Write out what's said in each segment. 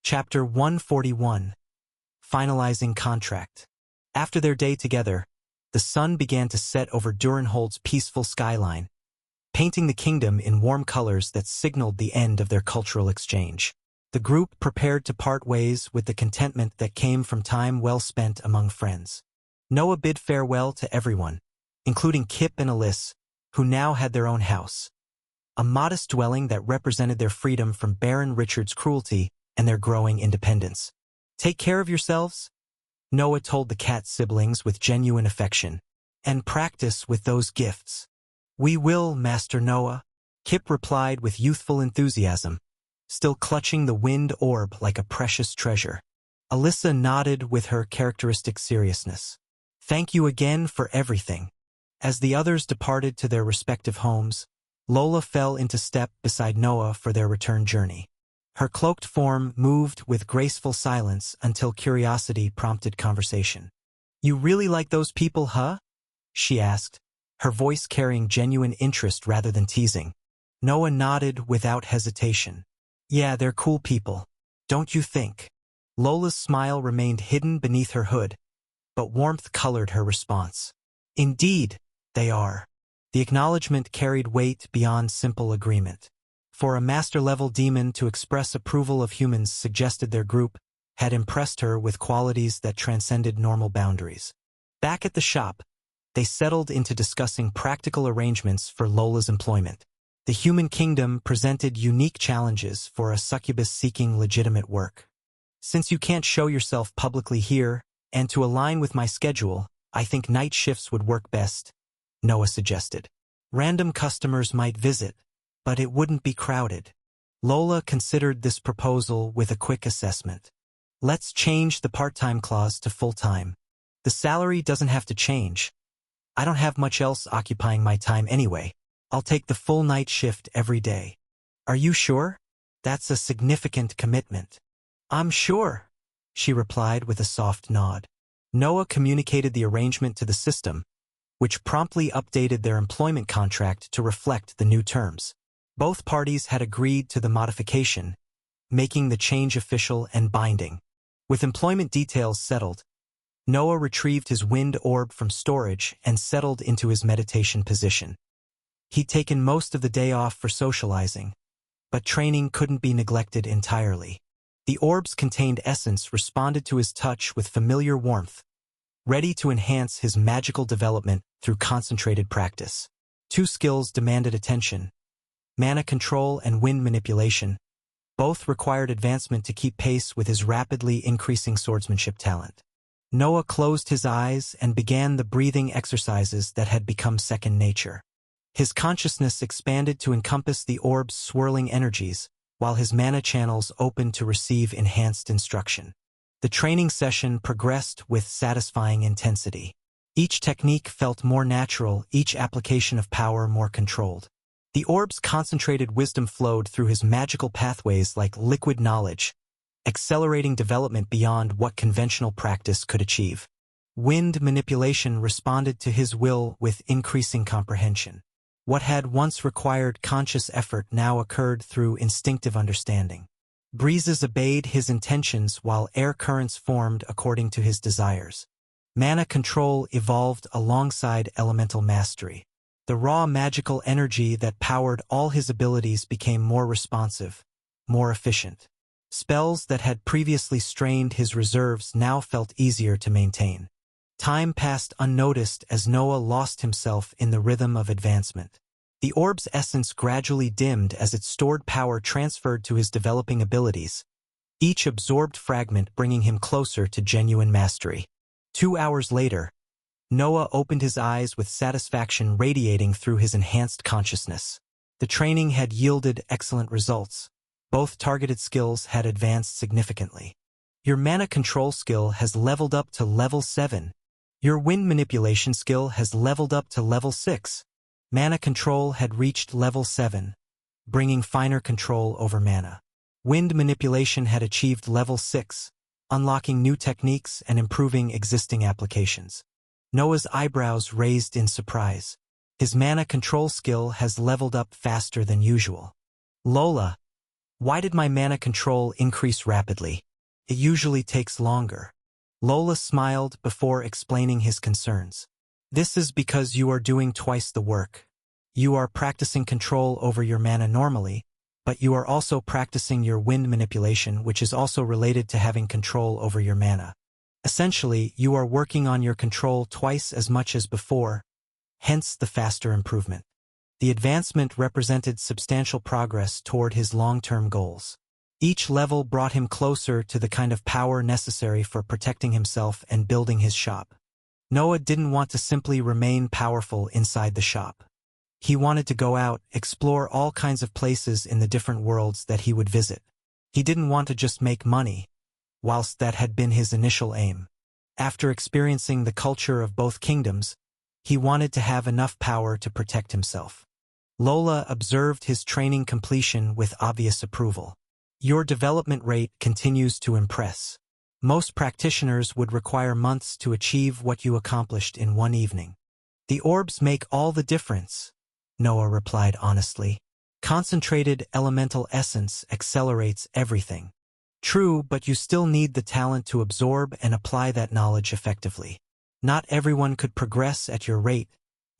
Chapter 141. Finalizing Contract. After their day together, the sun began to set over Durenhold's peaceful skyline, painting the kingdom in warm colors that signaled the end of their cultural exchange. The group prepared to part ways with the contentment that came from time well spent among friends. Noah bid farewell to everyone, including Kip and Alice, who now had their own house. A modest dwelling that represented their freedom from Baron Richard's cruelty and their growing independence. "Take care of yourselves," Noah told the cat siblings with genuine affection, "and practice with those gifts." "We will, Master Noah," Kip replied with youthful enthusiasm, still clutching the wind orb like a precious treasure. Alyssa nodded with her characteristic seriousness. "Thank you again for everything." As the others departed to their respective homes, Lola fell into step beside Noah for their return journey. Her cloaked form moved with graceful silence until curiosity prompted conversation. "You really like those people, huh?" she asked, her voice carrying genuine interest rather than teasing. Noah nodded without hesitation. "Yeah, they're cool people. Don't you think?" Lola's smile remained hidden beneath her hood, but warmth colored her response. "Indeed, they are." The acknowledgement carried weight beyond simple agreement. For a master-level demon to express approval of humans suggested their group had impressed her with qualities that transcended normal boundaries. Back at the shop, they settled into discussing practical arrangements for Lola's employment. The human kingdom presented unique challenges for a succubus seeking legitimate work. "Since you can't show yourself publicly here, and to align with my schedule, I think night shifts would work best," Noah suggested. "Random customers might visit, but it wouldn't be crowded." Lola considered this proposal with a quick assessment. "Let's change the part-time clause to full-time. The salary doesn't have to change. I don't have much else occupying my time anyway. I'll take the full night shift every day." "Are you sure? That's a significant commitment." "I'm sure," she replied with a soft nod. Noah communicated the arrangement to the system, which promptly updated their employment contract to reflect the new terms. Both parties had agreed to the modification, making the change official and binding. With employment details settled, Noah retrieved his wind orb from storage and settled into his meditation position. He'd taken most of the day off for socializing, but training couldn't be neglected entirely. The orb's contained essence responded to his touch with familiar warmth, ready to enhance his magical development through concentrated practice. Two skills demanded attention: mana control and wind manipulation. Both required advancement to keep pace with his rapidly increasing swordsmanship talent. Noah closed his eyes and began the breathing exercises that had become second nature. His consciousness expanded to encompass the orb's swirling energies, while his mana channels opened to receive enhanced instruction. The training session progressed with satisfying intensity. Each technique felt more natural, each application of power more controlled. The orb's concentrated wisdom flowed through his magical pathways like liquid knowledge, accelerating development beyond what conventional practice could achieve. Wind manipulation responded to his will with increasing comprehension. What had once required conscious effort now occurred through instinctive understanding. Breezes obeyed his intentions while air currents formed according to his desires. Mana control evolved alongside elemental mastery. The raw magical energy that powered all his abilities became more responsive, more efficient. Spells that had previously strained his reserves now felt easier to maintain. Time passed unnoticed as Noah lost himself in the rhythm of advancement. The orb's essence gradually dimmed as its stored power transferred to his developing abilities, each absorbed fragment bringing him closer to genuine mastery. 2 hours later, Noah opened his eyes with satisfaction radiating through his enhanced consciousness. The training had yielded excellent results. Both targeted skills had advanced significantly. Your mana control skill has leveled up to level 7. Your wind manipulation skill has leveled up to level 6. Mana control had reached level 7, bringing finer control over mana. Wind manipulation had achieved level 6, unlocking new techniques and improving existing applications. Noah's eyebrows raised in surprise. His mana control skill has leveled up faster than usual. Lola, Why did my mana control increase rapidly? It usually takes longer. Lola smiled before explaining his concerns. This is because you are doing twice the work. You are practicing control over your mana normally, but you are also practicing your wind manipulation, which is also related to having control over your mana. Essentially, you are working on your control twice as much as before, hence the faster improvement. The advancement represented substantial progress toward his long-term goals. Each level brought him closer to the kind of power necessary for protecting himself and building his shop. Noah didn't want to simply remain powerful inside the shop. He wanted to go out, explore all kinds of places in the different worlds that he would visit. He didn't want to just make money, whilst that had been his initial aim. After experiencing the culture of both kingdoms, he wanted to have enough power to protect himself. Lola observed his training completion with obvious approval. Your development rate continues to impress. Most practitioners would require months to achieve what you accomplished in one evening. The orbs make all the difference, Noah replied honestly. Concentrated elemental essence accelerates everything. True, but you still need the talent to absorb and apply that knowledge effectively. Not everyone could progress at your rate,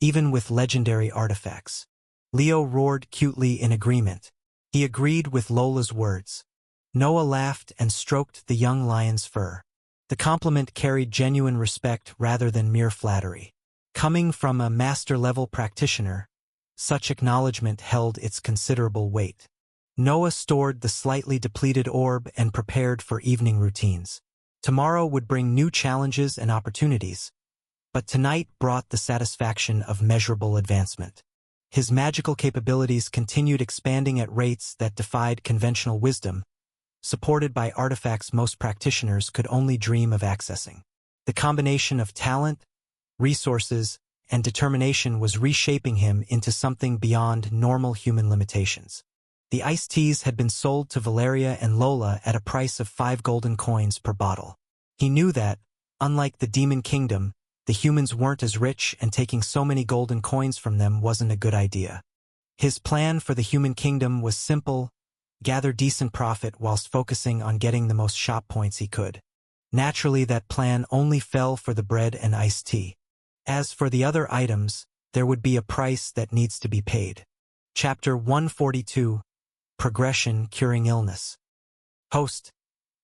even with legendary artifacts. Leo roared cutely in agreement. He agreed with Lola's words. Noah laughed and stroked the young lion's fur. The compliment carried genuine respect rather than mere flattery. Coming from a master-level practitioner, such acknowledgement held its considerable weight. Noah stored the slightly depleted orb and prepared for evening routines. Tomorrow would bring new challenges and opportunities, but tonight brought the satisfaction of measurable advancement. His magical capabilities continued expanding at rates that defied conventional wisdom, supported by artifacts most practitioners could only dream of accessing. The combination of talent, resources, and determination was reshaping him into something beyond normal human limitations. The iced teas had been sold to Valeria and Lola at a price of 5 golden coins per bottle. He knew that, unlike the Demon Kingdom, the humans weren't as rich, and taking so many golden coins from them wasn't a good idea. His plan for the Human Kingdom was simple: gather decent profit whilst focusing on getting the most shop points he could. Naturally, that plan only fell for the bread and iced tea. As for the other items, there would be a price that needs to be paid. Chapter 142: Progression Curing Illness. Host: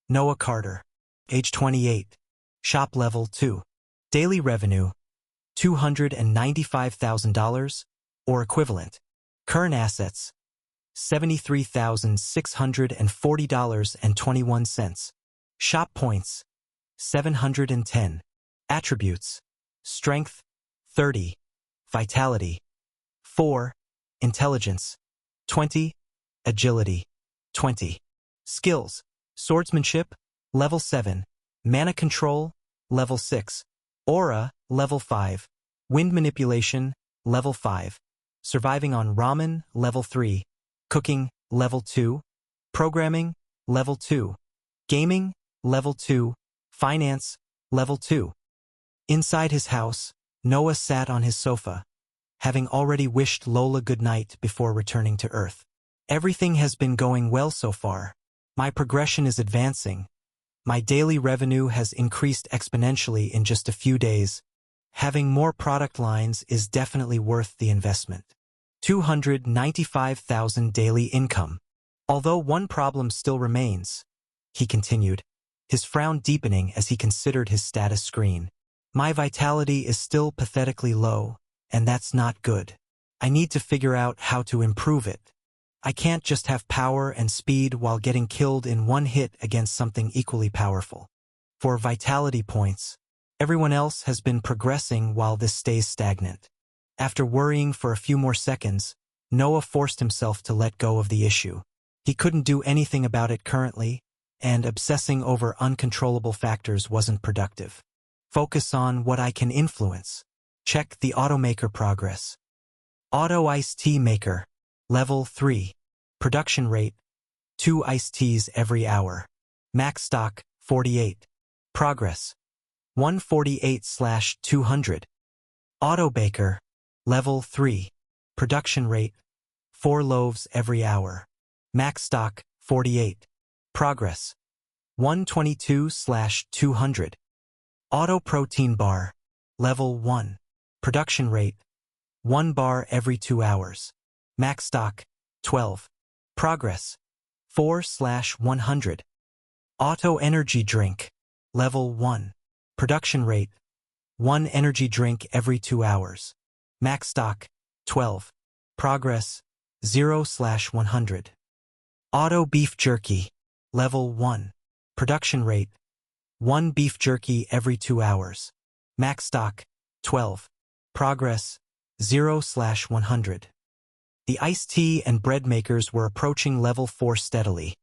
Noah Carter. Age 28. Shop Level 2. Daily Revenue: $295,000, or equivalent. Current Assets: $73,640.21. Shop Points: 710. Attributes: Strength, 30. Vitality, 4. Intelligence, 20. Agility, 20. Skills: Swordsmanship, Level 7. Mana Control, Level 6. Aura, Level 5. Wind Manipulation, Level 5. Surviving on Ramen, Level 3. Cooking, Level 2. Programming, Level 2. Gaming, Level 2. Finance, Level 2. Inside his house, Noah sat on his sofa, having already wished Lola good night before returning to Earth. Everything has been going well so far. My progression is advancing. My daily revenue has increased exponentially in just a few days. Having more product lines is definitely worth the investment. 295,000 daily income. Although one problem still remains, he continued, his frown deepening as he considered his status screen. My vitality is still pathetically low, and that's not good. I need to figure out how to improve it. I can't just have power and speed while getting killed in one hit against something equally powerful. For vitality points, everyone else has been progressing while this stays stagnant. After worrying for a few more seconds, Noah forced himself to let go of the issue. He couldn't do anything about it currently, and obsessing over uncontrollable factors wasn't productive. Focus on what I can influence. Check the Automaker progress. Auto Iced Tea Maker. Level 3. Production rate: 2 iced teas every hour. Max stock: 48. Progress: 148/200. Auto Baker. Level 3. Production rate: 4 loaves every hour. Max stock: 48. Progress. 122/200. Auto Protein Bar. Level 1. Production rate. 1 bar every 2 hours. Max stock. 12. Progress. 4/100. Auto Energy Drink. Level 1. Production rate. 1 energy drink every 2 hours. Max stock. 12. Progress. 0/100. Auto Beef Jerky. Level 1. Production rate. 1 beef jerky every 2 hours. Max stock. 12. Progress. 0/100. The iced tea and bread makers were approaching level 4 steadily,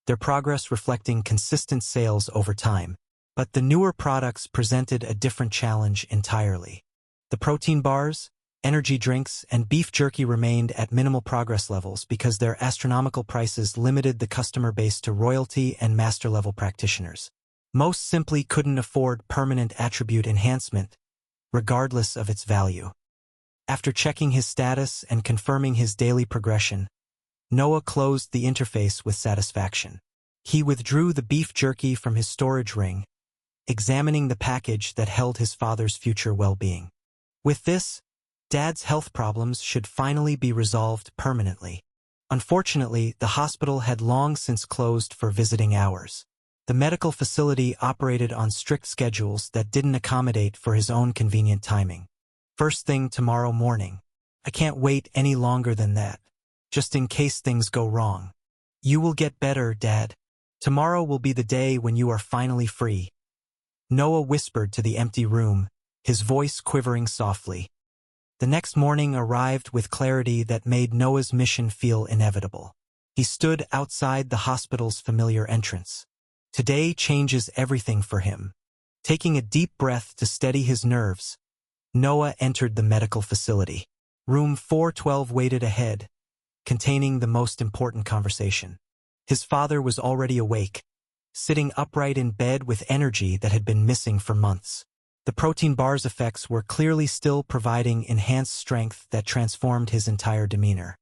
their progress reflecting consistent sales over time. But the newer products presented a different challenge entirely. The protein bars, energy drinks, and beef jerky remained at minimal progress levels because their astronomical prices limited the customer base to royalty and master-level practitioners. Most simply couldn't afford permanent attribute enhancement, regardless of its value. After checking his status and confirming his daily progression, Noah closed the interface with satisfaction. He withdrew the beef jerky from his storage ring, examining the package that held his father's future well-being. With this, Dad's health problems should finally be resolved permanently. Unfortunately, the hospital had long since closed for visiting hours. The medical facility operated on strict schedules that didn't accommodate for his own convenient timing. First thing tomorrow morning. I can't wait any longer than that, just in case things go wrong. You will get better, Dad. Tomorrow will be the day when you are finally free. Noah whispered to the empty room, his voice quivering softly. The next morning arrived with clarity that made Noah's mission feel inevitable. He stood outside the hospital's familiar entrance. Today changes everything for him. Taking a deep breath to steady his nerves, Noah entered the medical facility. Room 412 waited ahead, containing the most important conversation. His father was already awake, sitting upright in bed with energy that had been missing for months. The protein bar's effects were clearly still providing enhanced strength that transformed his entire demeanor.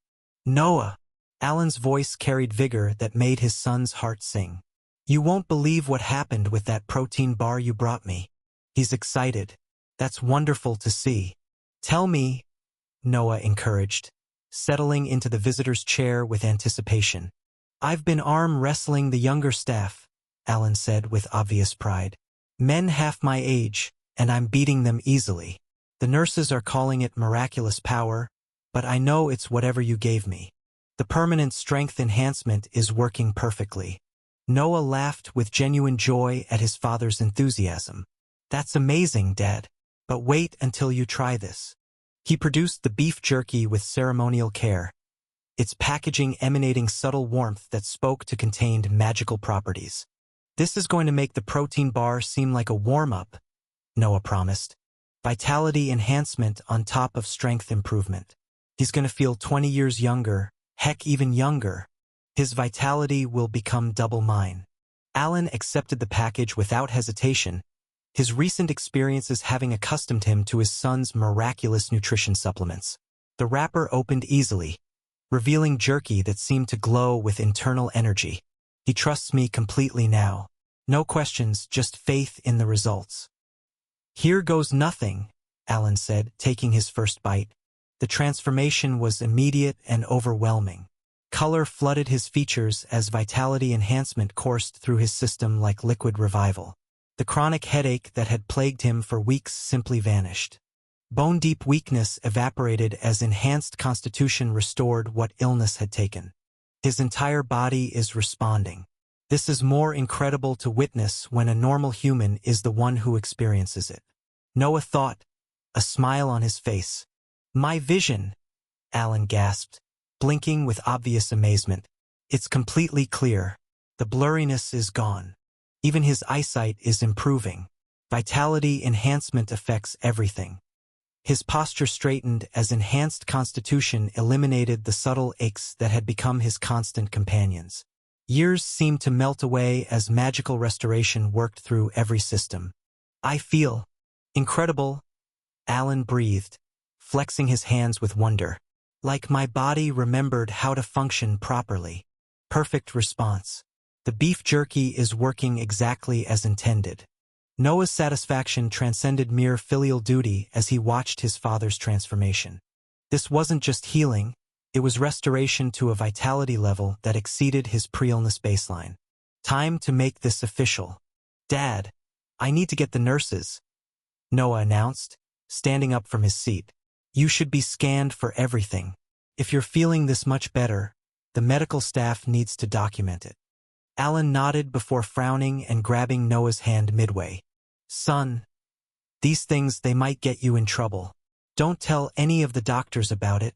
Noah! Alan's voice carried vigor that made his son's heart sing. You won't believe what happened with that protein bar you brought me. He's excited. That's wonderful to see. Tell me, Noah encouraged, settling into the visitor's chair with anticipation. I've been arm wrestling the younger staff, Alan said with obvious pride. Men half my age, and I'm beating them easily. The nurses are calling it miraculous power, but I know it's whatever you gave me. The permanent strength enhancement is working perfectly. Noah laughed with genuine joy at his father's enthusiasm. That's amazing, Dad. But wait until you try this. He produced the beef jerky with ceremonial care, its packaging emanating subtle warmth that spoke to contained magical properties. This is going to make the protein bar seem like a warm-up, Noah promised. Vitality enhancement on top of strength improvement. He's going to feel 20 years younger, heck even younger. His vitality will become double mine. Alan accepted the package without hesitation, his recent experiences having accustomed him to his son's miraculous nutrition supplements. The wrapper opened easily, revealing jerky that seemed to glow with internal energy. He trusts me completely now. No questions, just faith in the results. Here goes nothing, Alan said, taking his first bite. The transformation was immediate and overwhelming. Color flooded his features as vitality enhancement coursed through his system like liquid revival. The chronic headache that had plagued him for weeks simply vanished. Bone-deep weakness evaporated as enhanced constitution restored what illness had taken. His entire body is responding. This is more incredible to witness when a normal human is the one who experiences it. Noah thought, a smile on his face. My vision, Alan gasped, blinking with obvious amazement. It's completely clear. The blurriness is gone. Even his eyesight is improving. Vitality enhancement affects everything. His posture straightened as enhanced constitution eliminated the subtle aches that had become his constant companions. Years seemed to melt away as magical restoration worked through every system. I feel incredible, Alan breathed, flexing his hands with wonder. Like my body remembered how to function properly. Perfect response. The beef jerky is working exactly as intended. Noah's satisfaction transcended mere filial duty as he watched his father's transformation. This wasn't just healing, it was restoration to a vitality level that exceeded his pre-illness baseline. Time to make this official. Dad, I need to get the nurses, Noah announced, standing up from his seat. You should be scanned for everything. If you're feeling this much better, the medical staff needs to document it. Alan nodded before frowning and grabbing Noah's hand midway. Son, these things, they might get you in trouble. Don't tell any of the doctors about it.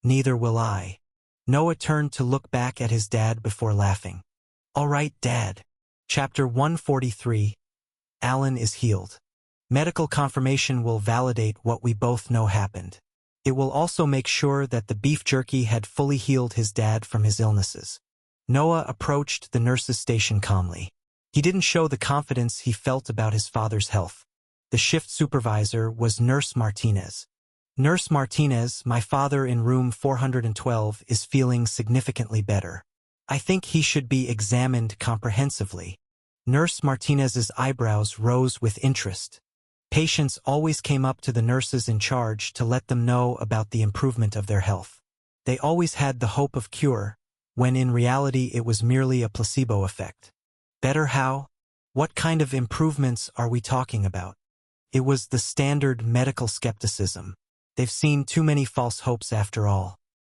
Neither will I. Noah turned to look back at his dad before laughing. All right, Dad. Chapter 143. Alan is healed. Medical confirmation will validate what we both know happened. It will also make sure that the beef jerky had fully healed his dad from his illnesses. Noah approached the nurse's station calmly. He didn't show the confidence he felt about his father's health. The shift supervisor was Nurse Martinez. Nurse Martinez, my father in room 412 is feeling significantly better. I think he should be examined comprehensively. Nurse Martinez's eyebrows rose with interest. Patients always came up to the nurses in charge to let them know about the improvement of their health. They always had the hope of cure, when in reality it was merely a placebo effect. Better how? What kind of improvements are we talking about? It was the standard medical skepticism. They've seen too many false hopes after all.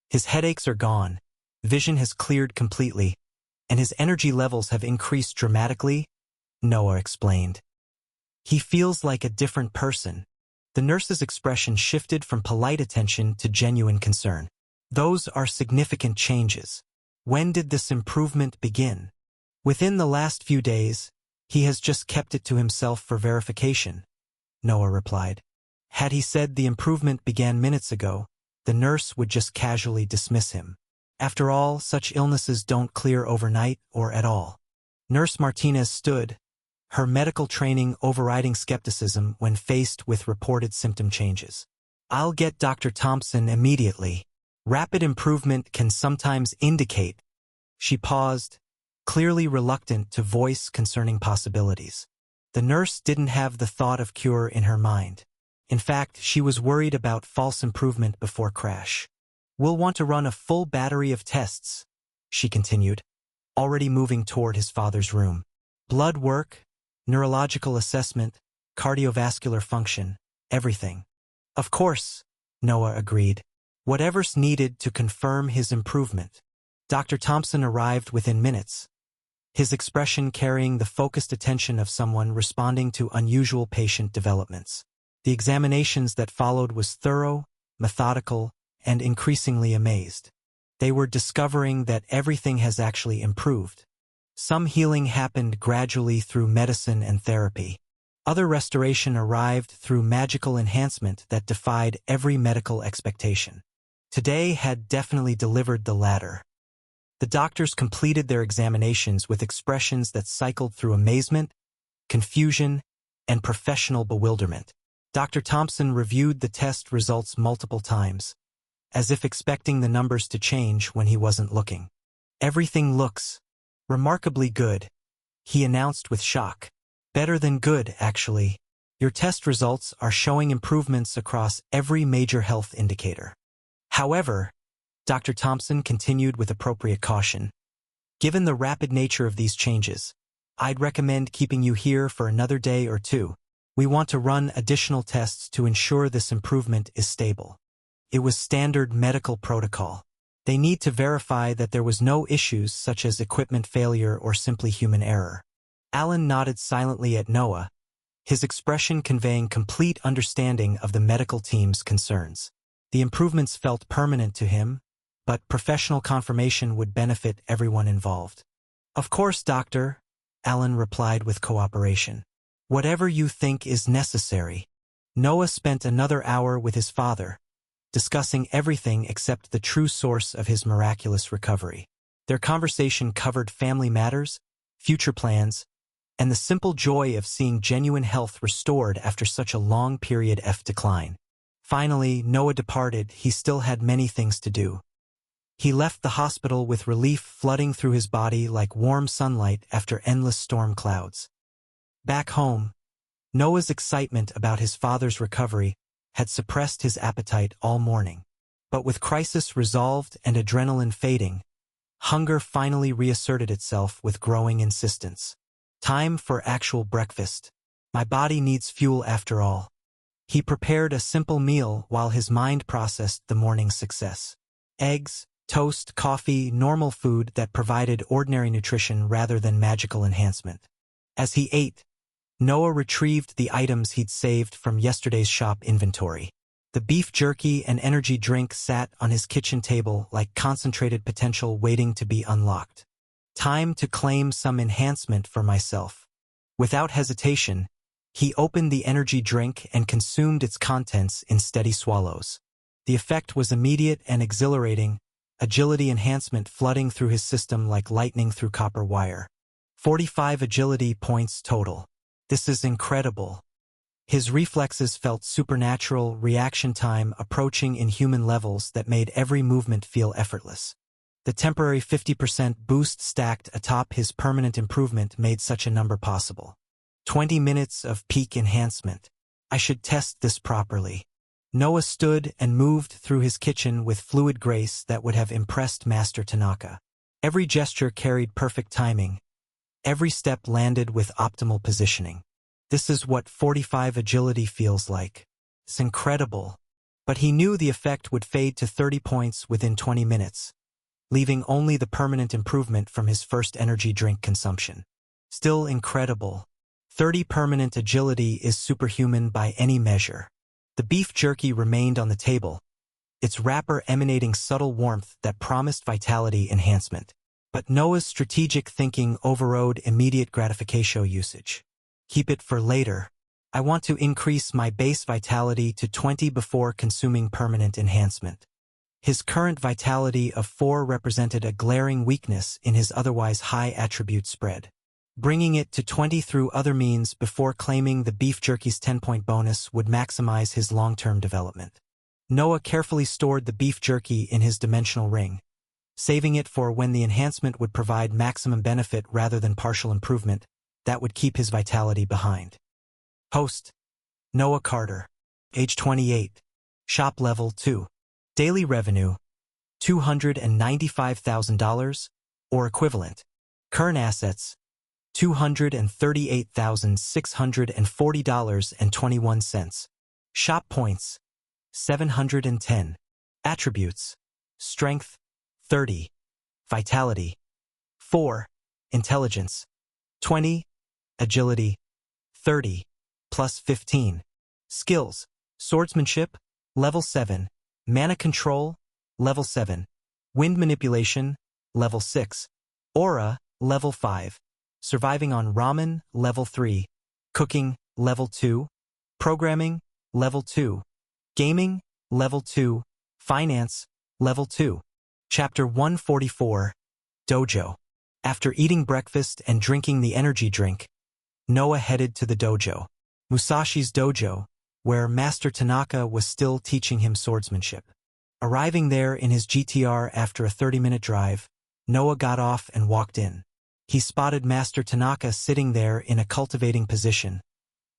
His headaches are gone, vision has cleared completely, and his energy levels have increased dramatically, Noah explained. He feels like a different person. The nurse's expression shifted from polite attention to genuine concern. Those are significant changes. When did this improvement begin? Within the last few days, he has just kept it to himself for verification, Noah replied. Had he said the improvement began minutes ago, the nurse would just casually dismiss him. After all, such illnesses don't clear overnight or at all. Nurse Martinez stood, her medical training overriding skepticism when faced with reported symptom changes. I'll get Dr. Thompson immediately. Rapid improvement can sometimes indicate. She paused, clearly reluctant to voice concerning possibilities. The nurse didn't have the thought of cure in her mind. In fact, she was worried about false improvement before crash. We'll want to run a full battery of tests, she continued, already moving toward his father's room. Blood work, neurological assessment, cardiovascular function, everything. Of course, Noah agreed. Whatever's needed to confirm his improvement. Dr. Thompson arrived within minutes, his expression carrying the focused attention of someone responding to unusual patient developments. The examinations that followed was thorough, methodical, and increasingly amazed. They were discovering that everything has actually improved. Some healing happened gradually through medicine and therapy. Other restoration arrived through magical enhancement that defied every medical expectation. Today had definitely delivered the latter. The doctors completed their examinations with expressions that cycled through amazement, confusion, and professional bewilderment. Dr. Thompson reviewed the test results multiple times, as if expecting the numbers to change when he wasn't looking. Everything looks remarkably good, he announced with shock. Better than good, actually. Your test results are showing improvements across every major health indicator. However, Dr. Thompson continued with appropriate caution. Given the rapid nature of these changes, I'd recommend keeping you here for another day or two. We want to run additional tests to ensure this improvement is stable. It was standard medical protocol. They need to verify that there was no issues such as equipment failure or simply human error. Alan nodded silently at Noah, his expression conveying complete understanding of the medical team's concerns. The improvements felt permanent to him, but professional confirmation would benefit everyone involved. Of course, Doctor, Alan replied with cooperation. Whatever you think is necessary. Noah spent another hour with his father, discussing everything except the true source of his miraculous recovery. Their conversation covered family matters, future plans, and the simple joy of seeing genuine health restored after such a long period of decline. Finally, Noah departed. He still had many things to do. He left the hospital with relief flooding through his body like warm sunlight after endless storm clouds. Back home, Noah's excitement about his father's recovery had suppressed his appetite all morning. But with crisis resolved and adrenaline fading, hunger finally reasserted itself with growing insistence. Time for actual breakfast. My body needs fuel after all. He prepared a simple meal while his mind processed the morning's success. Eggs, toast, coffee, normal food that provided ordinary nutrition rather than magical enhancement. As he ate, Noah retrieved the items he'd saved from yesterday's shop inventory. The beef jerky and energy drink sat on his kitchen table like concentrated potential waiting to be unlocked. Time to claim some enhancement for myself. Without hesitation, he opened the energy drink and consumed its contents in steady swallows. The effect was immediate and exhilarating, agility enhancement flooding through his system like lightning through copper wire. 45 agility points total. This is incredible. His reflexes felt supernatural, reaction time approaching inhuman levels that made every movement feel effortless. The temporary 50% boost stacked atop his permanent improvement made such a number possible. 20 minutes of peak enhancement. I should test this properly. Noah stood and moved through his kitchen with fluid grace that would have impressed Master Tanaka. Every gesture carried perfect timing. Every step landed with optimal positioning. This is what 45 agility feels like. It's incredible. But he knew the effect would fade to 30 points within 20 minutes, leaving only the permanent improvement from his first energy drink consumption. Still incredible. 30 permanent agility is superhuman by any measure. The beef jerky remained on the table, its wrapper emanating subtle warmth that promised vitality enhancement. But Noah's strategic thinking overrode immediate gratification usage. Keep it for later. I want to increase my base vitality to 20 before consuming permanent enhancement. His current vitality of 4 represented a glaring weakness in his otherwise high attribute spread. Bringing it to 20 through other means before claiming the beef jerky's 10-point bonus would maximize his long-term development. Noah carefully stored the beef jerky in his dimensional ring, saving it for when the enhancement would provide maximum benefit rather than partial improvement that would keep his vitality behind. Host: Noah Carter. Age 28. Shop level 2. Daily revenue: $295,000 or equivalent. Current assets: $238,640.21. Shop points: 710. Attributes: Strength 30, Vitality 4, Intelligence 20, Agility 30, plus 15. Skills: Swordsmanship, Level 7, Mana Control, Level 7, Wind Manipulation, Level 6, Aura, Level 5, Surviving on Ramen, Level 3, Cooking, Level 2, Programming, Level 2, Gaming, Level 2, Finance, Level 2. Chapter 144, Dojo. After eating breakfast and drinking the energy drink, Noah headed to the dojo, Musashi's dojo, where Master Tanaka was still teaching him swordsmanship. Arriving there in his GTR after a 30-minute drive, Noah got off and walked in. He spotted Master Tanaka sitting there in a cultivating position,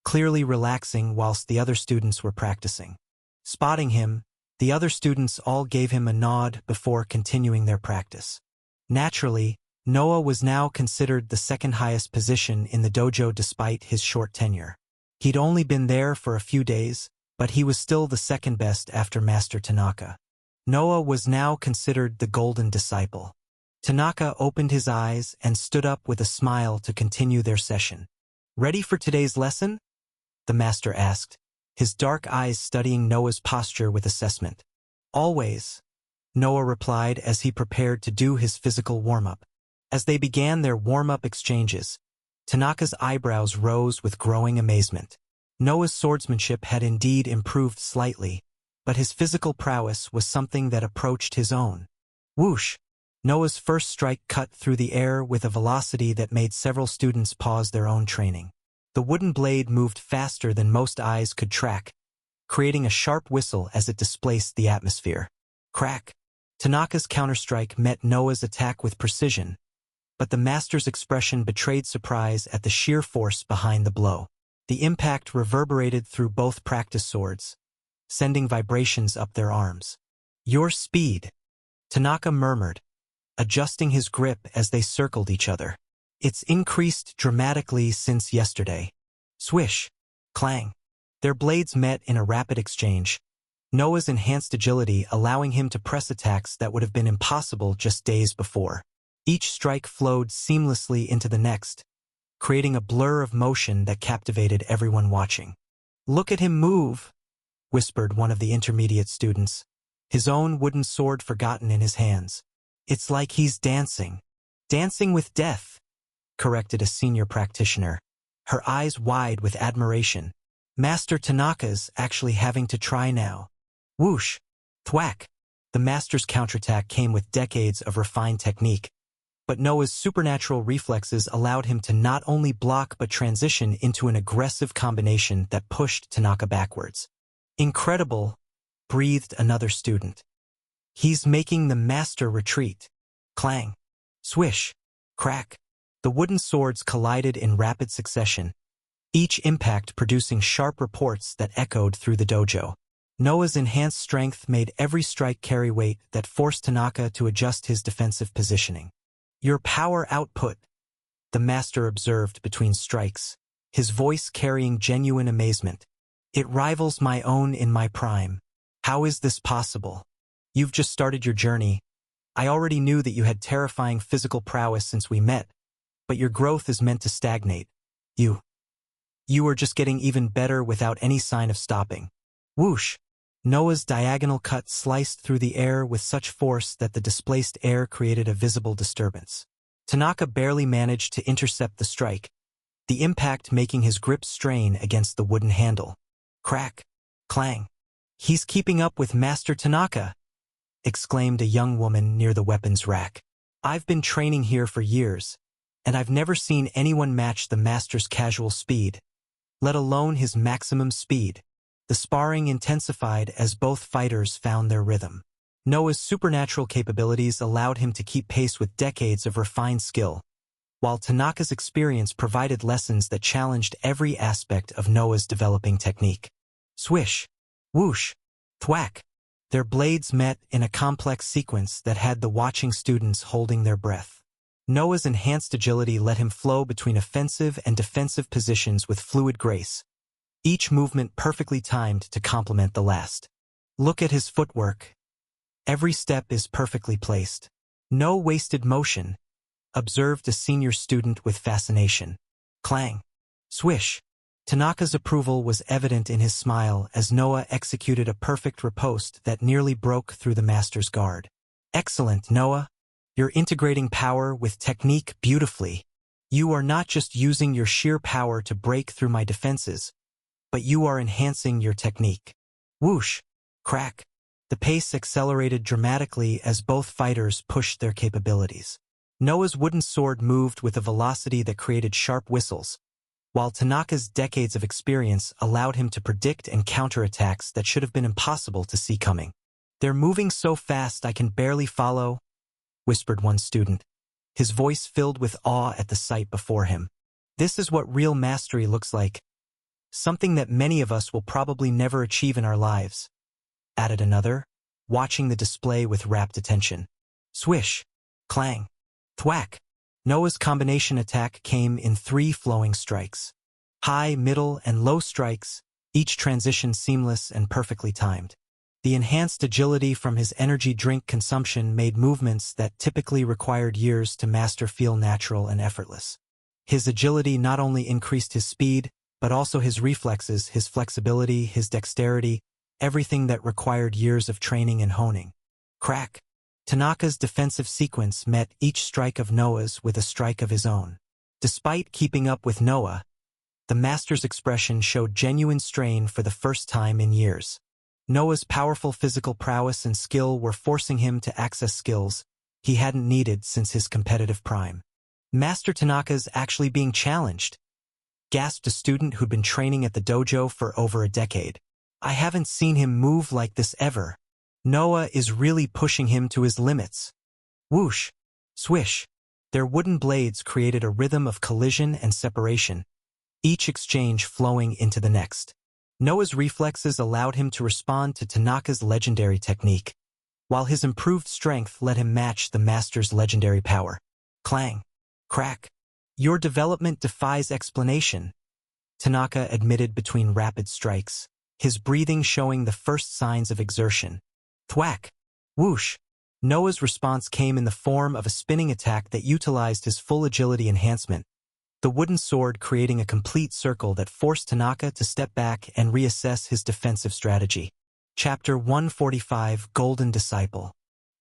clearly relaxing whilst the other students were practicing. Spotting him, the other students all gave him a nod before continuing their practice. Naturally, Noah was now considered the second highest position in the dojo despite his short tenure. He'd only been there for a few days, but he was still the second best after Master Tanaka. Noah was now considered the golden disciple. Tanaka opened his eyes and stood up with a smile to continue their session. "Ready for today's lesson?" the master asked, his dark eyes studying Noah's posture with assessment. "Always," Noah replied as he prepared to do his physical warm-up. As they began their warm-up exchanges, Tanaka's eyebrows rose with growing amazement. Noah's swordsmanship had indeed improved slightly, but his physical prowess was something that approached his own. Whoosh! Noah's first strike cut through the air with a velocity that made several students pause their own training. The wooden blade moved faster than most eyes could track, creating a sharp whistle as it displaced the atmosphere. Crack! Tanaka's counterstrike met Noah's attack with precision, but the master's expression betrayed surprise at the sheer force behind the blow. The impact reverberated through both practice swords, sending vibrations up their arms. "Your speed," Tanaka murmured, adjusting his grip as they circled each other. "It's increased dramatically since yesterday." Swish, clang. Their blades met in a rapid exchange, Noah's enhanced agility allowing him to press attacks that would have been impossible just days before. Each strike flowed seamlessly into the next, creating a blur of motion that captivated everyone watching. "Look at him move," whispered one of the intermediate students, his own wooden sword forgotten in his hands. "It's like he's dancing." "Dancing with death," corrected a senior practitioner, her eyes wide with admiration. "Master Tanaka's actually having to try now." Whoosh! Thwack! The master's counterattack came with decades of refined technique, but Noah's supernatural reflexes allowed him to not only block but transition into an aggressive combination that pushed Tanaka backwards. "Incredible," breathed another student. "He's making the master retreat." Clang! Swish! Crack! The wooden swords collided in rapid succession, each impact producing sharp reports that echoed through the dojo. Noah's enhanced strength made every strike carry weight that forced Tanaka to adjust his defensive positioning. "Your power output," the master observed between strikes, his voice carrying genuine amazement. "It rivals my own in my prime. How is this possible? You've just started your journey. I already knew that you had terrifying physical prowess since we met, but your growth is meant to stagnate. You are just getting even better without any sign of stopping." Whoosh! Noah's diagonal cut sliced through the air with such force that the displaced air created a visible disturbance. Tanaka barely managed to intercept the strike, the impact making his grip strain against the wooden handle. Crack! Clang! "He's keeping up with Master Tanaka," exclaimed a young woman near the weapons rack. "I've been training here for years, and I've never seen anyone match the master's casual speed, let alone his maximum speed." The sparring intensified as both fighters found their rhythm. Noah's supernatural capabilities allowed him to keep pace with decades of refined skill, while Tanaka's experience provided lessons that challenged every aspect of Noah's developing technique. Swish! Whoosh! Thwack! Their blades met in a complex sequence that had the watching students holding their breath. Noah's enhanced agility let him flow between offensive and defensive positions with fluid grace, each movement perfectly timed to complement the last. "Look at his footwork. Every step is perfectly placed. No wasted motion," observed a senior student with fascination. Clang! Swish! Tanaka's approval was evident in his smile as Noah executed a perfect riposte that nearly broke through the master's guard. "Excellent, Noah. You're integrating power with technique beautifully. You are not just using your sheer power to break through my defenses, but you are enhancing your technique." Whoosh! Crack! The pace accelerated dramatically as both fighters pushed their capabilities. Noah's wooden sword moved with a velocity that created sharp whistles, while Tanaka's decades of experience allowed him to predict and counter attacks that should have been impossible to see coming. "They're moving so fast I can barely follow," whispered one student, his voice filled with awe at the sight before him. "This is what real mastery looks like. Something that many of us will probably never achieve in our lives," added another, watching the display with rapt attention. Swish! Clang! Thwack! Noah's combination attack came in 3 flowing strikes. High, middle, and low strikes, each transition seamless and perfectly timed. The enhanced agility from his energy drink consumption made movements that typically required years to master feel natural and effortless. His agility not only increased his speed, but also his reflexes, his flexibility, his dexterity, everything that required years of training and honing. Crack! Tanaka's defensive sequence met each strike of Noah's with a strike of his own. Despite keeping up with Noah, the master's expression showed genuine strain for the first time in years. Noah's powerful physical prowess and skill were forcing him to access skills he hadn't needed since his competitive prime. "Master Tanaka's actually being challenged," gasped a student who'd been training at the dojo for over a decade. "I haven't seen him move like this ever." Noah is really pushing him to his limits. Whoosh! Swish! Their wooden blades created a rhythm of collision and separation, each exchange flowing into the next. Noah's reflexes allowed him to respond to Tanaka's legendary technique, while his improved strength let him match the master's legendary power. Clang! Crack! Your development defies explanation, Tanaka admitted between rapid strikes, his breathing showing the first signs of exertion. Thwack! Whoosh! Noah's response came in the form of a spinning attack that utilized his full agility enhancement, the wooden sword creating a complete circle that forced Tanaka to step back and reassess his defensive strategy. Chapter 145, Golden Disciple.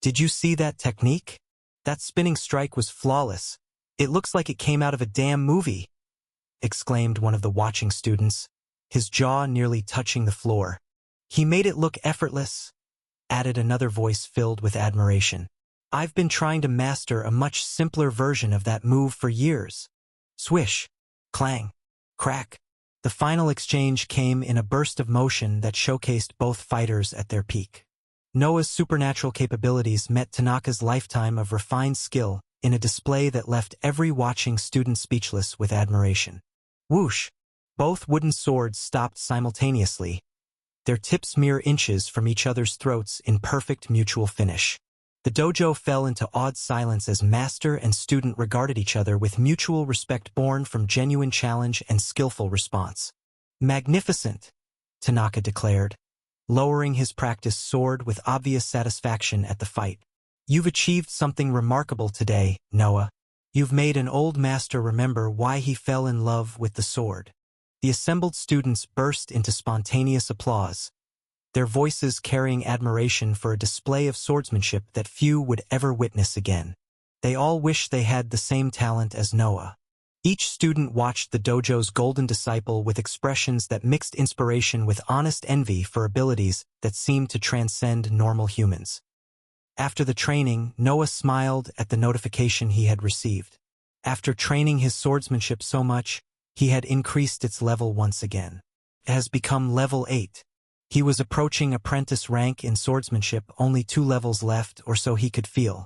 Did you see that technique? That spinning strike was flawless. It looks like it came out of a damn movie, exclaimed one of the watching students, his jaw nearly touching the floor. He made it look effortless, added another voice filled with admiration. I've been trying to master a much simpler version of that move for years. Swish, clang, crack. The final exchange came in a burst of motion that showcased both fighters at their peak. Noah's supernatural capabilities met Tanaka's lifetime of refined skill in a display that left every watching student speechless with admiration. Whoosh! Both wooden swords stopped simultaneously, their tips mere inches from each other's throats in perfect mutual finish. The dojo fell into awed silence as master and student regarded each other with mutual respect born from genuine challenge and skillful response. Magnificent, Tanaka declared, lowering his practiced sword with obvious satisfaction at the fight. You've achieved something remarkable today, Noah. You've made an old master remember why he fell in love with the sword. The assembled students burst into spontaneous applause, their voices carrying admiration for a display of swordsmanship that few would ever witness again. They all wished they had the same talent as Noah. Each student watched the dojo's golden disciple with expressions that mixed inspiration with honest envy for abilities that seemed to transcend normal humans. After the training, Noah smiled at the notification he had received. After training his swordsmanship so much, he had increased its level once again. It has become level 8. He was approaching apprentice rank in swordsmanship, only 2 levels left, or so he could feel.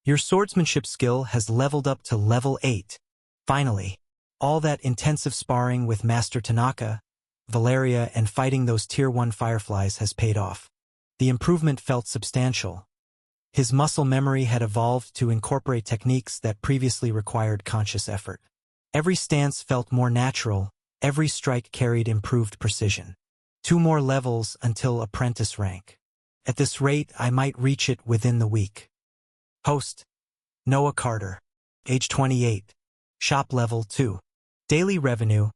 Your swordsmanship skill has leveled up to level 8. Finally, all that intensive sparring with Master Tanaka, Valeria, and fighting those Tier 1 fireflies has paid off. The improvement felt substantial. His muscle memory had evolved to incorporate techniques that previously required conscious effort. Every stance felt more natural, every strike carried improved precision. 2 more levels until apprentice rank. At this rate, I might reach it within the week. Host: Noah Carter. Age 28. Shop level 2. Daily revenue: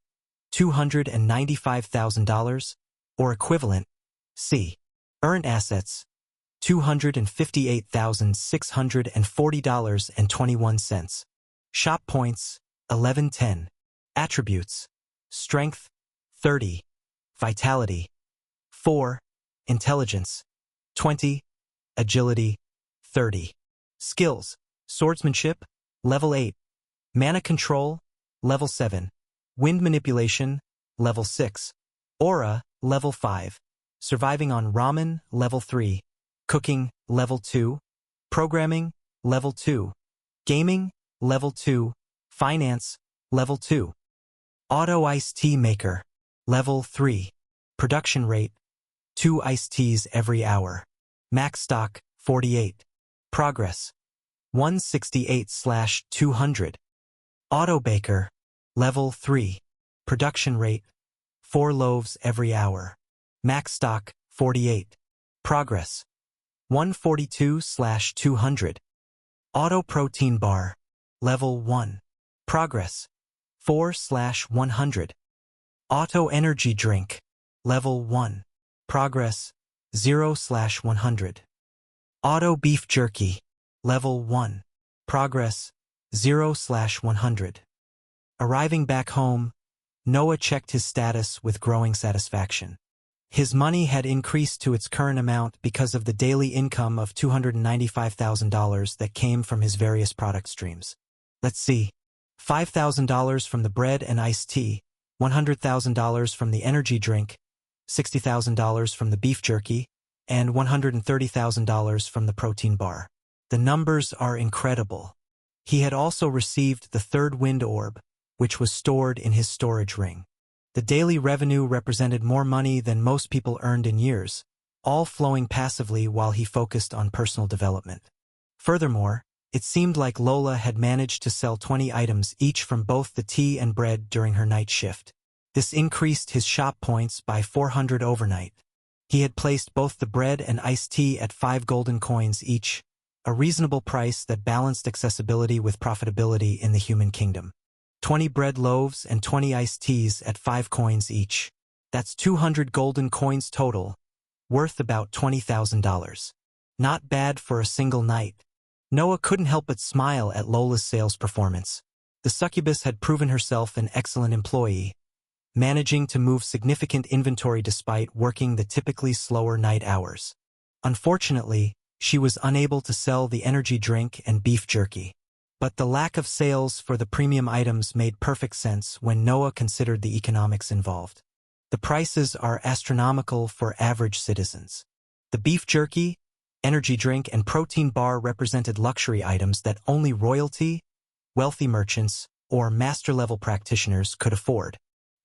$295,000, or equivalent. C. Earned assets: $258,640.21. Shop points: 1110. Attributes: Strength: 30. Vitality: 4. Intelligence: 20. Agility: 30. Skills: Swordsmanship, level 8. Mana control, level 7. Wind manipulation, level 6. Aura, level 5. Surviving on ramen, level 3. Cooking, level 2. Programming, level 2. Gaming, level 2. Finance, level 2. Auto iced tea maker, level 3. Production rate: 2 iced teas every hour. Max stock: 48. Progress: 168/200. Auto baker, level 3. Production rate: 4 loaves every hour. Max stock: 48. Progress: 142/200. Auto protein bar, level 1. Progress: 4/100. Auto energy drink, level 1. Progress: 0/100. Auto beef jerky, level 1. Progress: 0/100. Arriving back home, Noah checked his status with growing satisfaction. His money had increased to its current amount because of the daily income of $295,000 that came from his various product streams. Let's see. $5,000 from the bread and iced tea, $100,000 from the energy drink, $60,000 from the beef jerky, and $130,000 from the protein bar. The numbers are incredible. He had also received the third wind orb, which was stored in his storage ring. The daily revenue represented more money than most people earned in years, all flowing passively while he focused on personal development. Furthermore, it seemed like Lola had managed to sell 20 items each from both the tea and bread during her night shift. This increased his shop points by 400 overnight. He had placed both the bread and iced tea at 5 golden coins each, a reasonable price that balanced accessibility with profitability in the human kingdom. 20 bread loaves and 20 iced teas at 5 coins each. That's 200 golden coins total, worth about $20,000. Not bad for a single night. Noah couldn't help but smile at Lola's sales performance. The succubus had proven herself an excellent employee, managing to move significant inventory despite working the typically slower night hours. Unfortunately, she was unable to sell the energy drink and beef jerky. But the lack of sales for the premium items made perfect sense when Noah considered the economics involved. The prices are astronomical for average citizens. The beef jerky, energy drink, and protein bar represented luxury items that only royalty, wealthy merchants, or master-level practitioners could afford.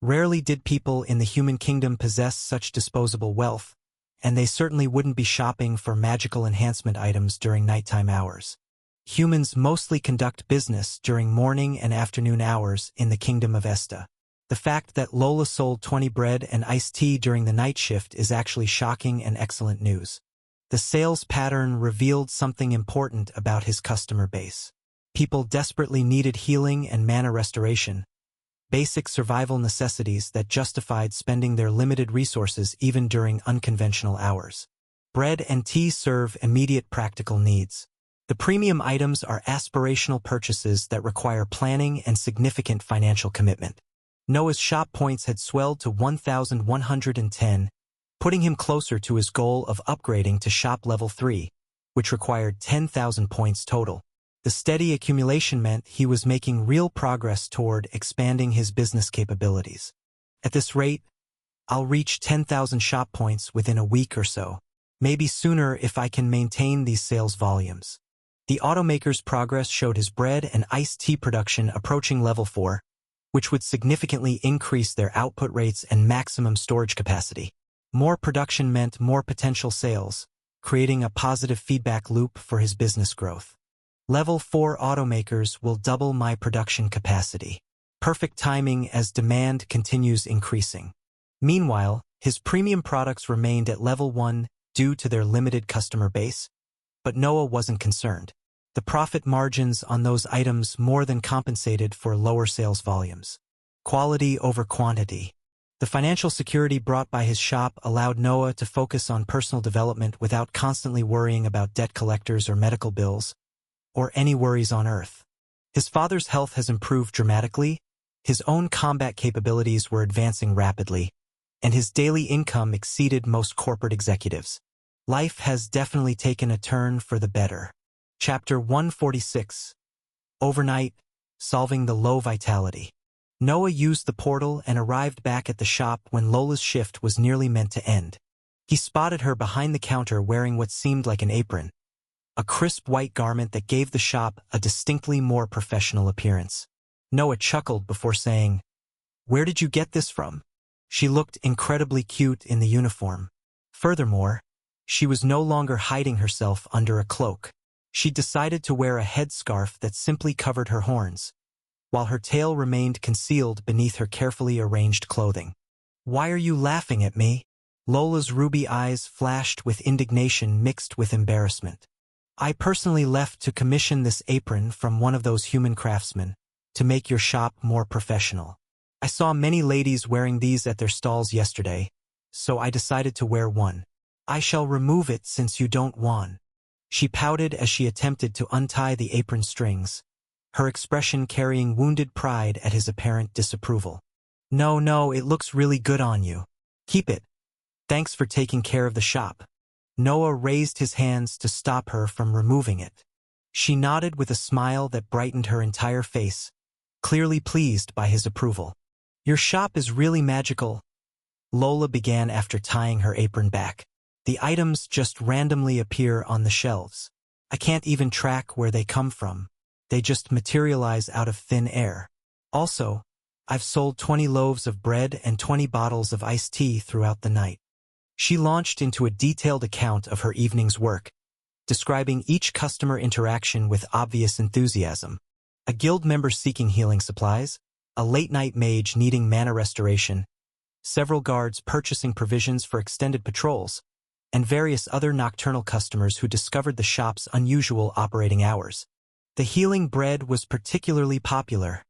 Rarely did people in the human kingdom possess such disposable wealth, and they certainly wouldn't be shopping for magical enhancement items during nighttime hours. Humans mostly conduct business during morning and afternoon hours in the Kingdom of Esta. The fact that Lola sold 20 bread and iced tea during the night shift is actually shocking and excellent news. The sales pattern revealed something important about his customer base. People desperately needed healing and mana restoration, basic survival necessities that justified spending their limited resources even during unconventional hours. Bread and tea serve immediate practical needs. The premium items are aspirational purchases that require planning and significant financial commitment. Noah's shop points had swelled to 1,110, putting him closer to his goal of upgrading to shop level 3, which required 10,000 points total. The steady accumulation meant he was making real progress toward expanding his business capabilities. At this rate, I'll reach 10,000 shop points within a week or so, maybe sooner if I can maintain these sales volumes. The automaker's progress showed his bread and iced tea production approaching level 4, which would significantly increase their output rates and maximum storage capacity. More production meant more potential sales, creating a positive feedback loop for his business growth. Level 4 automakers will double my production capacity. Perfect timing as demand continues increasing. Meanwhile, his premium products remained at level 1 due to their limited customer base, but Noah wasn't concerned. The profit margins on those items more than compensated for lower sales volumes. Quality over quantity. The financial security brought by his shop allowed Noah to focus on personal development without constantly worrying about debt collectors or medical bills, or any worries on Earth. His father's health has improved dramatically, his own combat capabilities were advancing rapidly, and his daily income exceeded most corporate executives. Life has definitely taken a turn for the better. Chapter 146. Overnight, solving the low vitality. Noah used the portal and arrived back at the shop when Lola's shift was nearly meant to end. He spotted her behind the counter wearing what seemed like an apron, a crisp white garment that gave the shop a distinctly more professional appearance. Noah chuckled before saying, "Where did you get this from?" She looked incredibly cute in the uniform. Furthermore, she was no longer hiding herself under a cloak. She decided to wear a headscarf that simply covered her horns, while her tail remained concealed beneath her carefully arranged clothing. "Why are you laughing at me?" Lola's ruby eyes flashed with indignation mixed with embarrassment. "I personally left to commission this apron from one of those human craftsmen to make your shop more professional. I saw many ladies wearing these at their stalls yesterday, so I decided to wear one. I shall remove it since you don't want." She pouted as she attempted to untie the apron strings, her expression carrying wounded pride at his apparent disapproval. No, it looks really good on you. Keep it. Thanks for taking care of the shop." Noah raised his hands to stop her from removing it. She nodded with a smile that brightened her entire face, clearly pleased by his approval. "Your shop is really magical," Lola began after tying her apron back. The items just randomly appear on the shelves. I can't even track where they come from. They just materialize out of thin air. Also, I've sold 20 loaves of bread and 20 bottles of iced tea throughout the night. She launched into a detailed account of her evening's work, describing each customer interaction with obvious enthusiasm. A guild member seeking healing supplies, a late-night mage needing mana restoration, several guards purchasing provisions for extended patrols, and various other nocturnal customers who discovered the shop's unusual operating hours. The healing bread was particularly popular,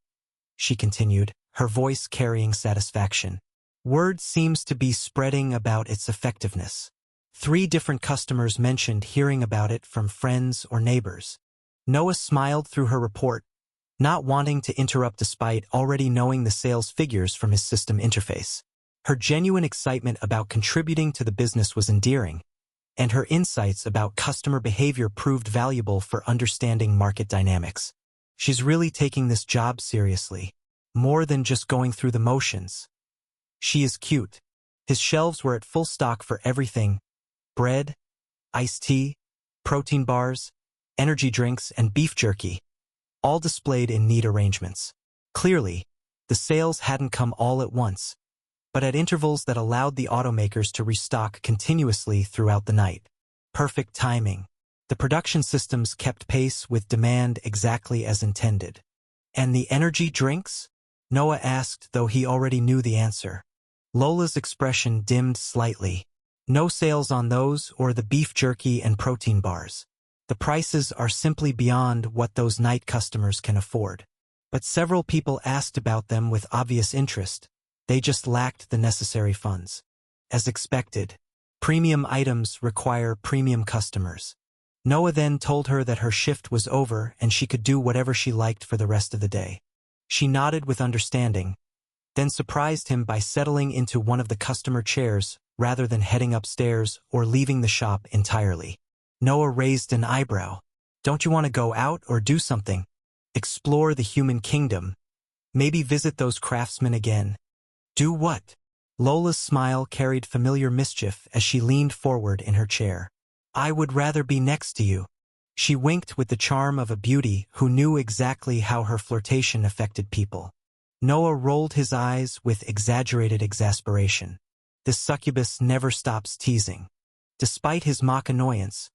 she continued, her voice carrying satisfaction. Word seems to be spreading about its effectiveness. 3 different customers mentioned hearing about it from friends or neighbors. Noah smiled through her report, not wanting to interrupt despite already knowing the sales figures from his system interface. Her genuine excitement about contributing to the business was endearing, and her insights about customer behavior proved valuable for understanding market dynamics. She's really taking this job seriously, more than just going through the motions. She is cute. His shelves were at full stock for everything: bread, iced tea, protein bars, energy drinks, and beef jerky, all displayed in neat arrangements. Clearly, the sales hadn't come all at once, but at intervals that allowed the automakers to restock continuously throughout the night. Perfect timing. The production systems kept pace with demand exactly as intended. And the energy drinks? Noah asked, though he already knew the answer. Lola's expression dimmed slightly. No sales on those or the beef jerky and protein bars. The prices are simply beyond what those night customers can afford. But several people asked about them with obvious interest. They just lacked the necessary funds. As expected, premium items require premium customers. Noah then told her that her shift was over and she could do whatever she liked for the rest of the day. She nodded with understanding, then surprised him by settling into one of the customer chairs rather than heading upstairs or leaving the shop entirely. Noah raised an eyebrow. Don't you want to go out or do something? Explore the human kingdom. Maybe visit those craftsmen again. Do what? Lola's smile carried familiar mischief as she leaned forward in her chair. I would rather be next to you. She winked with the charm of a beauty who knew exactly how her flirtation affected people. Noah rolled his eyes with exaggerated exasperation. This succubus never stops teasing. Despite his mock annoyance,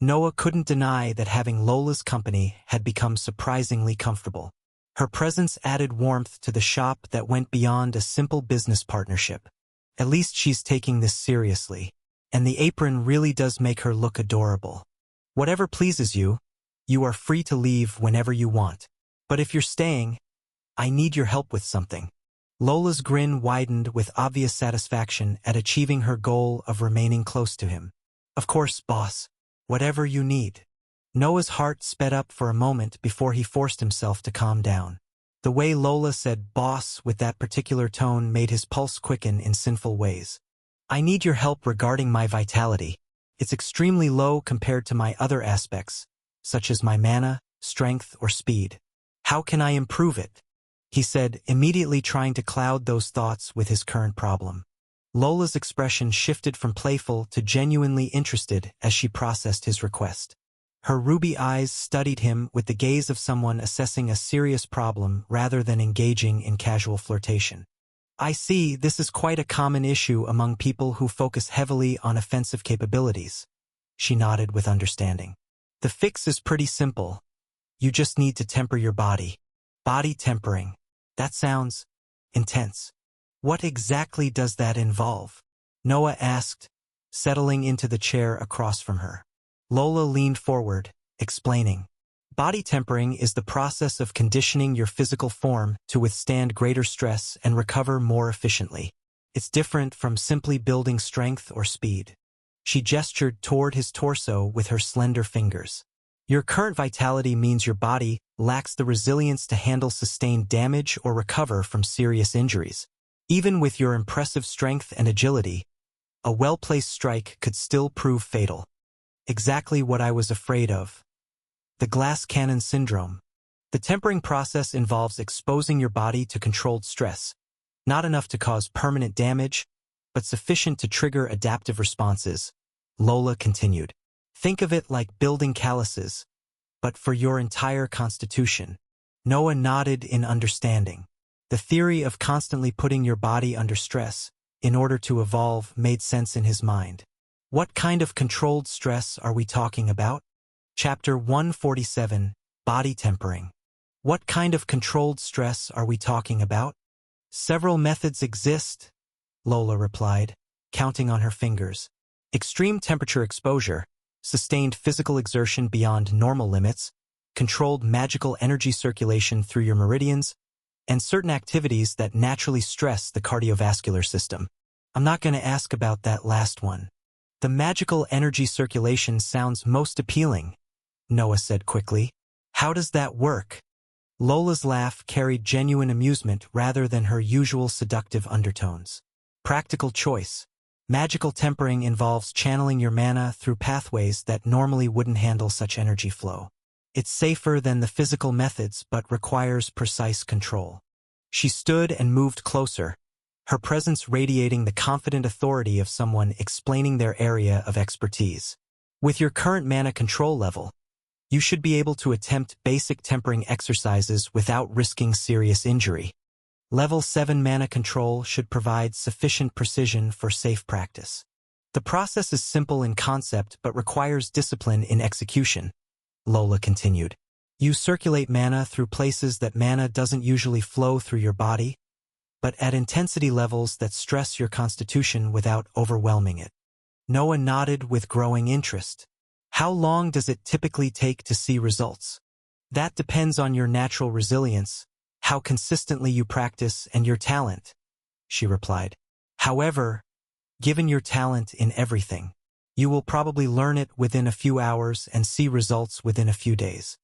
Noah couldn't deny that having Lola's company had become surprisingly comfortable. Her presence added warmth to the shop that went beyond a simple business partnership. At least she's taking this seriously, and the apron really does make her look adorable. Whatever pleases you, you are free to leave whenever you want. But if you're staying, I need your help with something. Lola's grin widened with obvious satisfaction at achieving her goal of remaining close to him. Of course, boss. Whatever you need. Noah's heart sped up for a moment before he forced himself to calm down. The way Lola said boss with that particular tone made his pulse quicken in sinful ways. I need your help regarding my vitality. It's extremely low compared to my other aspects, such as my mana, strength, or speed. How can I improve it? He said, immediately trying to cloud those thoughts with his current problem. Lola's expression shifted from playful to genuinely interested as she processed his request. Her ruby eyes studied him with the gaze of someone assessing a serious problem rather than engaging in casual flirtation. I see, this is quite a common issue among people who focus heavily on offensive capabilities. She nodded with understanding. The fix is pretty simple. You just need to temper your body. Body tempering. That sounds intense. What exactly does that involve? Noah asked, settling into the chair across from her. Lola leaned forward, explaining. Body tempering is the process of conditioning your physical form to withstand greater stress and recover more efficiently. It's different from simply building strength or speed. She gestured toward his torso with her slender fingers. Your current vitality means your body lacks the resilience to handle sustained damage or recover from serious injuries. Even with your impressive strength and agility, a well-placed strike could still prove fatal. Exactly what I was afraid of. The glass cannon syndrome. The tempering process involves exposing your body to controlled stress, not enough to cause permanent damage, but sufficient to trigger adaptive responses, Lola continued. Think of it like building calluses, but for your entire constitution. Noah nodded in understanding. The theory of constantly putting your body under stress in order to evolve made sense in his mind. What kind of controlled stress are we talking about? Chapter 147, Body Tempering. What kind of controlled stress are we talking about? Several methods exist, Lola replied, counting on her fingers. Extreme temperature exposure, sustained physical exertion beyond normal limits, controlled magical energy circulation through your meridians, and certain activities that naturally stress the cardiovascular system. I'm not going to ask about that last one. The magical energy circulation sounds most appealing, Noah said quickly. How does that work? Lola's laugh carried genuine amusement rather than her usual seductive undertones. Practical choice. Magical tempering involves channeling your mana through pathways that normally wouldn't handle such energy flow. It's safer than the physical methods but requires precise control. She stood and moved closer, her presence radiating the confident authority of someone explaining their area of expertise. With your current mana control level, you should be able to attempt basic tempering exercises without risking serious injury. Level 7 mana control should provide sufficient precision for safe practice. The process is simple in concept but requires discipline in execution, Lola continued. You circulate mana through places that mana doesn't usually flow through your body, but at intensity levels that stress your constitution without overwhelming it. Noah nodded with growing interest. How long does it typically take to see results? That depends on your natural resilience, how consistently you practice, and your talent, she replied. However, given your talent in everything, you will probably learn it within a few hours and see results within a few days.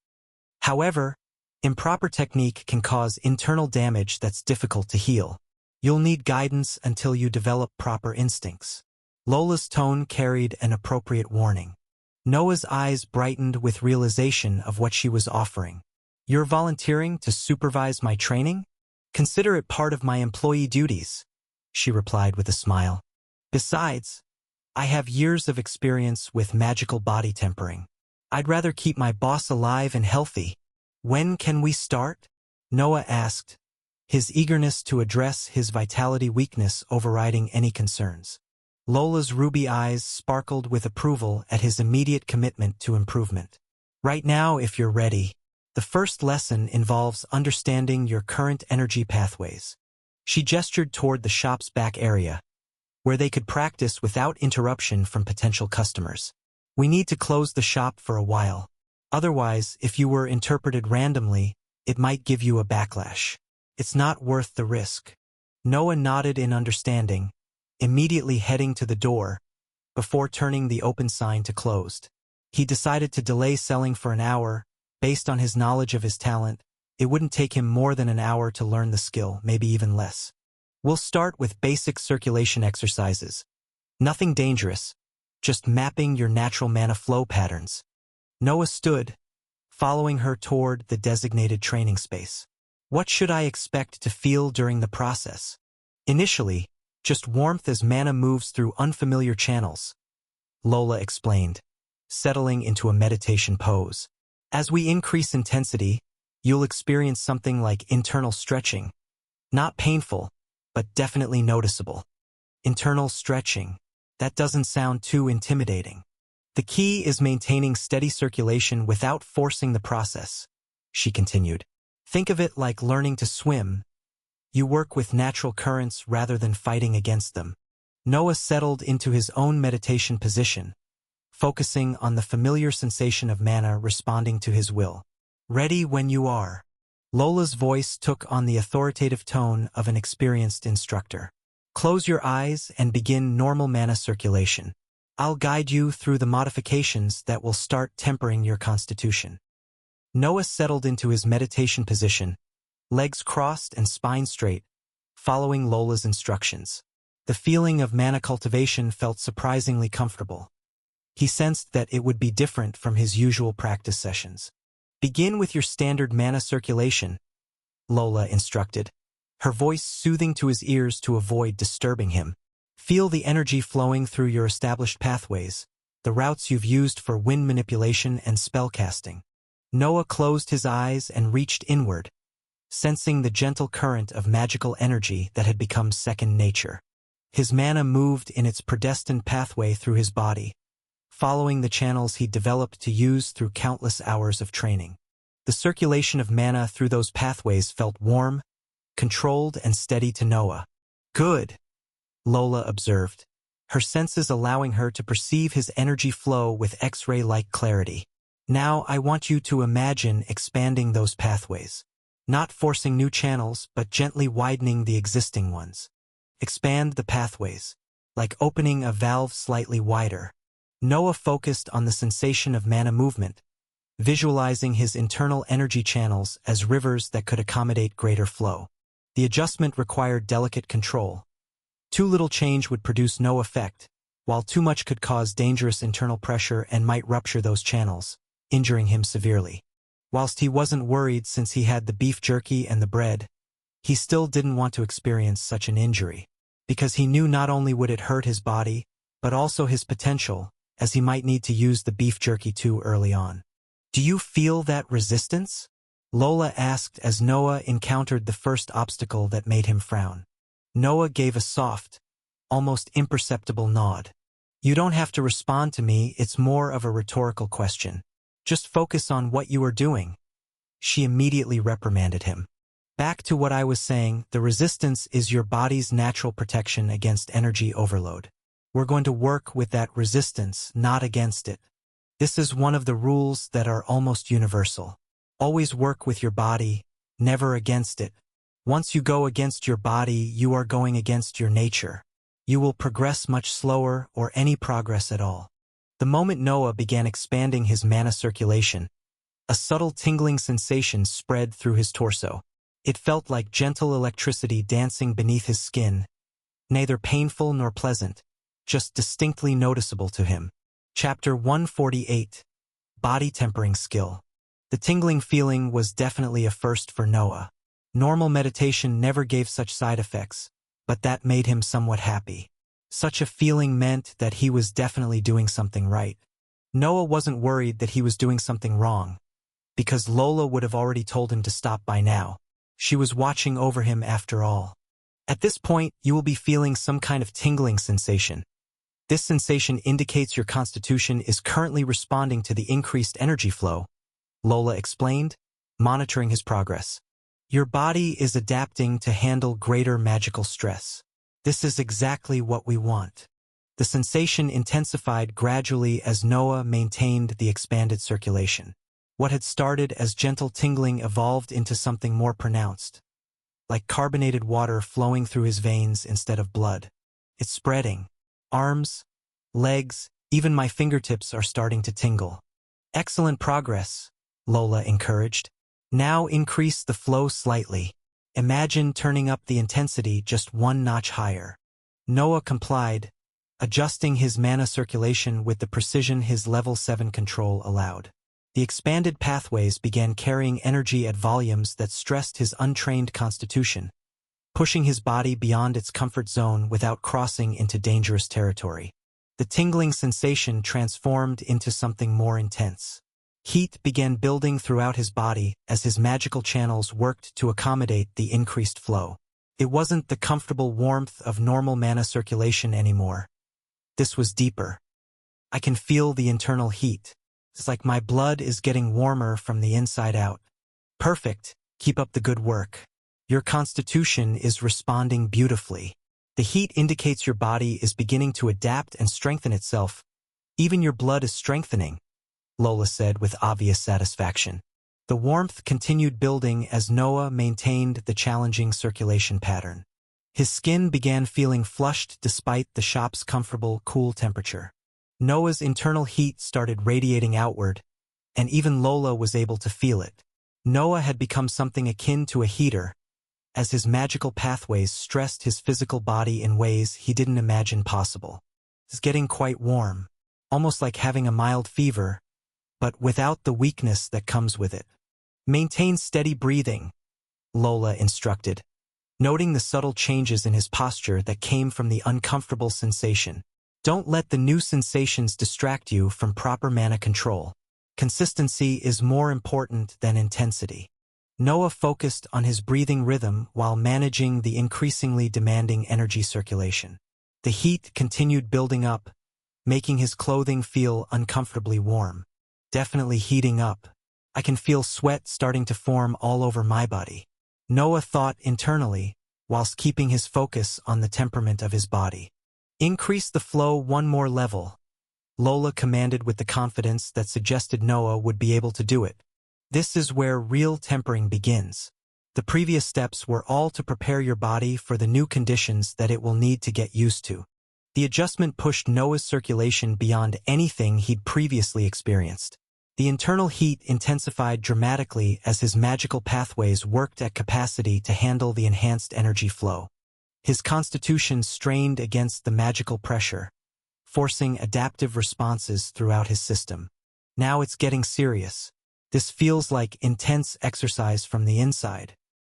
However, improper technique can cause internal damage that's difficult to heal. You'll need guidance until you develop proper instincts. Lola's tone carried an appropriate warning. Noah's eyes brightened with realization of what she was offering. You're volunteering to supervise my training? Consider it part of my employee duties, she replied with a smile. Besides, I have years of experience with magical body tempering. I'd rather keep my boss alive and healthy. When can we start? Noah asked, his eagerness to address his vitality weakness overriding any concerns. Lola's ruby eyes sparkled with approval at his immediate commitment to improvement. Right now, if you're ready. The first lesson involves understanding your current energy pathways. She gestured toward the shop's back area, where they could practice without interruption from potential customers. We need to close the shop for a while. Otherwise, if you were interpreted randomly, it might give you a backlash. It's not worth the risk. Noah nodded in understanding, immediately heading to the door, before turning the open sign to closed. He decided to delay selling for an hour. Based on his knowledge of his talent, it wouldn't take him more than an hour to learn the skill, maybe even less. We'll start with basic circulation exercises. Nothing dangerous, just mapping your natural mana flow patterns. Noah stood, following her toward the designated training space. What should I expect to feel during the process? Initially, just warmth as mana moves through unfamiliar channels, Lola explained, settling into a meditation pose. As we increase intensity, you'll experience something like internal stretching. Not painful, but definitely noticeable. Internal stretching. That doesn't sound too intimidating. The key is maintaining steady circulation without forcing the process, she continued. Think of it like learning to swim. You work with natural currents rather than fighting against them. Noah settled into his own meditation position, focusing on the familiar sensation of mana responding to his will. Ready when you are. Lola's voice took on the authoritative tone of an experienced instructor. Close your eyes and begin normal mana circulation. I'll guide you through the modifications that will start tempering your constitution. Noah settled into his meditation position, legs crossed and spine straight, following Lola's instructions. The feeling of mana cultivation felt surprisingly comfortable. He sensed that it would be different from his usual practice sessions. Begin with your standard mana circulation, Lola instructed, her voice soothing to his ears to avoid disturbing him. Feel the energy flowing through your established pathways, the routes you've used for wind manipulation and spellcasting. Noah closed his eyes and reached inward, sensing the gentle current of magical energy that had become second nature. His mana moved in its predestined pathway through his body, following the channels he'd developed to use through countless hours of training. The circulation of mana through those pathways felt warm, controlled, and steady to Noah. "Good," Lola observed, her senses allowing her to perceive his energy flow with X-ray-like clarity. "Now I want you to imagine expanding those pathways. Not forcing new channels, but gently widening the existing ones. Expand the pathways, like opening a valve slightly wider." Noah focused on the sensation of mana movement, visualizing his internal energy channels as rivers that could accommodate greater flow. The adjustment required delicate control. Too little change would produce no effect, while too much could cause dangerous internal pressure and might rupture those channels, injuring him severely. Whilst he wasn't worried since he had the beef jerky and the bread, he still didn't want to experience such an injury, because he knew not only would it hurt his body, but also his potential, as he might need to use the beef jerky too early on. "Do you feel that resistance?" Lola asked as Noah encountered the first obstacle that made him frown. Noah gave a soft, almost imperceptible nod. "You don't have to respond to me, it's more of a rhetorical question. Just focus on what you are doing." She immediately reprimanded him. "Back to what I was saying, the resistance is your body's natural protection against energy overload. We're going to work with that resistance, not against it. This is one of the rules that are almost universal. Always work with your body, never against it. Once you go against your body, you are going against your nature. You will progress much slower or any progress at all." The moment Noah began expanding his mana circulation, a subtle tingling sensation spread through his torso. It felt like gentle electricity dancing beneath his skin, neither painful nor pleasant, just distinctly noticeable to him. Chapter 148. Body Tempering Skill. The tingling feeling was definitely a first for Noah. Normal meditation never gave such side effects, but that made him somewhat happy. Such a feeling meant that he was definitely doing something right. Noah wasn't worried that he was doing something wrong, because Lola would have already told him to stop by now. She was watching over him after all. At this point, you will be feeling some kind of tingling sensation. This sensation indicates your constitution is currently responding to the increased energy flow, Lola explained, monitoring his progress. Your body is adapting to handle greater magical stress. This is exactly what we want. The sensation intensified gradually as Noah maintained the expanded circulation. What had started as gentle tingling evolved into something more pronounced, like carbonated water flowing through his veins instead of blood. It's spreading. Arms, legs, even my fingertips are starting to tingle. "Excellent progress," Lola encouraged. "Now increase the flow slightly. Imagine turning up the intensity just one notch higher." Noah complied, adjusting his mana circulation with the precision his level 7 control allowed. The expanded pathways began carrying energy at volumes that stressed his untrained constitution, pushing his body beyond its comfort zone without crossing into dangerous territory. The tingling sensation transformed into something more intense. Heat began building throughout his body as his magical channels worked to accommodate the increased flow. It wasn't the comfortable warmth of normal mana circulation anymore. This was deeper. "I can feel the internal heat. It's like my blood is getting warmer from the inside out." "Perfect. Keep up the good work. Your constitution is responding beautifully. The heat indicates your body is beginning to adapt and strengthen itself. Even your blood is strengthening," Lola said with obvious satisfaction. The warmth continued building as Noah maintained the challenging circulation pattern. His skin began feeling flushed despite the shop's comfortable, cool temperature. Noah's internal heat started radiating outward, and even Lola was able to feel it. Noah had become something akin to a heater, as his magical pathways stressed his physical body in ways he didn't imagine possible. It's getting quite warm, almost like having a mild fever, but without the weakness that comes with it. "Maintain steady breathing," Lola instructed, noting the subtle changes in his posture that came from the uncomfortable sensation. Don't let the new sensations distract you from proper mana control. Consistency is more important than intensity. Noah focused on his breathing rhythm while managing the increasingly demanding energy circulation. The heat continued building up, making his clothing feel uncomfortably warm. Definitely heating up. I can feel sweat starting to form all over my body. Noah thought internally, whilst keeping his focus on the temperament of his body. Increase the flow one more level. Lola commanded with the confidence that suggested Noah would be able to do it. This is where real tempering begins. The previous steps were all to prepare your body for the new conditions that it will need to get used to. The adjustment pushed Noah's circulation beyond anything he'd previously experienced. The internal heat intensified dramatically as his magical pathways worked at capacity to handle the enhanced energy flow. His constitution strained against the magical pressure, forcing adaptive responses throughout his system. Now it's getting serious. This feels like intense exercise from the inside.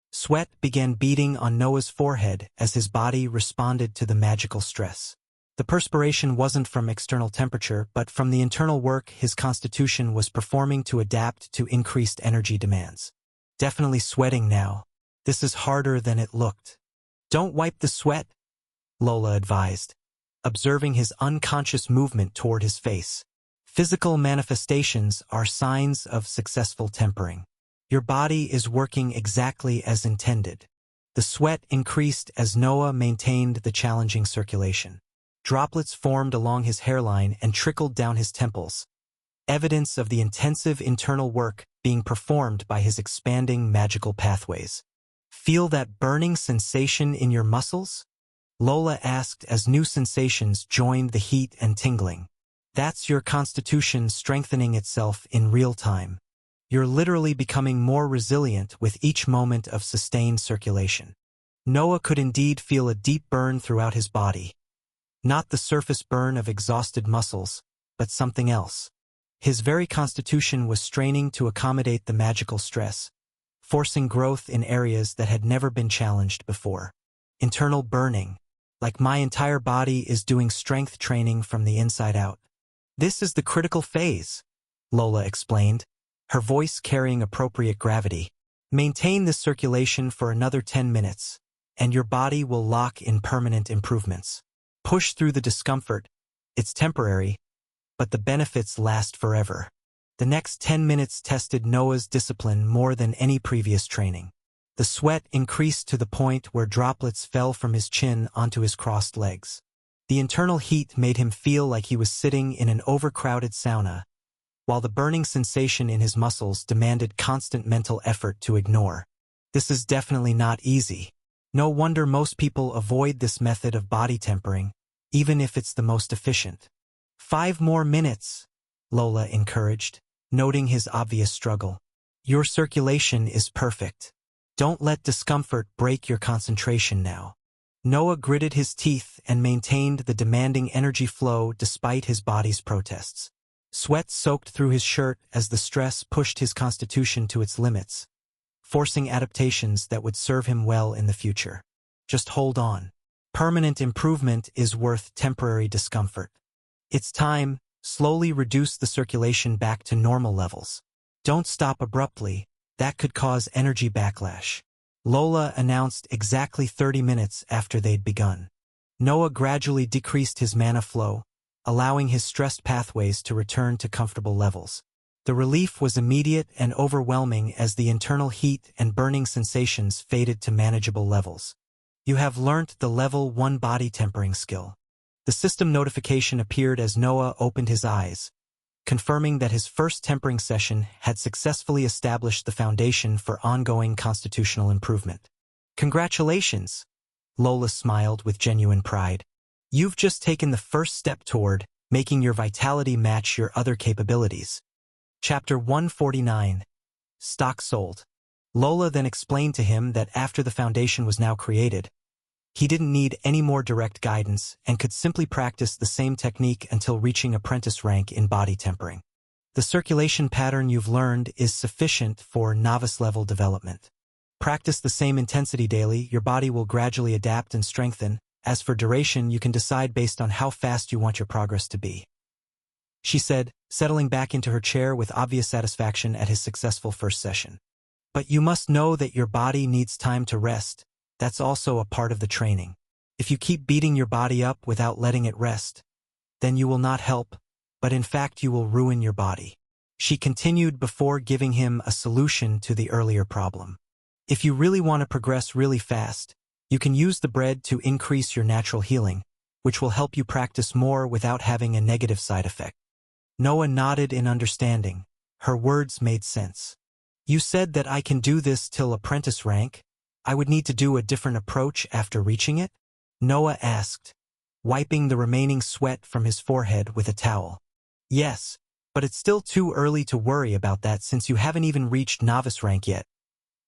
Sweat began beading on Noah's forehead as his body responded to the magical stress. The perspiration wasn't from external temperature, but from the internal work his constitution was performing to adapt to increased energy demands. Definitely sweating now. This is harder than it looked. Don't wipe the sweat, Lola advised, observing his unconscious movement toward his face. Physical manifestations are signs of successful tempering. Your body is working exactly as intended. The sweat increased as Noah maintained the challenging circulation. Droplets formed along his hairline and trickled down his temples, evidence of the intensive internal work being performed by his expanding magical pathways. Feel that burning sensation in your muscles? Lola asked as new sensations joined the heat and tingling. That's your constitution strengthening itself in real time. You're literally becoming more resilient with each moment of sustained circulation. Noah could indeed feel a deep burn throughout his body. Not the surface burn of exhausted muscles, but something else. His very constitution was straining to accommodate the magical stress, forcing growth in areas that had never been challenged before. Internal burning, like my entire body is doing strength training from the inside out. This is the critical phase, Lola explained, her voice carrying appropriate gravity. Maintain this circulation for another 10 minutes, and your body will lock in permanent improvements. Push through the discomfort. It's temporary, but the benefits last forever. The next 10 minutes tested Noah's discipline more than any previous training. The sweat increased to the point where droplets fell from his chin onto his crossed legs. The internal heat made him feel like he was sitting in an overcrowded sauna, while the burning sensation in his muscles demanded constant mental effort to ignore. This is definitely not easy. No wonder most people avoid this method of body tempering, even if it's the most efficient. 5 more minutes, Lola encouraged, noting his obvious struggle. Your circulation is perfect. Don't let discomfort break your concentration now. Noah gritted his teeth and maintained the demanding energy flow despite his body's protests. Sweat soaked through his shirt as the stress pushed his constitution to its limits, forcing adaptations that would serve him well in the future. Just hold on. Permanent improvement is worth temporary discomfort. It's time. Slowly reduce the circulation back to normal levels. Don't stop abruptly. That could cause energy backlash. Lola announced exactly 30 minutes after they'd begun. Noah gradually decreased his mana flow, allowing his stressed pathways to return to comfortable levels. The relief was immediate and overwhelming as the internal heat and burning sensations faded to manageable levels. You have learnt the level 1 body tempering skill. The system notification appeared as Noah opened his eyes, confirming that his first tempering session had successfully established the foundation for ongoing constitutional improvement. Congratulations, Lola smiled with genuine pride. You've just taken the first step toward making your vitality match your other capabilities. Chapter 149. Stock sold. Lola then explained to him that after the foundation was now created, he didn't need any more direct guidance and could simply practice the same technique until reaching apprentice rank in body tempering. The circulation pattern you've learned is sufficient for novice-level development. Practice the same intensity daily, your body will gradually adapt and strengthen, As for duration, you can decide based on how fast you want your progress to be," she said, settling back into her chair with obvious satisfaction at his successful first session. "But you must know that your body needs time to rest. That's also a part of the training. If you keep beating your body up without letting it rest, then you will not help, but in fact you will ruin your body," she continued before giving him a solution to the earlier problem. "If you really want to progress really fast, you can use the bread to increase your natural healing, which will help you practice more without having a negative side effect." Noah nodded in understanding. Her words made sense. "You said that I can do this till apprentice rank. I would need to do a different approach after reaching it?" Noah asked, wiping the remaining sweat from his forehead with a towel. "Yes, but it's still too early to worry about that since you haven't even reached novice rank yet,"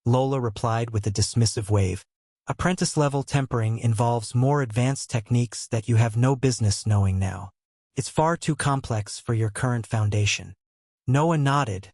Lola replied with a dismissive wave. "Apprentice-level tempering involves more advanced techniques that you have no business knowing now. It's far too complex for your current foundation." Noah nodded,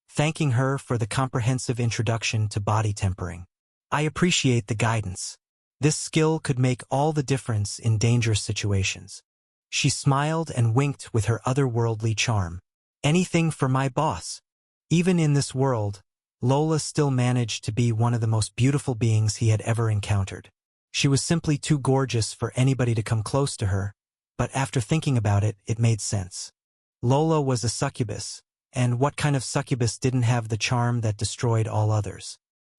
thanking her for the comprehensive introduction to body tempering. "I appreciate the guidance. This skill could make all the difference in dangerous situations." She smiled and winked with her otherworldly charm. "Anything for my boss." Even in this world, Lola still managed to be one of the most beautiful beings he had ever encountered. She was simply too gorgeous for anybody to come close to her, but after thinking about it, it made sense. Lola was a succubus, and what kind of succubus didn't have the charm that destroyed all others?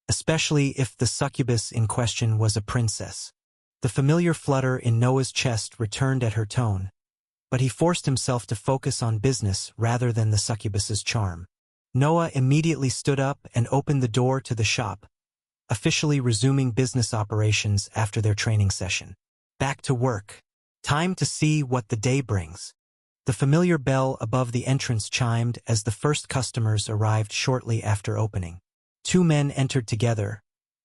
Especially if the succubus in question was a princess. The familiar flutter in Noah's chest returned at her tone, but he forced himself to focus on business rather than the succubus's charm. Noah immediately stood up and opened the door to the shop, officially resuming business operations after their training session. Back to work. Time to see what the day brings. The familiar bell above the entrance chimed as the first customers arrived shortly after opening. 2 men entered together,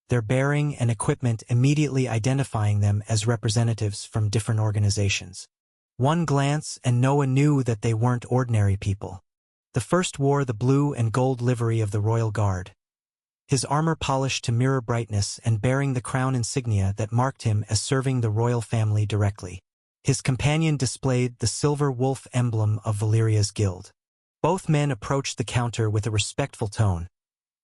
their bearing and equipment immediately identifying them as representatives from different organizations. One glance and Noah knew that they weren't ordinary people. The first wore the blue and gold livery of the Royal Guard, his armor polished to mirror brightness and bearing the crown insignia that marked him as serving the royal family directly. His companion displayed the silver wolf emblem of Valeria's guild. Both men approached the counter with a respectful tone,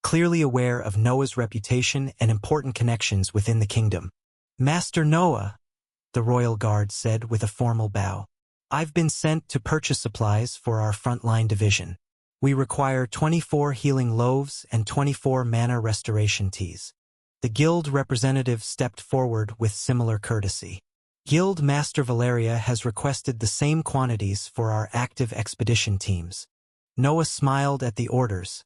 clearly aware of Noah's reputation and important connections within the kingdom. "Master Noah," the Royal Guard said with a formal bow, "I've been sent to purchase supplies for our frontline division. We require 24 healing loaves and 24 mana restoration teas." The guild representative stepped forward with similar courtesy. "Guild Master Valeria has requested the same quantities for our active expedition teams." Noah smiled at the orders.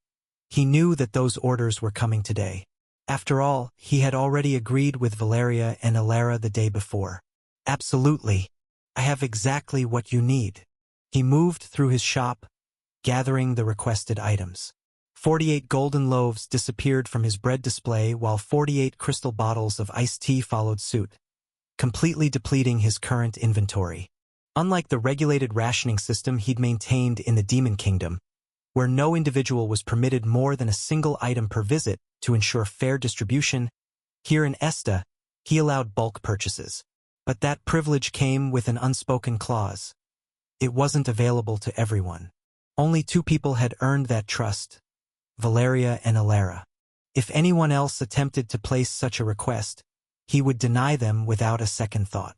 He knew that those orders were coming today. After all, he had already agreed with Valeria and Alara the day before. "Absolutely. I have exactly what you need." He moved through his shop, gathering the requested items. 48 golden loaves disappeared from his bread display while 48 crystal bottles of iced tea followed suit, completely depleting his current inventory. Unlike the regulated rationing system he'd maintained in the Demon Kingdom, where no individual was permitted more than a single item per visit to ensure fair distribution, here in Esta, he allowed bulk purchases. But that privilege came with an unspoken clause. It wasn't available to everyone. Only 2 people had earned that trust, Valeria and Alara. If anyone else attempted to place such a request, he would deny them without a second thought.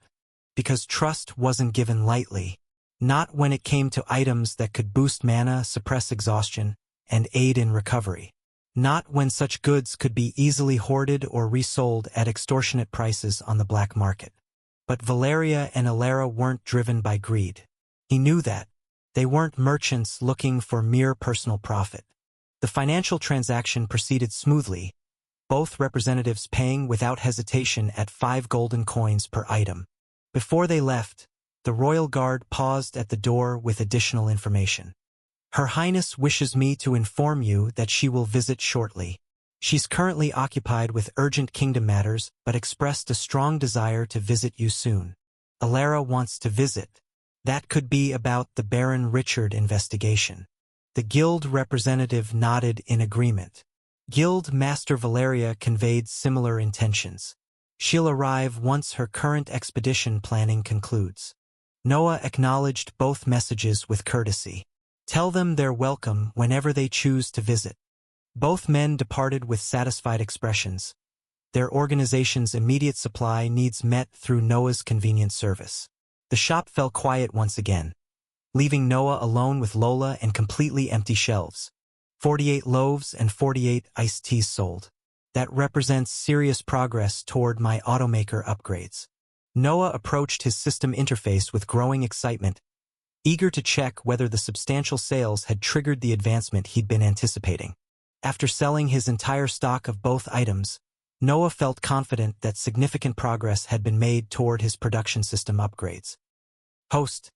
Because trust wasn't given lightly. Not when it came to items that could boost mana, suppress exhaustion, and aid in recovery. Not when such goods could be easily hoarded or resold at extortionate prices on the black market. But Valeria and Alara weren't driven by greed. He knew that. They weren't merchants looking for mere personal profit. The financial transaction proceeded smoothly, both representatives paying without hesitation at 5 golden coins per item. Before they left, the Royal Guard paused at the door with additional information. "Her Highness wishes me to inform you that she will visit shortly. She's currently occupied with urgent kingdom matters but expressed a strong desire to visit you soon." Alara wants to visit. That could be about the Baron Richard investigation. The guild representative nodded in agreement. Guild Master Valeria conveyed similar intentions. She'll arrive once her current expedition planning concludes. Noah acknowledged both messages with courtesy. Tell them they're welcome whenever they choose to visit. Both men departed with satisfied expressions. Their organization's immediate supply needs met through Noah's convenient service. The shop fell quiet once again, leaving Noah alone with Lola and completely empty shelves. 48 loaves and 48 iced teas sold. That represents serious progress toward my automaker upgrades. Noah approached his system interface with growing excitement, eager to check whether the substantial sales had triggered the advancement he'd been anticipating. After selling his entire stock of both items, Noah felt confident that significant progress had been made toward his production system upgrades. Host: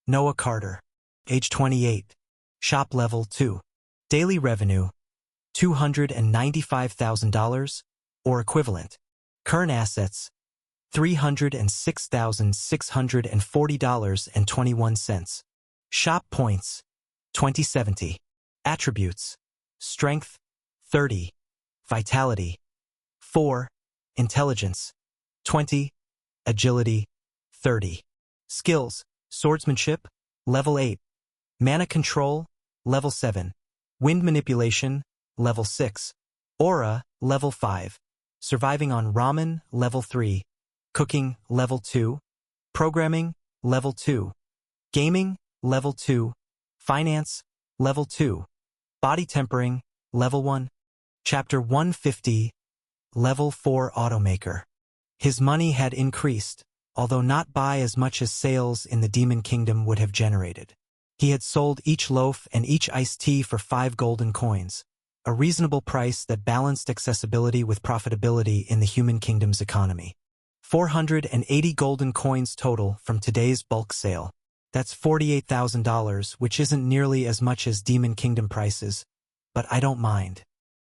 Noah Carter. Age 28. Shop level 2. Daily revenue: $295,000, or equivalent. Current assets: $306,640.21. Shop points: 2070. Attributes: Strength, 30. Vitality, 4. Intelligence, 20. Agility, 30. Skills: Swordsmanship, level 8. Mana control, level 7. Wind manipulation, level 6. Aura, level 5. Surviving on ramen, level 3. Cooking, level 2. Programming, level 2. Gaming, level 2. Finance, level 2. Body tempering, level 1. Chapter 150, level 4 automaker. His money had increased, although not by as much as sales in the Demon Kingdom would have generated. He had sold each loaf and each iced tea for 5 golden coins, a reasonable price that balanced accessibility with profitability in the Human Kingdom's economy. 480 golden coins total from today's bulk sale. That's $48,000, which isn't nearly as much as Demon Kingdom prices, but I don't mind.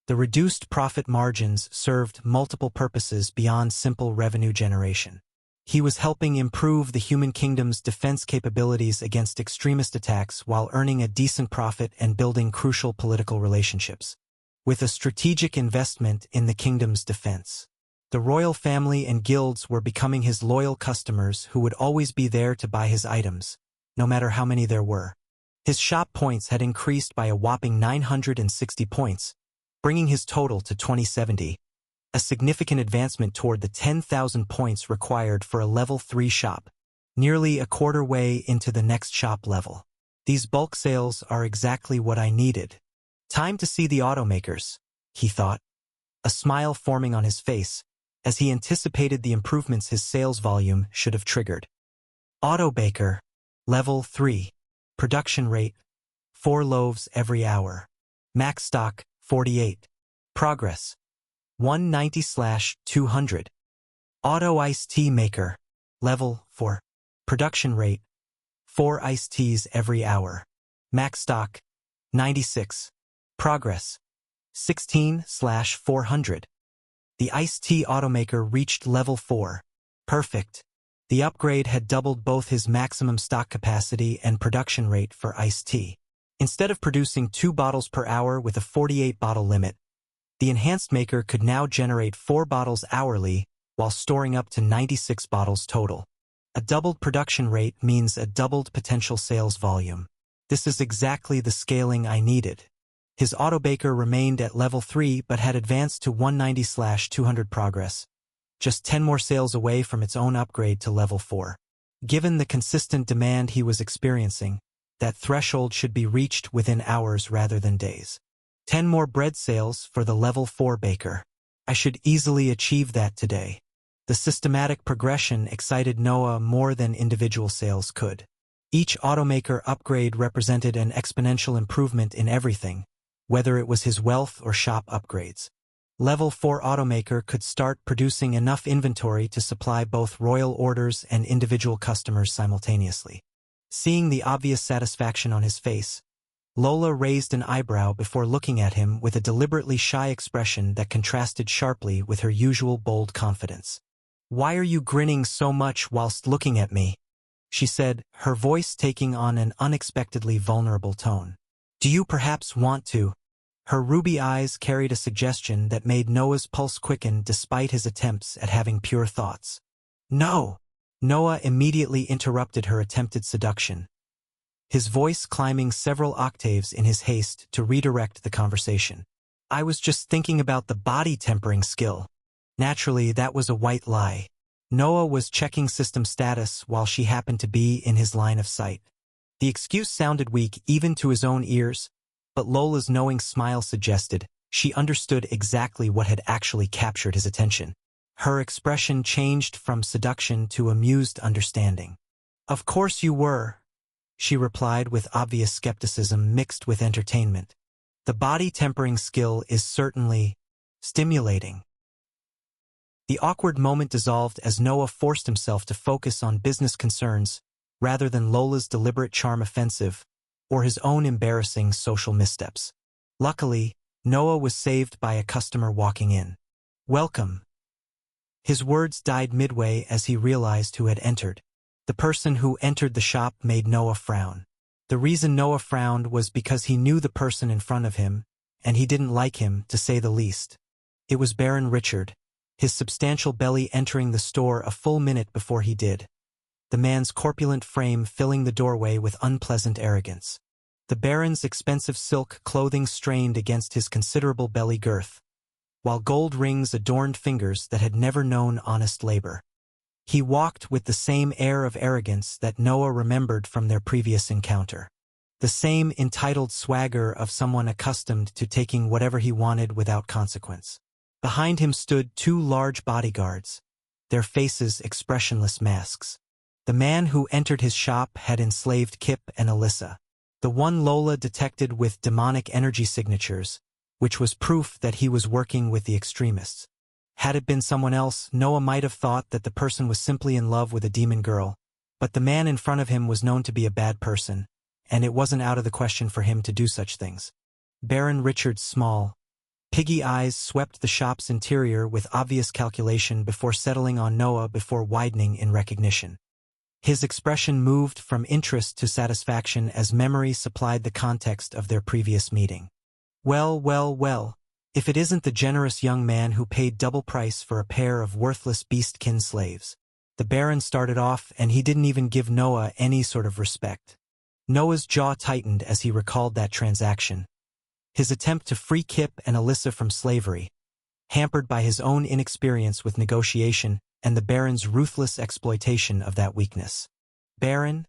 The reduced profit margins served multiple purposes beyond simple revenue generation. He was helping improve the Human Kingdom's defense capabilities against extremist attacks while earning a decent profit and building crucial political relationships. With a strategic investment in the kingdom's defense, the royal family and guilds were becoming his loyal customers who would always be there to buy his items, no matter how many there were. His shop points had increased by a whopping 960 points, bringing his total to 2070, a significant advancement toward the 10,000 points required for a level 3 shop, nearly a quarter way into the next shop level. These bulk sales are exactly what I needed. Time to see the automakers, he thought, a smile forming on his face as he anticipated the improvements his sales volume should have triggered. Auto Baker, level 3. Production rate: 4 loaves every hour. Max stock: 48. Progress: 190/200. Auto Iced Tea Maker, level 4. Production rate: 4 iced teas every hour. Max stock: 96. Progress: 16/400. The iced tea automaker reached level 4. Perfect. The upgrade had doubled both his maximum stock capacity and production rate for iced tea. Instead of producing 2 bottles per hour with a 48-bottle limit, the enhanced maker could now generate 4 bottles hourly while storing up to 96 bottles total. A doubled production rate means a doubled potential sales volume. This is exactly the scaling I needed. His autobaker remained at level 3 but had advanced to 190/200 progress, just 10 more sales away from its own upgrade to level 4. Given the consistent demand he was experiencing, that threshold should be reached within hours rather than days. 10 more bread sales for the level 4 baker. I should easily achieve that today. The systematic progression excited Noah more than individual sales could. Each automaker upgrade represented an exponential improvement in everything, whether it was his wealth or shop upgrades. Level 4 automaker could start producing enough inventory to supply both royal orders and individual customers simultaneously. Seeing the obvious satisfaction on his face, Lola raised an eyebrow before looking at him with a deliberately shy expression that contrasted sharply with her usual bold confidence. "Why are you grinning so much whilst looking at me?" she said, her voice taking on an unexpectedly vulnerable tone. "Do you perhaps want to?" Her ruby eyes carried a suggestion that made Noah's pulse quicken despite his attempts at having pure thoughts. No! Noah immediately interrupted her attempted seduction, his voice climbing several octaves in his haste to redirect the conversation. I was just thinking about the body tempering skill. Naturally, that was a white lie. Noah was checking system status while she happened to be in his line of sight. The excuse sounded weak even to his own ears, but Lola's knowing smile suggested she understood exactly what had actually captured his attention. Her expression changed from seduction to amused understanding. Of course you were, she replied with obvious skepticism mixed with entertainment. The body tempering skill is certainly stimulating. The awkward moment dissolved as Noah forced himself to focus on business concerns rather than Lola's deliberate charm offensive or his own embarrassing social missteps. Luckily, Noah was saved by a customer walking in. Welcome. His words died midway as he realized who had entered. The person who entered the shop made Noah frown. The reason Noah frowned was because he knew the person in front of him, and he didn't like him, to say the least. It was Baron Richard, his substantial belly entering the store a full minute before he did, the man's corpulent frame filling the doorway with unpleasant arrogance. The Baron's expensive silk clothing strained against his considerable belly girth, while gold rings adorned fingers that had never known honest labor. He walked with the same air of arrogance that Noah remembered from their previous encounter. The same entitled swagger of someone accustomed to taking whatever he wanted without consequence. Behind him stood two large bodyguards, their faces expressionless masks. The man who entered his shop had enslaved Kip and Alyssa, the one Lola detected with demonic energy signatures, which was proof that he was working with the extremists. Had it been someone else, Noah might have thought that the person was simply in love with a demon girl, but the man in front of him was known to be a bad person, and it wasn't out of the question for him to do such things. Baron Richard's small, piggy eyes swept the shop's interior with obvious calculation before settling on Noah before widening in recognition. His expression moved from interest to satisfaction as memory supplied the context of their previous meeting. Well, well, well. If it isn't the generous young man who paid double price for a pair of worthless beastkin slaves. The Baron started off and he didn't even give Noah any sort of respect. Noah's jaw tightened as he recalled that transaction. His attempt to free Kip and Alyssa from slavery, hampered by his own inexperience with negotiation and the Baron's ruthless exploitation of that weakness. Baron?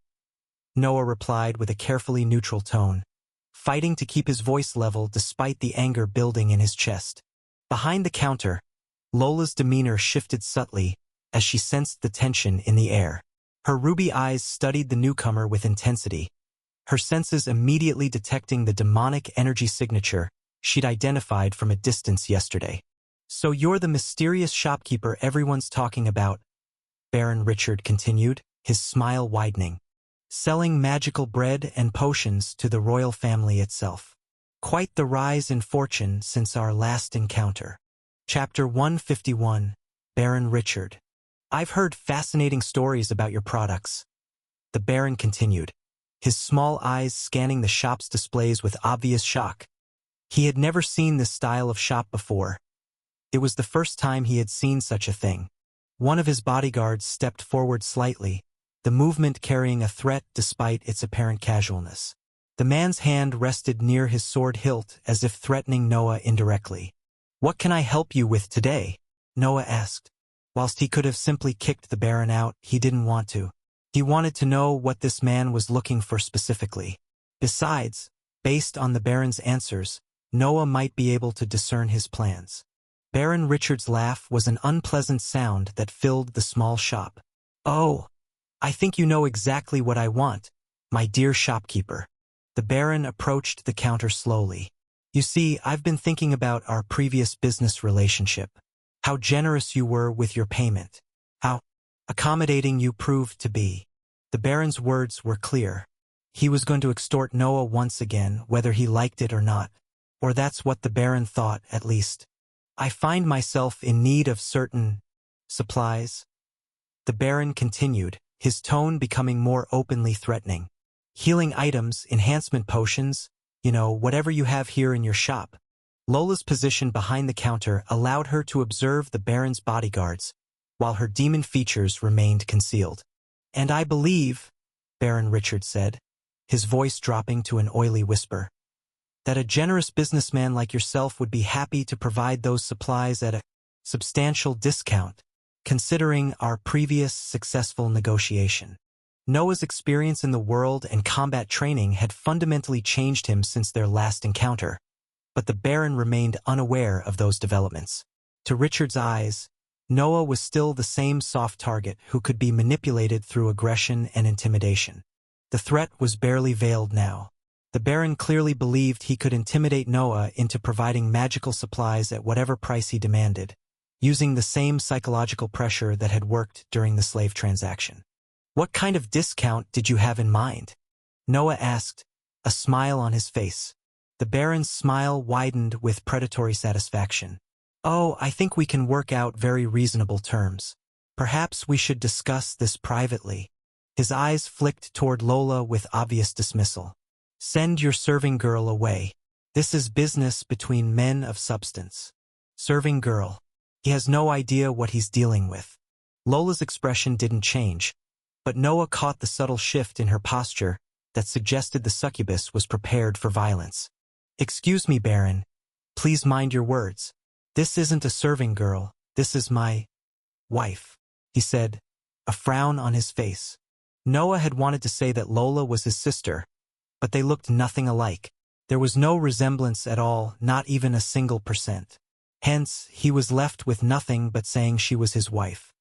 Noah replied with a carefully neutral tone, fighting to keep his voice level despite the anger building in his chest. Behind the counter, Lola's demeanor shifted subtly as she sensed the tension in the air. Her ruby eyes studied the newcomer with intensity, her senses immediately detecting the demonic energy signature she'd identified from a distance yesterday. So you're the mysterious shopkeeper everyone's talking about, Baron Richard continued, his smile widening. Selling magical bread and potions to the royal family itself. Quite the rise in fortune since our last encounter. Chapter 151, Baron Richard. I've heard fascinating stories about your products. The Baron continued, his small eyes scanning the shop's displays with obvious shock. He had never seen this style of shop before. It was the first time he had seen such a thing. One of his bodyguards stepped forward slightly, the movement carrying a threat despite its apparent casualness. The man's hand rested near his sword hilt as if threatening Noah indirectly. What can I help you with today? Noah asked. Whilst he could have simply kicked the Baron out, he didn't want to. He wanted to know what this man was looking for specifically. Besides, based on the Baron's answers, Noah might be able to discern his plans. Baron Richard's laugh was an unpleasant sound that filled the small shop. Oh, I think you know exactly what I want, my dear shopkeeper. The Baron approached the counter slowly. You see, I've been thinking about our previous business relationship. How generous you were with your payment. How accommodating you proved to be. The Baron's words were clear. He was going to extort Noah once again, whether he liked it or not. Or that's what the Baron thought, at least. I find myself in need of certain supplies. The Baron continued, his tone becoming more openly threatening. Healing items, enhancement potions, whatever you have here in your shop. Lola's position behind the counter allowed her to observe the Baron's bodyguards, while her demon features remained concealed. "And I believe," Baron Richard said, his voice dropping to an oily whisper, "that a generous businessman like yourself would be happy to provide those supplies at a substantial discount, considering our previous successful negotiation." Noah's experience in the world and combat training had fundamentally changed him since their last encounter, but the Baron remained unaware of those developments. To Richard's eyes, Noah was still the same soft target who could be manipulated through aggression and intimidation. The threat was barely veiled now. The Baron clearly believed he could intimidate Noah into providing magical supplies at whatever price he demanded, using the same psychological pressure that had worked during the slave transaction. "What kind of discount did you have in mind?" Noah asked, a smile on his face. The Baron's smile widened with predatory satisfaction. "Oh, I think we can work out very reasonable terms. Perhaps we should discuss this privately." His eyes flicked toward Lola with obvious dismissal. "Send your serving girl away. This is business between men of substance." Serving girl. He has no idea what he's dealing with. Lola's expression didn't change, but Noah caught the subtle shift in her posture that suggested the succubus was prepared for violence. "Excuse me, Baron. Please mind your words. This isn't a serving girl, this is my wife," he said, a frown on his face. Noah had wanted to say that Lola was his sister, but they looked nothing alike. There was no resemblance at all, not even a single %. Hence, he was left with nothing but saying she was his wife.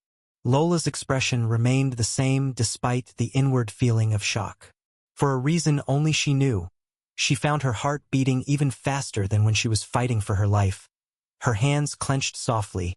Lola's expression remained the same despite the inward feeling of shock. For a reason only she knew, she found her heart beating even faster than when she was fighting for her life. Her hands clenched softly,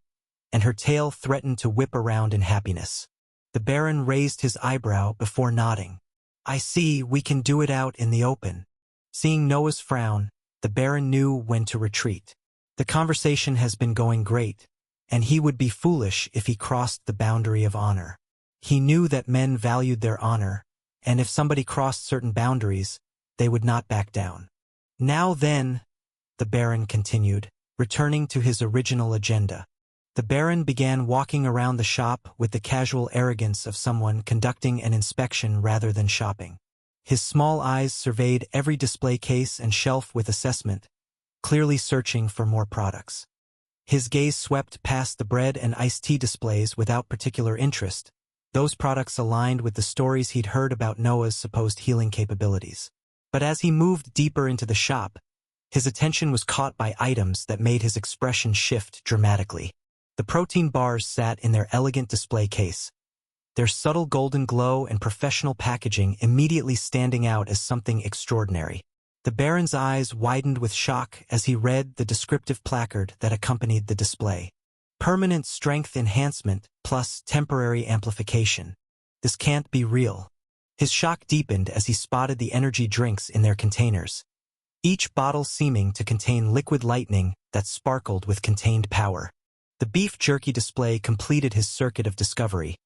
and her tail threatened to whip around in happiness. The Baron raised his eyebrow before nodding. "I see, we can do it out in the open." Seeing Noah's frown, the Baron knew when to retreat. The conversation has been going great, and he would be foolish if he crossed the boundary of honor. He knew that men valued their honor, and if somebody crossed certain boundaries, they would not back down. "Now then," the Baron continued, returning to his original agenda. The Baron began walking around the shop with the casual arrogance of someone conducting an inspection rather than shopping. His small eyes surveyed every display case and shelf with assessment, clearly searching for more products. His gaze swept past the bread and iced tea displays without particular interest. Those products aligned with the stories he'd heard about Noah's supposed healing capabilities. But as he moved deeper into the shop, his attention was caught by items that made his expression shift dramatically. The protein bars sat in their elegant display case, their subtle golden glow and professional packaging immediately standing out as something extraordinary. The Baron's eyes widened with shock as he read the descriptive placard that accompanied the display. "Permanent strength enhancement plus temporary amplification. This can't be real." His shock deepened as he spotted the energy drinks in their containers, each bottle seeming to contain liquid lightning that sparkled with contained power. The beef jerky display completed his circuit of discovery,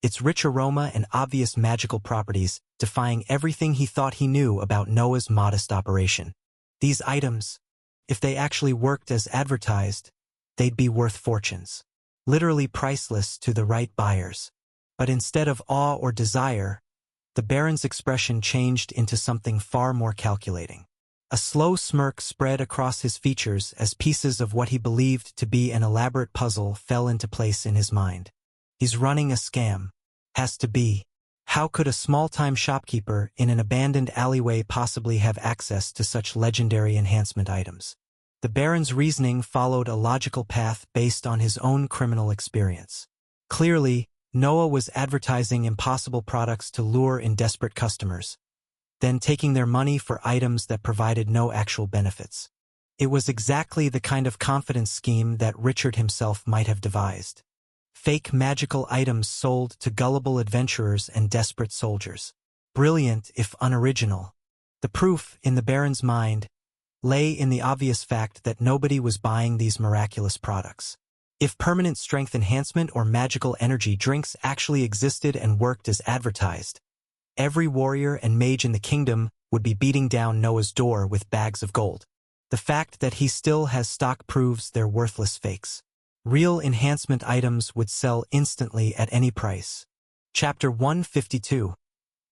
its rich aroma and obvious magical properties defying everything he thought he knew about Noah's modest operation. These items, if they actually worked as advertised, they'd be worth fortunes. Literally priceless to the right buyers. But instead of awe or desire, the Baron's expression changed into something far more calculating. A slow smirk spread across his features as pieces of what he believed to be an elaborate puzzle fell into place in his mind. He's running a scam. Has to be. How could a small-time shopkeeper in an abandoned alleyway possibly have access to such legendary enhancement items? The Baron's reasoning followed a logical path based on his own criminal experience. Clearly, Noah was advertising impossible products to lure in desperate customers, then taking their money for items that provided no actual benefits. It was exactly the kind of confidence scheme that Richard himself might have devised. Fake magical items sold to gullible adventurers and desperate soldiers. Brilliant, if unoriginal. The proof, in the Baron's mind, lay in the obvious fact that nobody was buying these miraculous products. If permanent strength enhancement or magical energy drinks actually existed and worked as advertised, every warrior and mage in the kingdom would be beating down Noah's door with bags of gold. The fact that he still has stock proves they're worthless fakes. Real enhancement items would sell instantly at any price. Chapter 152.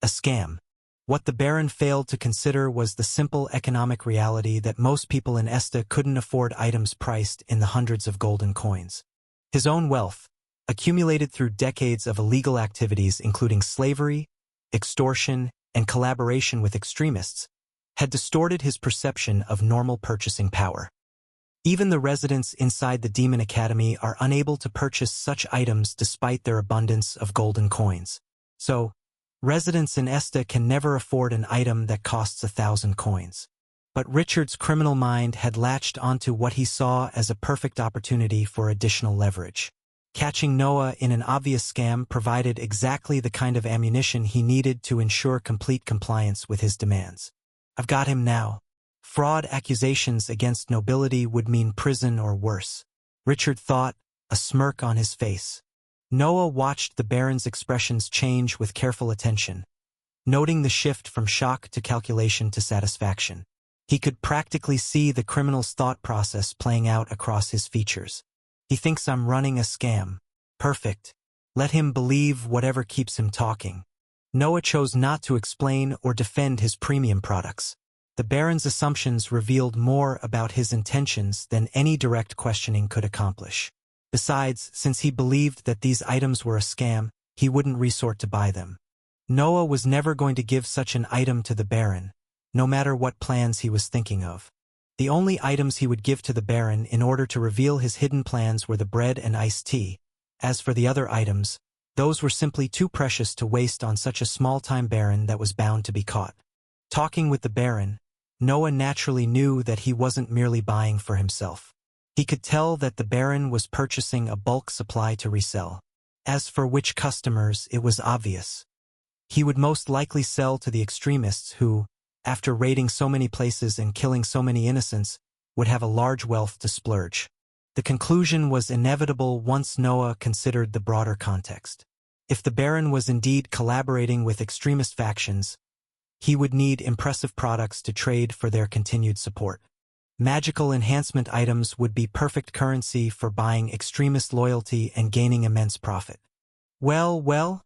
A Scam. What the Baron failed to consider was the simple economic reality that most people in Esta couldn't afford items priced in the hundreds of golden coins. His own wealth, accumulated through decades of illegal activities including slavery, extortion, and collaboration with extremists, had distorted his perception of normal purchasing power. Even the residents inside the Demon Academy are unable to purchase such items despite their abundance of golden coins. So, residents in Esta can never afford an item that costs 1,000 coins. But Richard's criminal mind had latched onto what he saw as a perfect opportunity for additional leverage. Catching Noah in an obvious scam provided exactly the kind of ammunition he needed to ensure complete compliance with his demands. "I've got him now." Fraud accusations against nobility would mean prison or worse, Richard thought, a smirk on his face. Noah watched the Baron's expressions change with careful attention, noting the shift from shock to calculation to satisfaction. He could practically see the criminal's thought process playing out across his features. "He thinks I'm running a scam. Perfect. Let him believe whatever keeps him talking." Noah chose not to explain or defend his premium products. The Baron's assumptions revealed more about his intentions than any direct questioning could accomplish. Besides, since he believed that these items were a scam, he wouldn't resort to buy them. Noah was never going to give such an item to the Baron, no matter what plans he was thinking of. The only items he would give to the Baron in order to reveal his hidden plans were the bread and iced tea. As for the other items, those were simply too precious to waste on such a small-time Baron that was bound to be caught. Talking with the Baron, Noah naturally knew that he wasn't merely buying for himself. He could tell that the Baron was purchasing a bulk supply to resell. As for which customers, it was obvious. He would most likely sell to the extremists who, after raiding so many places and killing so many innocents, would have a large wealth to splurge. The conclusion was inevitable once Noah considered the broader context. If the Baron was indeed collaborating with extremist factions, he would need impressive products to trade for their continued support. Magical enhancement items would be perfect currency for buying extremist loyalty and gaining immense profit. Well,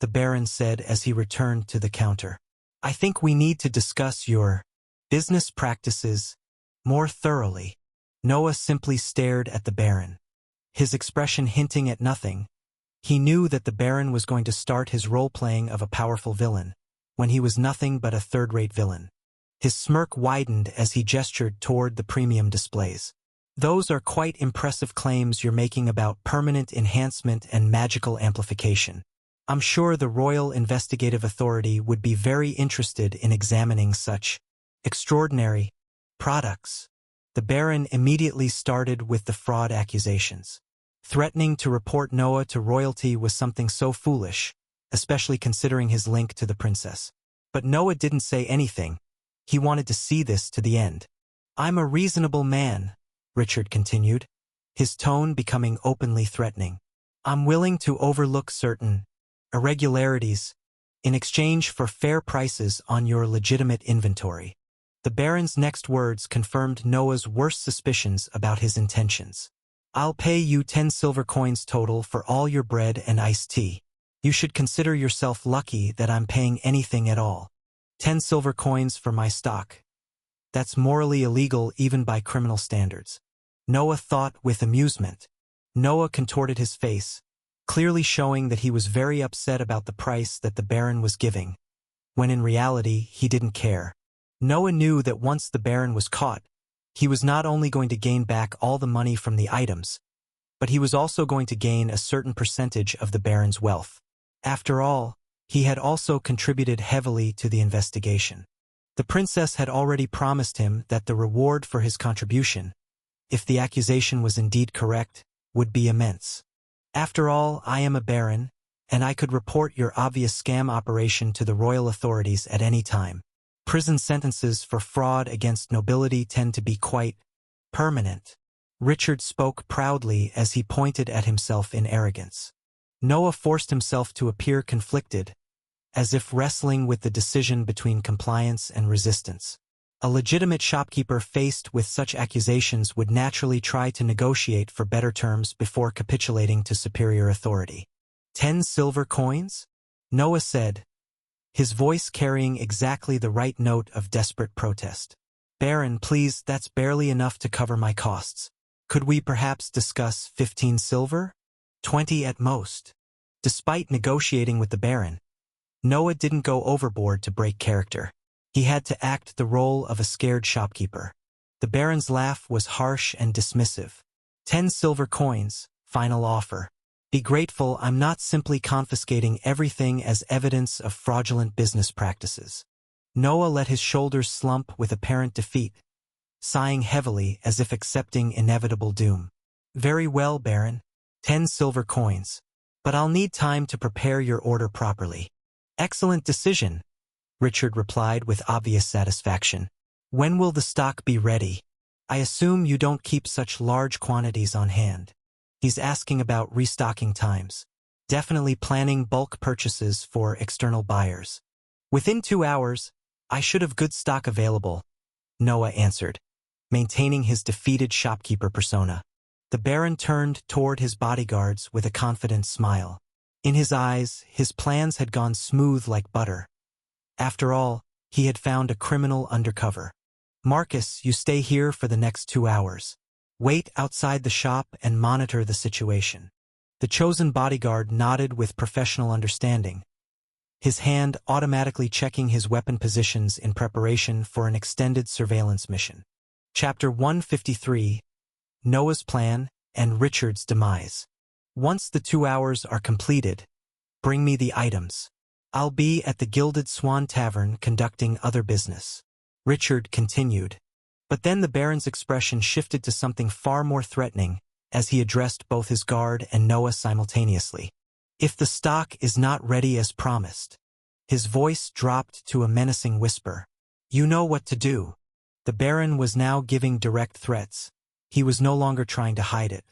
the Baron said as he returned to the counter. "I think we need to discuss your business practices more thoroughly." Noah simply stared at the Baron, his expression hinting at nothing. He knew that the Baron was going to start his role-playing of a powerful villain, when he was nothing but a third-rate villain. His smirk widened as he gestured toward the premium displays. "Those are quite impressive claims you're making about permanent enhancement and magical amplification. I'm sure the Royal Investigative Authority would be very interested in examining such extraordinary products." The Baron immediately started with the fraud accusations. Threatening to report Noah to royalty was something so foolish, especially considering his link to the princess. But Noah didn't say anything. He wanted to see this to the end. "I'm a reasonable man," Richard continued, his tone becoming openly threatening. "I'm willing to overlook certain irregularities in exchange for fair prices on your legitimate inventory." The Baron's next words confirmed Noah's worst suspicions about his intentions. "I'll pay you 10 silver coins total for all your bread and iced tea. You should consider yourself lucky that I'm paying anything at all. 10 silver coins for my stock. That's morally illegal even by criminal standards." Noah thought with amusement. Noah contorted his face, clearly showing that he was very upset about the price that the Baron was giving, when in reality he didn't care. Noah knew that once the Baron was caught, he was not only going to gain back all the money from the items, but he was also going to gain a certain percentage of the Baron's wealth. After all, he had also contributed heavily to the investigation. The princess had already promised him that the reward for his contribution, if the accusation was indeed correct, would be immense. "After all, I am a Baron, and I could report your obvious scam operation to the royal authorities at any time. Prison sentences for fraud against nobility tend to be quite permanent." Richard spoke proudly as he pointed at himself in arrogance. Noah forced himself to appear conflicted, as if wrestling with the decision between compliance and resistance. A legitimate shopkeeper faced with such accusations would naturally try to negotiate for better terms before capitulating to superior authority. 10 silver coins? Noah said, his voice carrying exactly the right note of desperate protest. Baron, please, that's barely enough to cover my costs. Could we perhaps discuss 15 silver? 20 at most. Despite negotiating with the Baron, Noah didn't go overboard to break character. He had to act the role of a scared shopkeeper. The Baron's laugh was harsh and dismissive. 10 silver coins, final offer. Be grateful I'm not simply confiscating everything as evidence of fraudulent business practices. Noah let his shoulders slump with apparent defeat, sighing heavily as if accepting inevitable doom. Very well, Baron. 10 silver coins. But I'll need time to prepare your order properly. Excellent decision, Richard replied with obvious satisfaction. When will the stock be ready? I assume you don't keep such large quantities on hand. He's asking about restocking times. Definitely planning bulk purchases for external buyers. Within 2 hours, I should have good stock available, Noah answered, maintaining his defeated shopkeeper persona. The Baron turned toward his bodyguards with a confident smile. In his eyes, his plans had gone smooth like butter. After all, he had found a criminal undercover. Marcus, you stay here for the next 2 hours. Wait outside the shop and monitor the situation. The chosen bodyguard nodded with professional understanding, his hand automatically checking his weapon positions in preparation for an extended surveillance mission. Chapter 153, Noah's Plan and Richard's Demise. Once the 2 hours are completed, bring me the items. I'll be at the Gilded Swan Tavern conducting other business. Richard continued. But then the Baron's expression shifted to something far more threatening as he addressed both his guard and Noah simultaneously. If the stock is not ready as promised. His voice dropped to a menacing whisper. You know what to do. The Baron was now giving direct threats. He was no longer trying to hide it.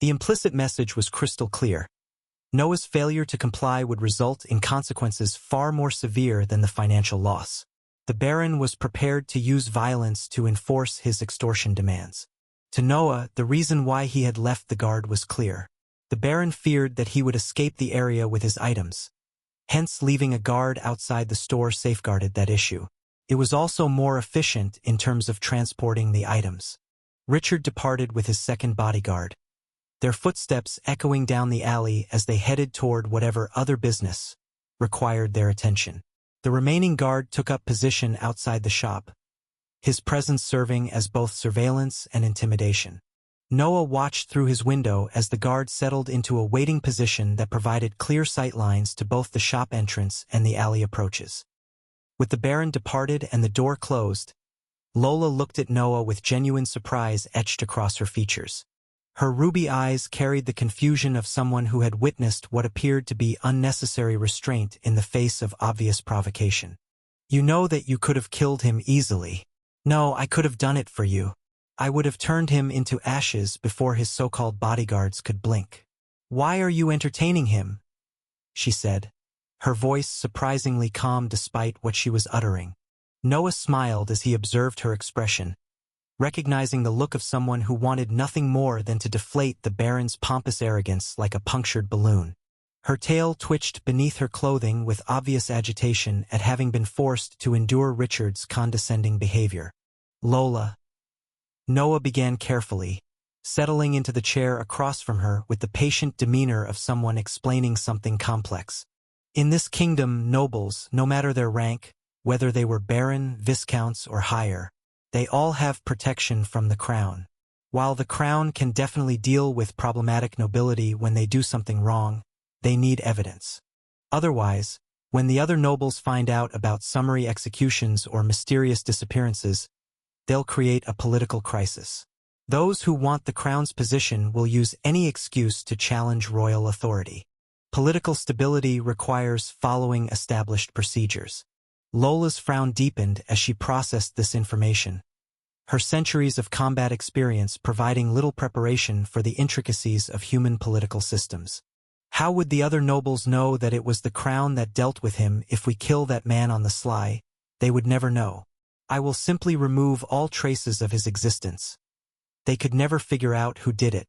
The implicit message was crystal clear. Noah's failure to comply would result in consequences far more severe than the financial loss. The Baron was prepared to use violence to enforce his extortion demands. To Noah, the reason why he had left the guard was clear. The Baron feared that he would escape the area with his items. Hence, leaving a guard outside the store safeguarded that issue. It was also more efficient in terms of transporting the items. Richard departed with his second bodyguard, their footsteps echoing down the alley as they headed toward whatever other business required their attention. The remaining guard took up position outside the shop, his presence serving as both surveillance and intimidation. Noah watched through his window as the guard settled into a waiting position that provided clear sight lines to both the shop entrance and the alley approaches. With the Baron departed and the door closed, Lola looked at Noah with genuine surprise etched across her features. Her ruby eyes carried the confusion of someone who had witnessed what appeared to be unnecessary restraint in the face of obvious provocation. You know that you could have killed him easily. No, I could have done it for you. I would have turned him into ashes before his so-called bodyguards could blink. Why are you entertaining him? She said, her voice surprisingly calm despite what she was uttering. Noah smiled as he observed her expression, recognizing the look of someone who wanted nothing more than to deflate the Baron's pompous arrogance like a punctured balloon. Her tail twitched beneath her clothing with obvious agitation at having been forced to endure Richard's condescending behavior. Lola. Noah began carefully, settling into the chair across from her with the patient demeanor of someone explaining something complex. In this kingdom, nobles, no matter their rank, whether they were baron, viscounts, or higher, they all have protection from the crown. While the crown can definitely deal with problematic nobility when they do something wrong, they need evidence. Otherwise, when the other nobles find out about summary executions or mysterious disappearances, they'll create a political crisis. Those who want the crown's position will use any excuse to challenge royal authority. Political stability requires following established procedures. Lola's frown deepened as she processed this information, her centuries of combat experience providing little preparation for the intricacies of human political systems. How would the other nobles know that it was the crown that dealt with him if we kill that man on the sly? They would never know. I will simply remove all traces of his existence. They could never figure out who did it.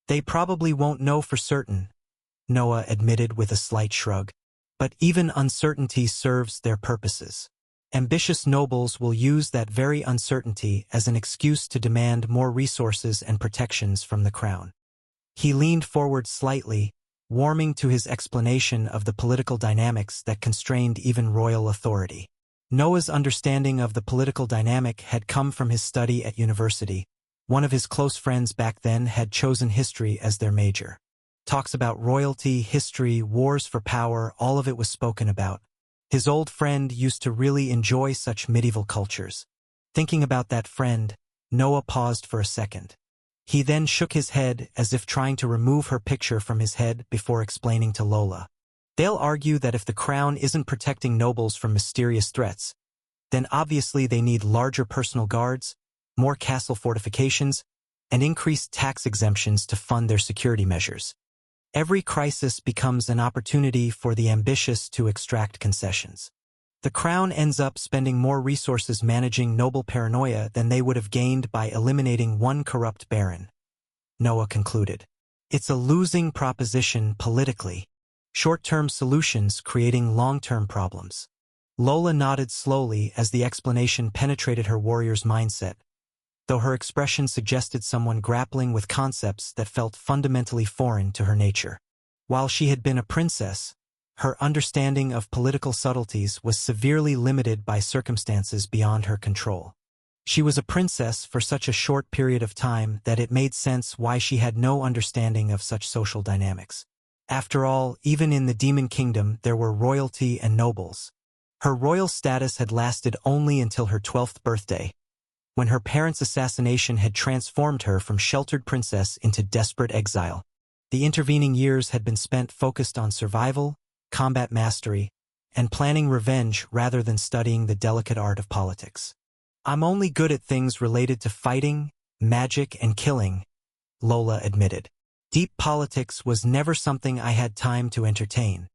They probably won't know for certain, Noah admitted with a slight shrug. But even uncertainty serves their purposes. Ambitious nobles will use that very uncertainty as an excuse to demand more resources and protections from the crown. He leaned forward slightly, warming to his explanation of the political dynamics that constrained even royal authority. Noah's understanding of the political dynamic had come from his study at university. One of his close friends back then had chosen history as their major. Talks about royalty, history, wars for power, all of it was spoken about. His old friend used to really enjoy such medieval cultures. Thinking about that friend, Noah paused for a second. He then shook his head as if trying to remove her picture from his head before explaining to Lola. They'll argue that if the crown isn't protecting nobles from mysterious threats, then obviously they need larger personal guards, more castle fortifications, and increased tax exemptions to fund their security measures. Every crisis becomes an opportunity for the ambitious to extract concessions. The crown ends up spending more resources managing noble paranoia than they would have gained by eliminating one corrupt baron. Noah concluded. It's a losing proposition politically. Short-term solutions creating long-term problems. Lola nodded slowly as the explanation penetrated her warrior's mindset, though her expression suggested someone grappling with concepts that felt fundamentally foreign to her nature. While she had been a princess, her understanding of political subtleties was severely limited by circumstances beyond her control. She was a princess for such a short period of time that it made sense why she had no understanding of such social dynamics. After all, even in the Demon Kingdom there were royalty and nobles. Her royal status had lasted only until her 12th birthday, when her parents' assassination had transformed her from sheltered princess into desperate exile. The intervening years had been spent focused on survival, combat mastery, and planning revenge rather than studying the delicate art of politics. I'm only good at things related to fighting, magic, and killing, Lola admitted. Deep politics was never something I had time to entertain.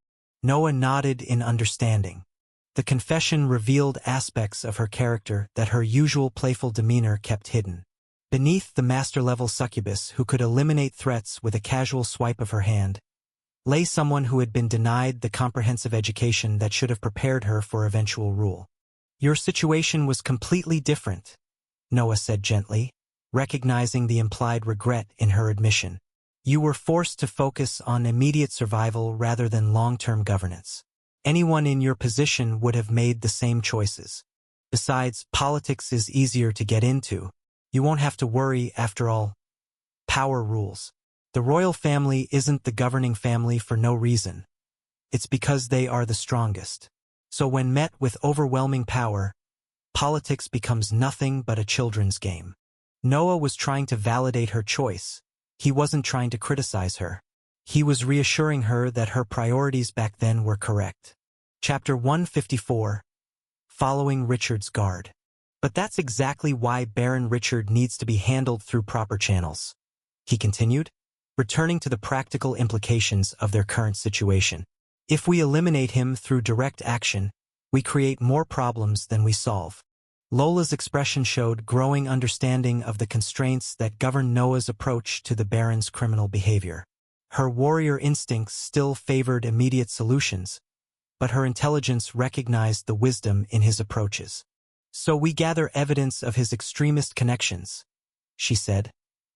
Noah nodded in understanding. The confession revealed aspects of her character that her usual playful demeanor kept hidden. Beneath the master-level succubus who could eliminate threats with a casual swipe of her hand, lay someone who had been denied the comprehensive education that should have prepared her for eventual rule. Your situation was completely different, Noah said gently, recognizing the implied regret in her admission. You were forced to focus on immediate survival rather than long-term governance. Anyone in your position would have made the same choices. Besides, politics is easier to get into. You won't have to worry, after all. Power rules. The royal family isn't the governing family for no reason. It's because they are the strongest. So when met with overwhelming power, politics becomes nothing but a children's game. Noah was trying to validate her choice. He wasn't trying to criticize her. He was reassuring her that her priorities back then were correct. Chapter 154. Following Richard's Guard. But that's exactly why Baron Richard needs to be handled through proper channels, he continued, returning to the practical implications of their current situation. If we eliminate him through direct action, we create more problems than we solve. Lola's expression showed growing understanding of the constraints that govern Noah's approach to the Baron's criminal behavior. Her warrior instincts still favored immediate solutions, but her intelligence recognized the wisdom in his approaches. So we gather evidence of his extremist connections, she said,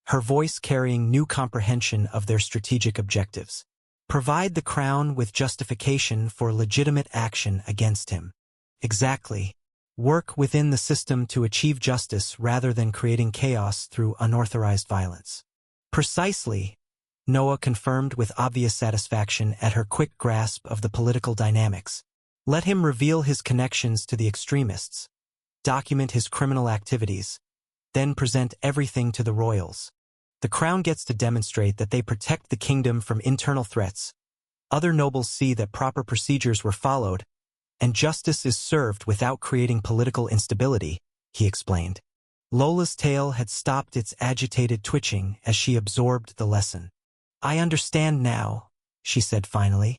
her voice carrying new comprehension of their strategic objectives. Provide the crown with justification for legitimate action against him. Exactly. Work within the system to achieve justice rather than creating chaos through unauthorized violence. Precisely, Noah confirmed with obvious satisfaction at her quick grasp of the political dynamics. Let him reveal his connections to the extremists, document his criminal activities, then present everything to the royals. The crown gets to demonstrate that they protect the kingdom from internal threats. Other nobles see that proper procedures were followed, and justice is served without creating political instability, he explained. Lola's tail had stopped its agitated twitching as she absorbed the lesson. I understand now, she said finally.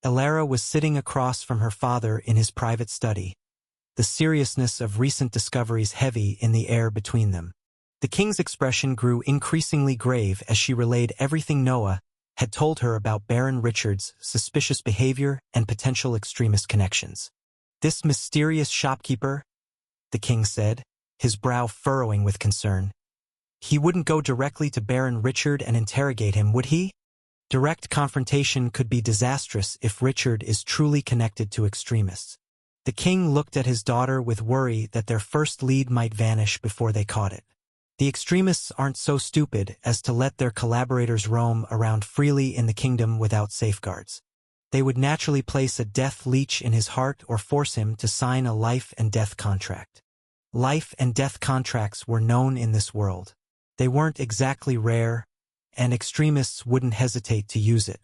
Elara was sitting across from her father in his private study, the seriousness of recent discoveries heavy in the air between them. The king's expression grew increasingly grave as she relayed everything Noah had told her about Baron Richard's suspicious behavior and potential extremist connections. "This mysterious shopkeeper," the king said, his brow furrowing with concern. "He wouldn't go directly to Baron Richard and interrogate him, would he? Direct confrontation could be disastrous if Richard is truly connected to extremists." The king looked at his daughter with worry that their first lead might vanish before they caught it. The extremists aren't so stupid as to let their collaborators roam around freely in the kingdom without safeguards. They would naturally place a death leech in his heart or force him to sign a life and death contract. Life and death contracts were known in this world. They weren't exactly rare, and extremists wouldn't hesitate to use it.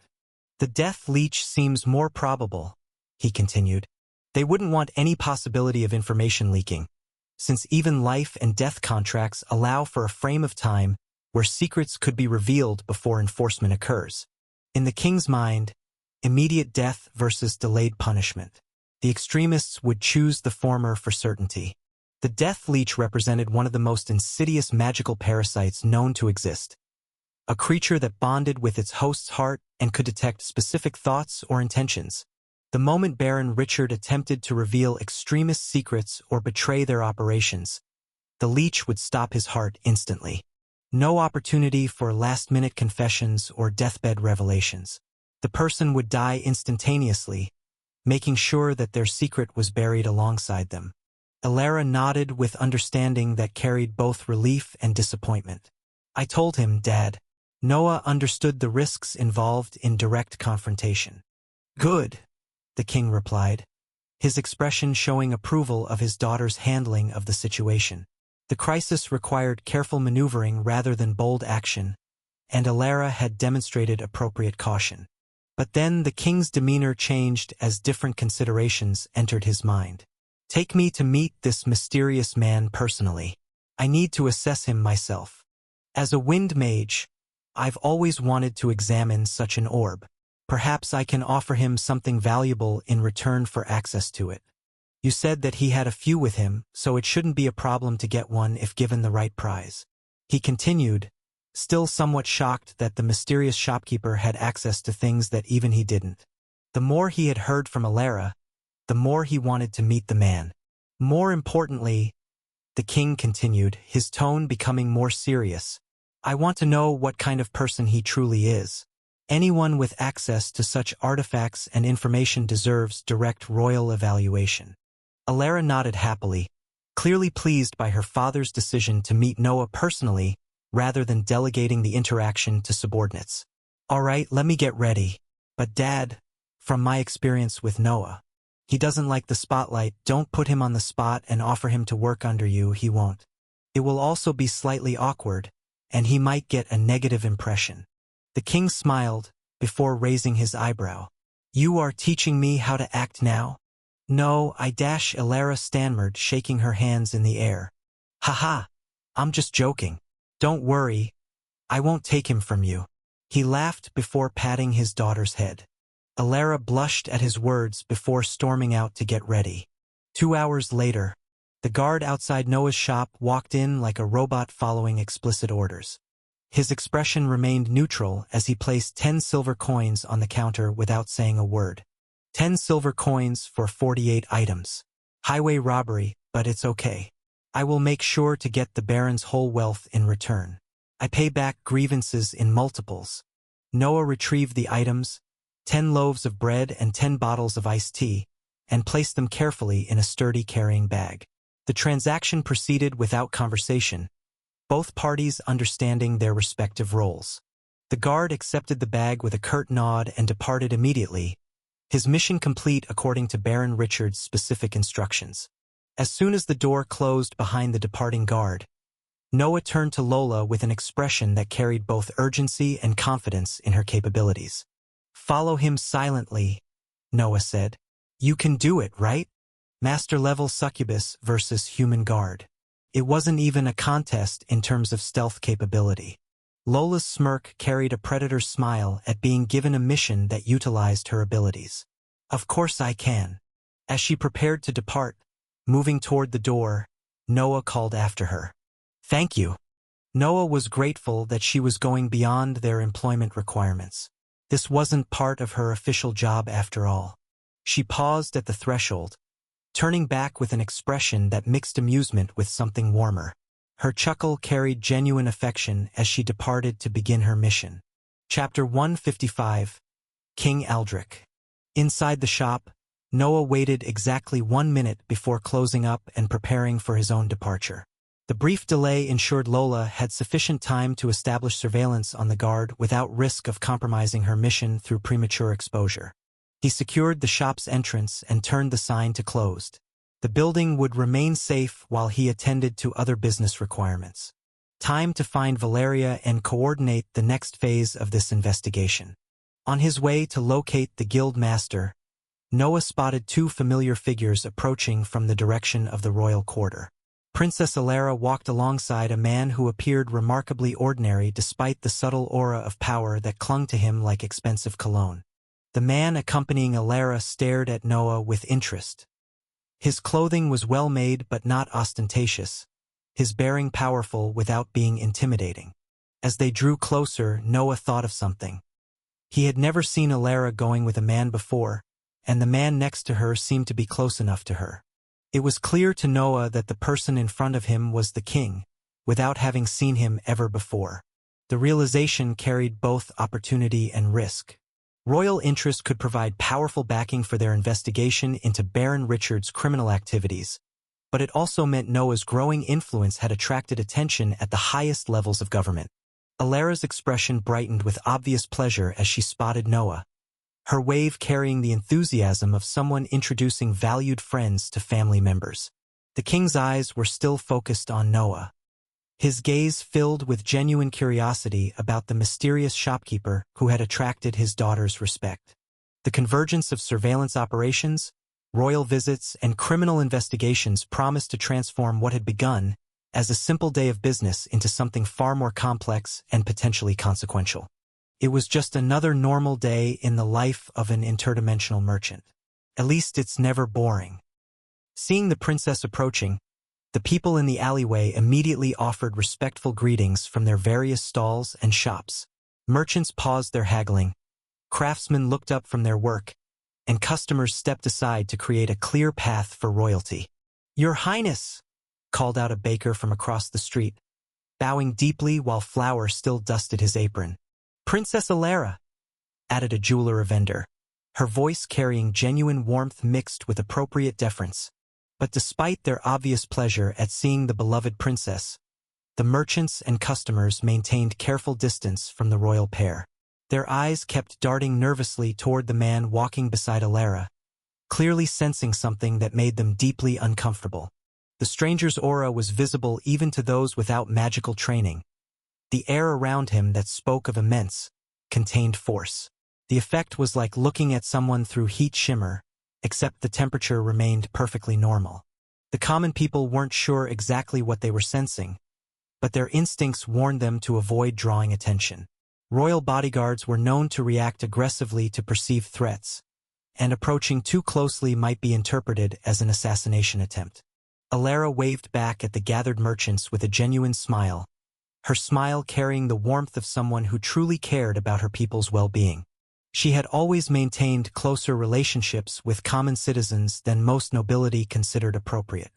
"The death leech seems more probable," he continued. "They wouldn't want any possibility of information leaking, since even life and death contracts allow for a frame of time where secrets could be revealed before enforcement occurs. In the king's mind, immediate death versus delayed punishment. The extremists would choose the former for certainty. The death leech represented one of the most insidious magical parasites known to exist, a creature that bonded with its host's heart and could detect specific thoughts or intentions. The moment Baron Richard attempted to reveal extremist secrets or betray their operations, the leech would stop his heart instantly. No opportunity for last-minute confessions or deathbed revelations. The person would die instantaneously, making sure that their secret was buried alongside them. Alara nodded with understanding that carried both relief and disappointment. "I told him, Dad." Noah understood the risks involved in direct confrontation. "Good," the king replied, his expression showing approval of his daughter's handling of the situation. The crisis required careful maneuvering rather than bold action, and Alara had demonstrated appropriate caution. But then the king's demeanor changed as different considerations entered his mind. "Take me to meet this mysterious man personally. I need to assess him myself. As a wind mage, I've always wanted to examine such an orb. Perhaps I can offer him something valuable in return for access to it. You said that he had a few with him, so it shouldn't be a problem to get one if given the right prize." He continued, still somewhat shocked that the mysterious shopkeeper had access to things that even he didn't. The more he had heard from Alara, the more he wanted to meet the man. "More importantly," the king continued, his tone becoming more serious, "I want to know what kind of person he truly is. Anyone with access to such artifacts and information deserves direct royal evaluation." Alara nodded happily, clearly pleased by her father's decision to meet Noah personally rather than delegating the interaction to subordinates. "All right, let me get ready. But Dad, from my experience with Noah, he doesn't like the spotlight. Don't put him on the spot and offer him to work under you. He won't. It will also be slightly awkward, and he might get a negative impression." The king smiled before raising his eyebrow. "You are teaching me how to act now?" "No, Alara stammered, shaking her hands in the air. "Haha, I'm just joking. Don't worry, I won't take him from you." He laughed before patting his daughter's head. Alara blushed at his words before storming out to get ready. 2 hours later, the guard outside Noah's shop walked in like a robot following explicit orders. His expression remained neutral as he placed 10 silver coins on the counter without saying a word. 10 silver coins for 48 items. Highway robbery, but it's okay. I will make sure to get the Baron's whole wealth in return. I pay back grievances in multiples. Noah retrieved the items, 10 loaves of bread and 10 bottles of iced tea, and placed them carefully in a sturdy carrying bag. The transaction proceeded without conversation, both parties understanding their respective roles. The guard accepted the bag with a curt nod and departed immediately, his mission complete according to Baron Richard's specific instructions. As soon as the door closed behind the departing guard, Noah turned to Lola with an expression that carried both urgency and confidence in her capabilities. "Follow him silently," Noah said. "You can do it, right? Master-level succubus versus human guard. It wasn't even a contest in terms of stealth capability." Lola's smirk carried a predator's smile at being given a mission that utilized her abilities. "Of course I can." As she prepared to depart, Moving toward the door, Noah called after her. "Thank you." Noah was grateful that she was going beyond their employment requirements. This wasn't part of her official job after all. She paused at the threshold, turning back with an expression that mixed amusement with something warmer. Her chuckle carried genuine affection as she departed to begin her mission. Chapter 155. King Aldrich. Inside the shop, Noah waited exactly 1 minute before closing up and preparing for his own departure. The brief delay ensured Lola had sufficient time to establish surveillance on the guard without risk of compromising her mission through premature exposure. He secured the shop's entrance and turned the sign to closed. The building would remain safe while he attended to other business requirements. Time to find Valeria and coordinate the next phase of this investigation. On his way to locate the guild master, Noah spotted 2 familiar figures approaching from the direction of the royal quarter. Princess Alara walked alongside a man who appeared remarkably ordinary despite the subtle aura of power that clung to him like expensive cologne. The man accompanying Alara stared at Noah with interest. His clothing was well-made but not ostentatious, his bearing powerful without being intimidating. As they drew closer, Noah thought of something. He had never seen Alara going with a man before, and the man next to her seemed to be close enough to her. It was clear to Noah that the person in front of him was the king, without having seen him ever before. The realization carried both opportunity and risk. Royal interest could provide powerful backing for their investigation into Baron Richard's criminal activities, but it also meant Noah's growing influence had attracted attention at the highest levels of government. Alara's expression brightened with obvious pleasure as she spotted Noah, her wave carrying the enthusiasm of someone introducing valued friends to family members. The king's eyes were still focused on Noah, his gaze filled with genuine curiosity about the mysterious shopkeeper who had attracted his daughter's respect. The convergence of surveillance operations, royal visits, and criminal investigations promised to transform what had begun as a simple day of business into something far more complex and potentially consequential. It was just another normal day in the life of an interdimensional merchant. At least it's never boring. Seeing the princess approaching, the people in the alleyway immediately offered respectful greetings from their various stalls and shops. Merchants paused their haggling, craftsmen looked up from their work, and customers stepped aside to create a clear path for royalty. "Your Highness," called out a baker from across the street, bowing deeply while flour still dusted his apron. "Princess Alara," added a jeweler or vendor, her voice carrying genuine warmth mixed with appropriate deference. But despite their obvious pleasure at seeing the beloved princess, the merchants and customers maintained careful distance from the royal pair. Their eyes kept darting nervously toward the man walking beside Alara, clearly sensing something that made them deeply uncomfortable. The stranger's aura was visible even to those without magical training. The air around him that spoke of immense, contained force. The effect was like looking at someone through heat shimmer, except the temperature remained perfectly normal. The common people weren't sure exactly what they were sensing, but their instincts warned them to avoid drawing attention. Royal bodyguards were known to react aggressively to perceived threats, and approaching too closely might be interpreted as an assassination attempt. Alara waved back at the gathered merchants with a genuine smile, her smile carrying the warmth of someone who truly cared about her people's well-being. She had always maintained closer relationships with common citizens than most nobility considered appropriate.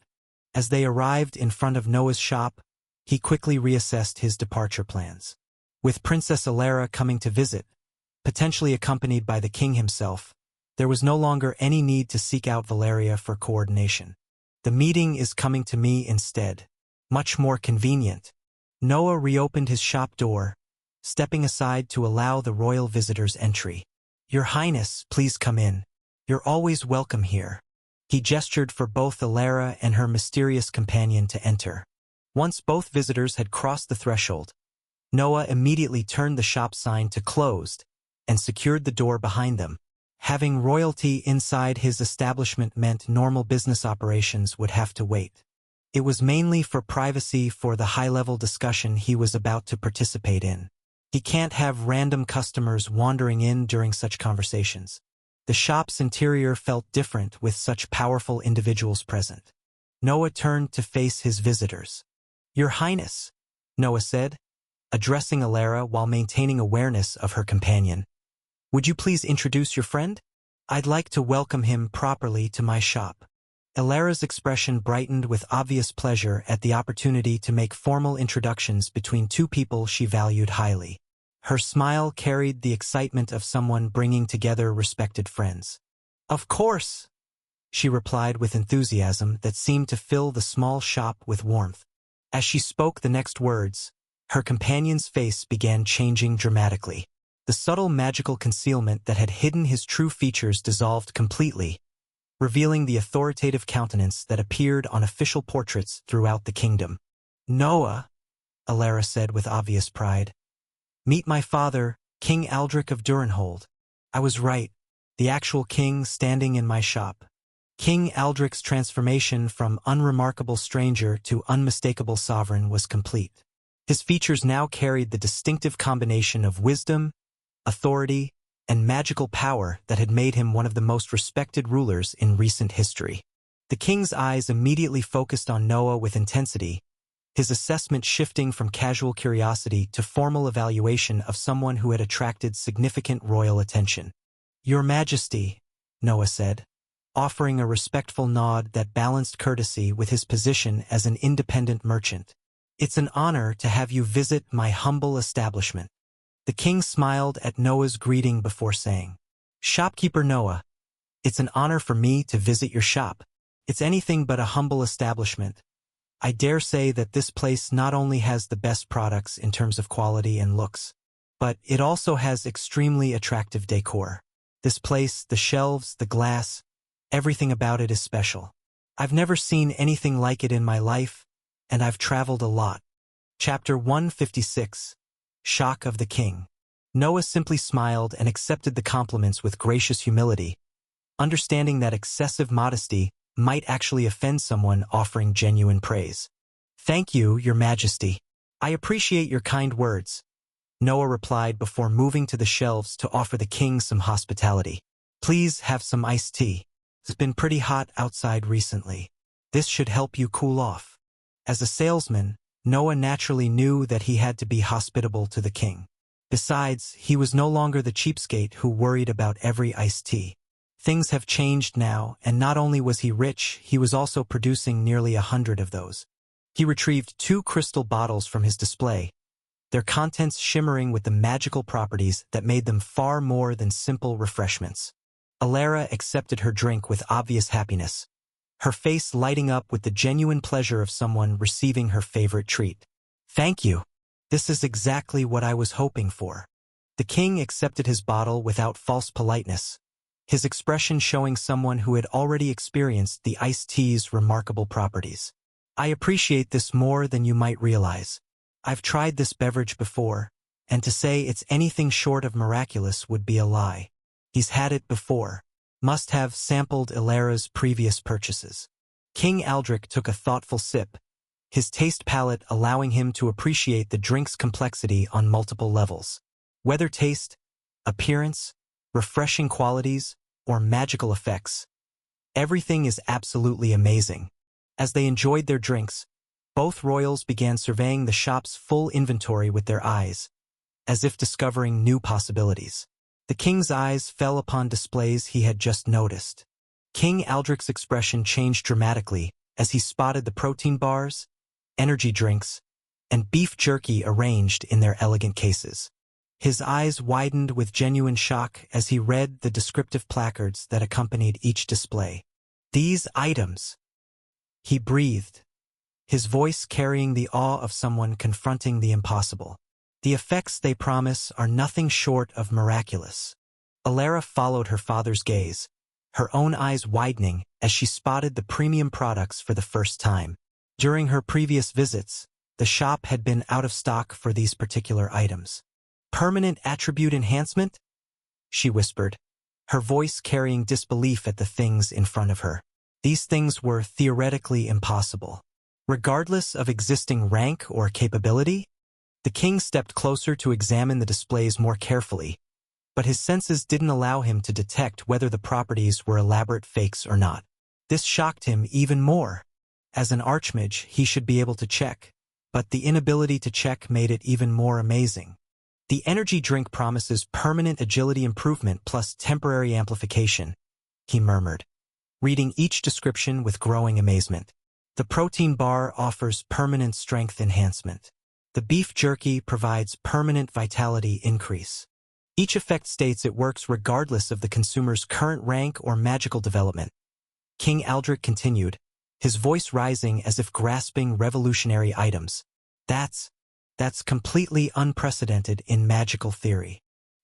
As they arrived in front of Noah's shop, he quickly reassessed his departure plans. With Princess Alara coming to visit, potentially accompanied by the king himself, there was no longer any need to seek out Valeria for coordination. The meeting is coming to me instead. Much more convenient. Noah reopened his shop door, stepping aside to allow the royal visitor's entry. "Your Highness, please come in. You're always welcome here." He gestured for both Alara and her mysterious companion to enter. Once both visitors had crossed the threshold, Noah immediately turned the shop sign to closed and secured the door behind them. Having royalty inside his establishment meant normal business operations would have to wait. It was mainly for privacy for the high-level discussion he was about to participate in. He can't have random customers wandering in during such conversations. The shop's interior felt different with such powerful individuals present. Noah turned to face his visitors. "Your Highness," Noah said, addressing Alara while maintaining awareness of her companion. "Would you please introduce your friend? I'd like to welcome him properly to my shop." Alara's expression brightened with obvious pleasure at the opportunity to make formal introductions between two people she valued highly. Her smile carried the excitement of someone bringing together respected friends. "Of course," she replied with enthusiasm that seemed to fill the small shop with warmth. As she spoke the next words, her companion's face began changing dramatically. The subtle magical concealment that had hidden his true features dissolved completely, revealing the authoritative countenance that appeared on official portraits throughout the kingdom. "Noah," Alara said with obvious pride. "Meet my father, King Aldrich of Durenhold. I was right, the actual king standing in my shop." King Aldrich's transformation from unremarkable stranger to unmistakable sovereign was complete. His features now carried the distinctive combination of wisdom, authority, and magical power that had made him one of the most respected rulers in recent history. The king's eyes immediately focused on Noah with intensity, his assessment shifting from casual curiosity to formal evaluation of someone who had attracted significant royal attention. "Your Majesty," Noah said, offering a respectful nod that balanced courtesy with his position as an independent merchant. "It's an honor to have you visit my humble establishment." The king smiled at Noah's greeting before saying, "Shopkeeper Noah, it's an honor for me to visit your shop. It's anything but a humble establishment. I dare say that this place not only has the best products in terms of quality and looks, but it also has extremely attractive decor. This place, the shelves, the glass, everything about it is special. I've never seen anything like it in my life, and I've traveled a lot." Chapter 156. Shock of the King. Noah simply smiled and accepted the compliments with gracious humility, understanding that excessive modesty might actually offend someone offering genuine praise. "Thank you, Your Majesty. I appreciate your kind words," Noah replied before moving to the shelves to offer the king some hospitality. "Please have some iced tea. It's been pretty hot outside recently. This should help you cool off." As a salesman, Noah naturally knew that he had to be hospitable to the king. Besides, he was no longer the cheapskate who worried about every iced tea. Things have changed now, and not only was he rich, he was also producing nearly 100 of those. He retrieved 2 crystal bottles from his display, their contents shimmering with the magical properties that made them far more than simple refreshments. Alara accepted her drink with obvious happiness, her face lighting up with the genuine pleasure of someone receiving her favorite treat. "Thank you. This is exactly what I was hoping for." The king accepted his bottle without false politeness, his expression showing someone who had already experienced the iced tea's remarkable properties. "I appreciate this more than you might realize. I've tried this beverage before, and to say it's anything short of miraculous would be a lie. He's had it before. Must have sampled Alara's previous purchases." King Aldrich took a thoughtful sip, his taste palette allowing him to appreciate the drink's complexity on multiple levels. Whether taste, appearance, refreshing qualities, or magical effects, everything is absolutely amazing. As they enjoyed their drinks, both royals began surveying the shop's full inventory with their eyes, as if discovering new possibilities. The king's eyes fell upon displays he had just noticed. King Aldrich's expression changed dramatically as he spotted the protein bars, energy drinks, and beef jerky arranged in their elegant cases. His eyes widened with genuine shock as he read the descriptive placards that accompanied each display. "These items," he breathed, his voice carrying the awe of someone confronting the impossible. "The effects they promise are nothing short of miraculous." Alara followed her father's gaze, her own eyes widening as she spotted the premium products for the first time. During her previous visits, the shop had been out of stock for these particular items. "Permanent attribute enhancement?" she whispered, her voice carrying disbelief at the things in front of her. These things were theoretically impossible. Regardless of existing rank or capability? The king stepped closer to examine the displays more carefully, but his senses didn't allow him to detect whether the properties were elaborate fakes or not. This shocked him even more, As an archmage, he should be able to check, but the inability to check made it even more amazing. The energy drink promises permanent agility improvement plus temporary amplification, he murmured, reading each description with growing amazement. The protein bar offers permanent strength enhancement. The beef jerky provides permanent vitality increase. Each effect states it works regardless of the consumer's current rank or magical development. King Aldrich continued, his voice rising as if grasping revolutionary items. That's completely unprecedented in magical theory.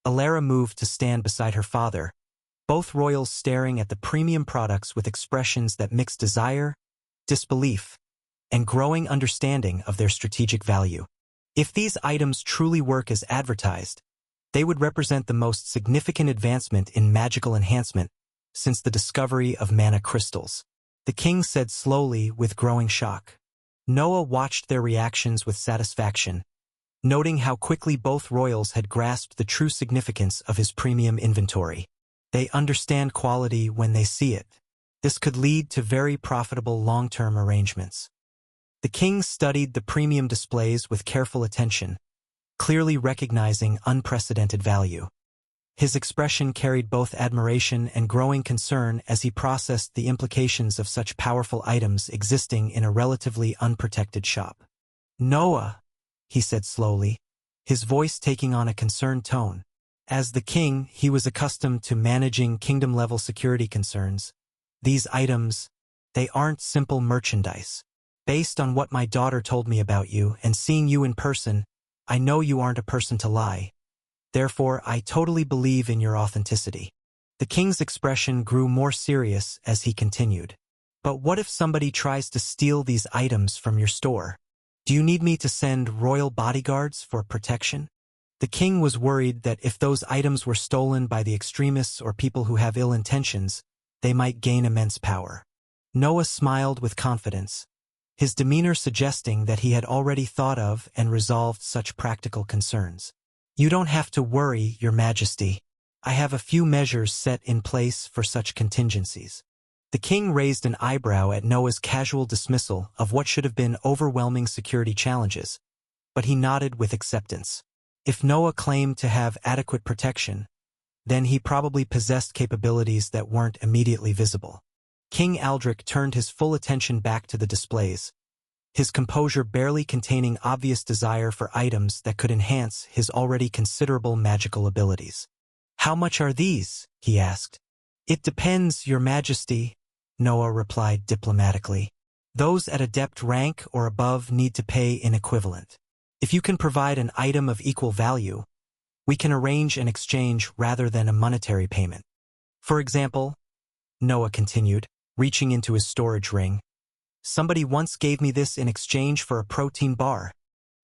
Alara moved to stand beside her father, both royals staring at the premium products with expressions that mixed desire, disbelief, and growing understanding of their strategic value. If these items truly work as advertised, they would represent the most significant advancement in magical enhancement since the discovery of mana crystals. The king said slowly with growing shock. Noah watched their reactions with satisfaction, noting how quickly both royals had grasped the true significance of his premium inventory. They understand quality when they see it. This could lead to very profitable long-term arrangements. The king studied the premium displays with careful attention, clearly recognizing unprecedented value. His expression carried both admiration and growing concern as he processed the implications of such powerful items existing in a relatively unprotected shop. Noah, he said slowly, his voice taking on a concerned tone. As the king, he was accustomed to managing kingdom-level security concerns. These items, they aren't simple merchandise. Based on what my daughter told me about you and seeing you in person, I know you aren't a person to lie. Therefore, I totally believe in your authenticity. The king's expression grew more serious as he continued. But what if somebody tries to steal these items from your store? Do you need me to send royal bodyguards for protection? The king was worried that if those items were stolen by the extremists or people who have ill intentions, they might gain immense power. Noah smiled with confidence, his demeanor suggesting that he had already thought of and resolved such practical concerns. You don't have to worry, Your Majesty. I have a few measures set in place for such contingencies. The king raised an eyebrow at Noah's casual dismissal of what should have been overwhelming security challenges, but he nodded with acceptance. If Noah claimed to have adequate protection, then he probably possessed capabilities that weren't immediately visible. King Aldrich turned his full attention back to the displays, his composure barely containing obvious desire for items that could enhance his already considerable magical abilities. How much are these? He asked. It depends, Your Majesty, Noah replied diplomatically. Those at adept rank or above need to pay in equivalent. If you can provide an item of equal value, we can arrange an exchange rather than a monetary payment. For example, Noah continued, reaching into his storage ring, somebody once gave me this in exchange for a protein bar.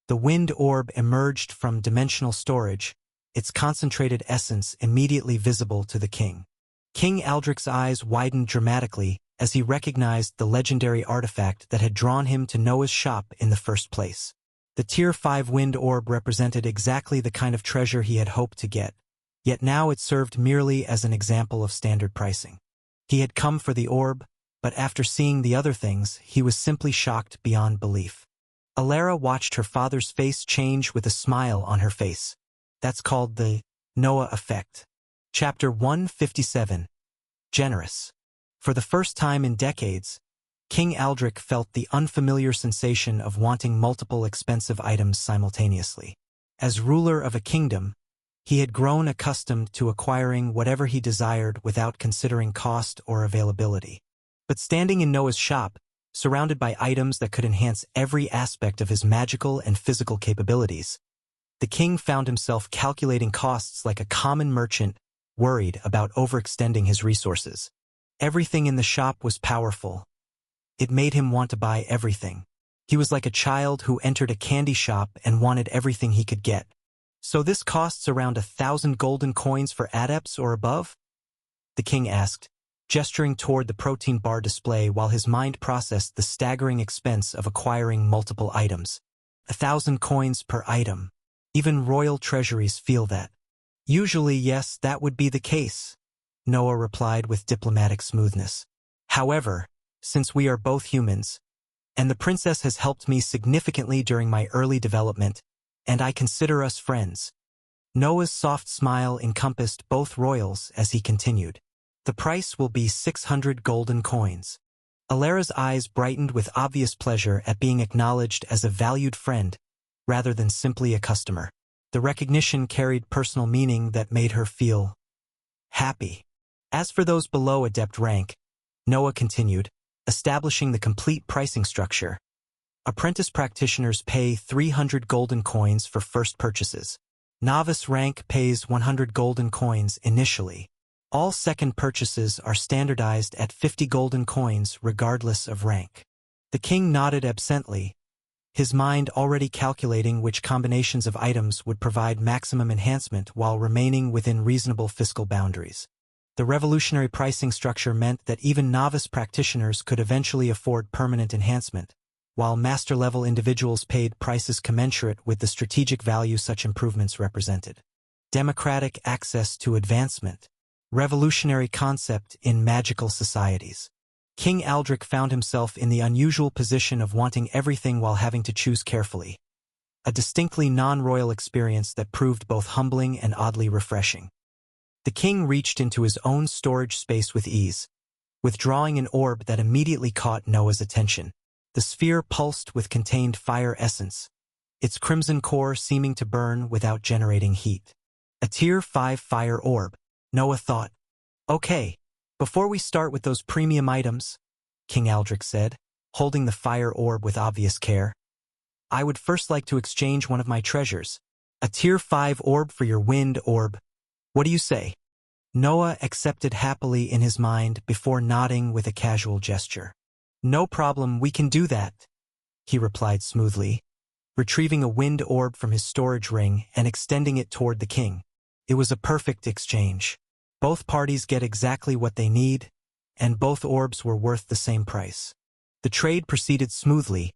The wind orb emerged from dimensional storage, its concentrated essence immediately visible to the king. King Aldrich's eyes widened dramatically as he recognized the legendary artifact that had drawn him to Noah's shop in the first place. The Tier 5 wind orb represented exactly the kind of treasure he had hoped to get, yet now it served merely as an example of standard pricing. He had come for the orb, but after seeing the other things, he was simply shocked beyond belief. Alara watched her father's face change with a smile on her face. That's called the Noah effect. Chapter 157. Generous. For the first time in decades, King Aldrich felt the unfamiliar sensation of wanting multiple expensive items simultaneously. As ruler of a kingdom, he had grown accustomed to acquiring whatever he desired without considering cost or availability. But standing in Noah's shop, surrounded by items that could enhance every aspect of his magical and physical capabilities, the king found himself calculating costs like a common merchant worried about overextending his resources. Everything in the shop was powerful. It made him want to buy everything. He was like a child who entered a candy shop and wanted everything he could get. So this costs around 1,000 golden coins for adepts or above? The king asked, gesturing toward the protein bar display while his mind processed the staggering expense of acquiring multiple items. 1,000 coins per item. Even royal treasuries feel that. Usually, yes, that would be the case, Noah replied with diplomatic smoothness. However, since we are both humans, And the princess has helped me significantly during my early development, and I consider us friends. Noah's soft smile encompassed both royals as he continued. The price will be 600 golden coins. Alara's eyes brightened with obvious pleasure at being acknowledged as a valued friend, rather than simply a customer. The recognition carried personal meaning that made her feel happy. As for those below adept rank, Noah continued, establishing the complete pricing structure. Apprentice practitioners pay 300 golden coins for first purchases. Novice rank pays 100 golden coins initially. All second purchases are standardized at 50 golden coins regardless of rank. The king nodded absently, his mind already calculating which combinations of items would provide maximum enhancement while remaining within reasonable fiscal boundaries. The revolutionary pricing structure meant that even novice practitioners could eventually afford permanent enhancement, while master-level individuals paid prices commensurate with the strategic value such improvements represented. Democratic access to advancement. Revolutionary concept in magical societies. King Aldrich found himself in the unusual position of wanting everything while having to choose carefully. A distinctly non-royal experience that proved both humbling and oddly refreshing. The king reached into his own storage space with ease, withdrawing an orb that immediately caught Noah's attention. The sphere pulsed with contained fire essence, its crimson core seeming to burn without generating heat. A Tier 5 fire orb, Noah thought. Okay, before we start with those premium items, King Aldrich said, holding the fire orb with obvious care, I would first like to exchange one of my treasures. A Tier 5 orb for your wind orb. What do you say? Noah accepted happily in his mind before nodding with a casual gesture. No problem, we can do that, he replied smoothly, retrieving a wind orb from his storage ring and extending it toward the king. It was a perfect exchange. Both parties get exactly what they need, and both orbs were worth the same price. The trade proceeded smoothly,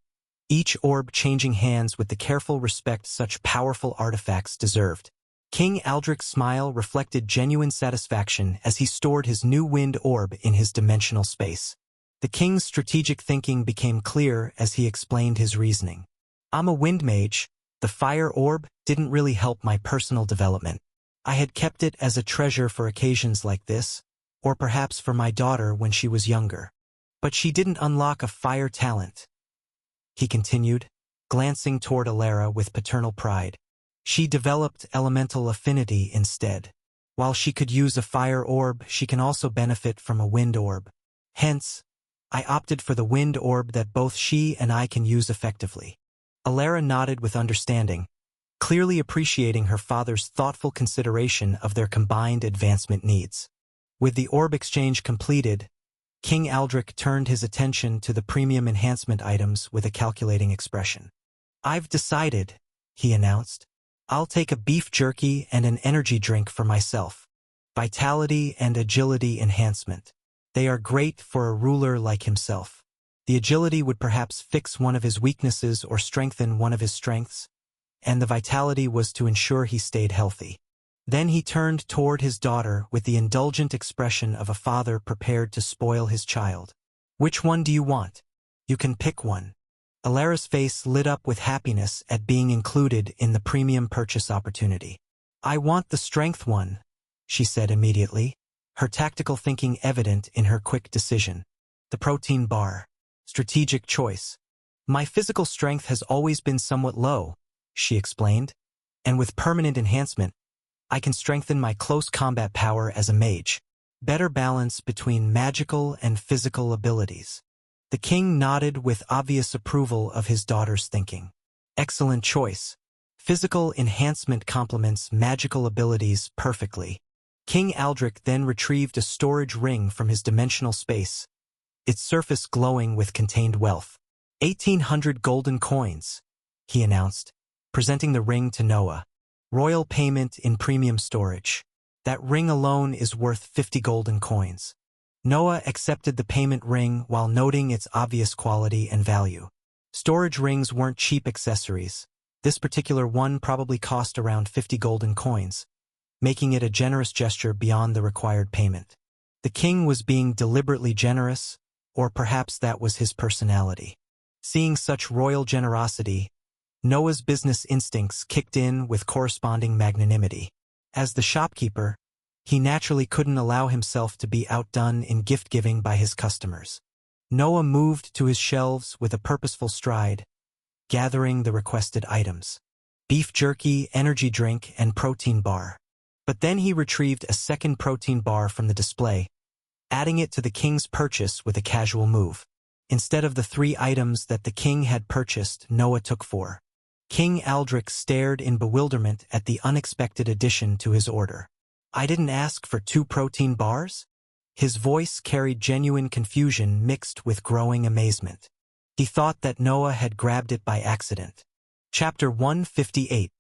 each orb changing hands with the careful respect such powerful artifacts deserved. King Aldrich's smile reflected genuine satisfaction as he stored his new wind orb in his dimensional space. The king's strategic thinking became clear as he explained his reasoning. I'm a wind mage. The fire orb didn't really help my personal development. I had kept it as a treasure for occasions like this, or perhaps for my daughter when she was younger. But she didn't unlock a fire talent, he continued, glancing toward Alara with paternal pride. She developed elemental affinity instead. While she could use a fire orb, she can also benefit from a wind orb. Hence, I opted for the wind orb that both she and I can use effectively. Alara nodded with understanding, clearly appreciating her father's thoughtful consideration of their combined advancement needs. With the orb exchange completed, King Aldrich turned his attention to the premium enhancement items with a calculating expression. I've decided, he announced. I'll take a beef jerky and an energy drink for myself. Vitality and agility enhancement. They are great for a ruler like himself. The agility would perhaps fix one of his weaknesses or strengthen one of his strengths, and the vitality was to ensure he stayed healthy. Then he turned toward his daughter with the indulgent expression of a father prepared to spoil his child. Which one do you want? You can pick one. Alara's face lit up with happiness at being included in the premium purchase opportunity. I want the strength one, she said immediately, her tactical thinking evident in her quick decision. The protein bar. Strategic choice. My physical strength has always been somewhat low, she explained, and with permanent enhancement, I can strengthen my close combat power as a mage. Better balance between magical and physical abilities. The king nodded with obvious approval of his daughter's thinking. Excellent choice. Physical enhancement complements magical abilities perfectly. King Aldrich then retrieved a storage ring from his dimensional space, its surface glowing with contained wealth. 1,800 golden coins, he announced, presenting the ring to Noah. Royal payment in premium storage. That ring alone is worth 50 golden coins. Noah accepted the payment ring while noting its obvious quality and value. Storage rings weren't cheap accessories. This particular one probably cost around 50 golden coins, making it a generous gesture beyond the required payment. The king was being deliberately generous, or perhaps that was his personality. Seeing such royal generosity, Noah's business instincts kicked in with corresponding magnanimity. As the shopkeeper, he naturally couldn't allow himself to be outdone in gift-giving by his customers. Noah moved to his shelves with a purposeful stride, gathering the requested items: beef jerky, energy drink, and protein bar. But then he retrieved a second protein bar from the display, adding it to the king's purchase with a casual move. Instead of the 3 items that the king had purchased, Noah took 4. King Aldrich stared in bewilderment at the unexpected addition to his order. "I didn't ask for 2 protein bars?" His voice carried genuine confusion mixed with growing amazement. He thought that Noah had grabbed it by accident. Chapter 158.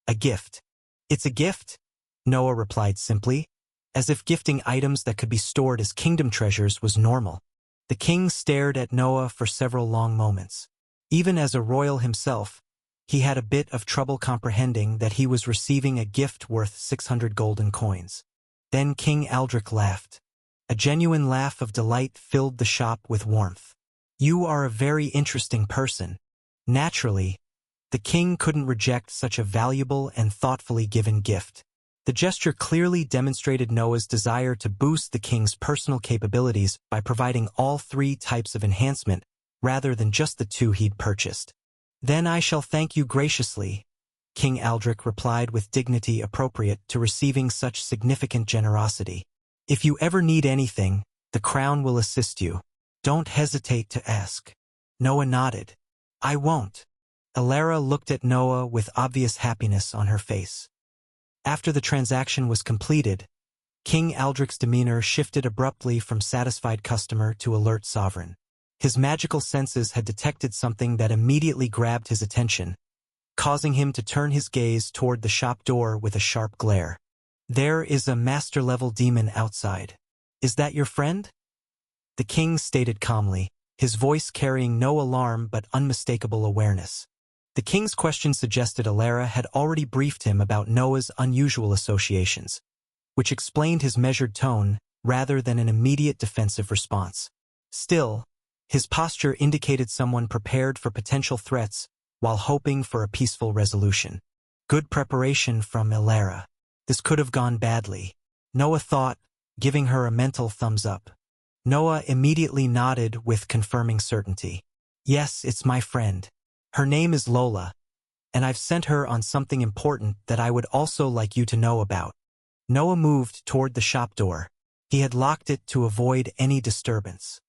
A gift. "It's a gift," Noah replied simply, as if gifting items that could be stored as kingdom treasures was normal. The king stared at Noah for several long moments. Even as a royal himself, he had a bit of trouble comprehending that he was receiving a gift worth 600 golden coins. Then King Aldrich laughed. A genuine laugh of delight filled the shop with warmth. "You are a very interesting person." Naturally, the king couldn't reject such a valuable and thoughtfully given gift. The gesture clearly demonstrated Noah's desire to boost the king's personal capabilities by providing all 3 types of enhancement rather than just the 2 he'd purchased. "Then I shall thank you graciously," King Aldrich replied with dignity appropriate to receiving such significant generosity. "If you ever need anything, the crown will assist you. Don't hesitate to ask." Noah nodded. "I won't." Alara looked at Noah with obvious happiness on her face. After the transaction was completed, King Aldrich's demeanor shifted abruptly from satisfied customer to alert sovereign. His magical senses had detected something that immediately grabbed his attention, causing him to turn his gaze toward the shop door with a sharp glare. "There is a master-level demon outside. Is that your friend?" The king stated calmly, his voice carrying no alarm but unmistakable awareness. The king's question suggested Alara had already briefed him about Noah's unusual associations, which explained his measured tone rather than an immediate defensive response. Still, his posture indicated someone prepared for potential threats while hoping for a peaceful resolution. Good preparation from Alara. This could have gone badly, Noah thought, giving her a mental thumbs up. Noah immediately nodded with confirming certainty. "Yes, it's my friend. Her name is Lola, and I've sent her on something important that I would also like you to know about." Noah moved toward the shop door. He had locked it to avoid any disturbance.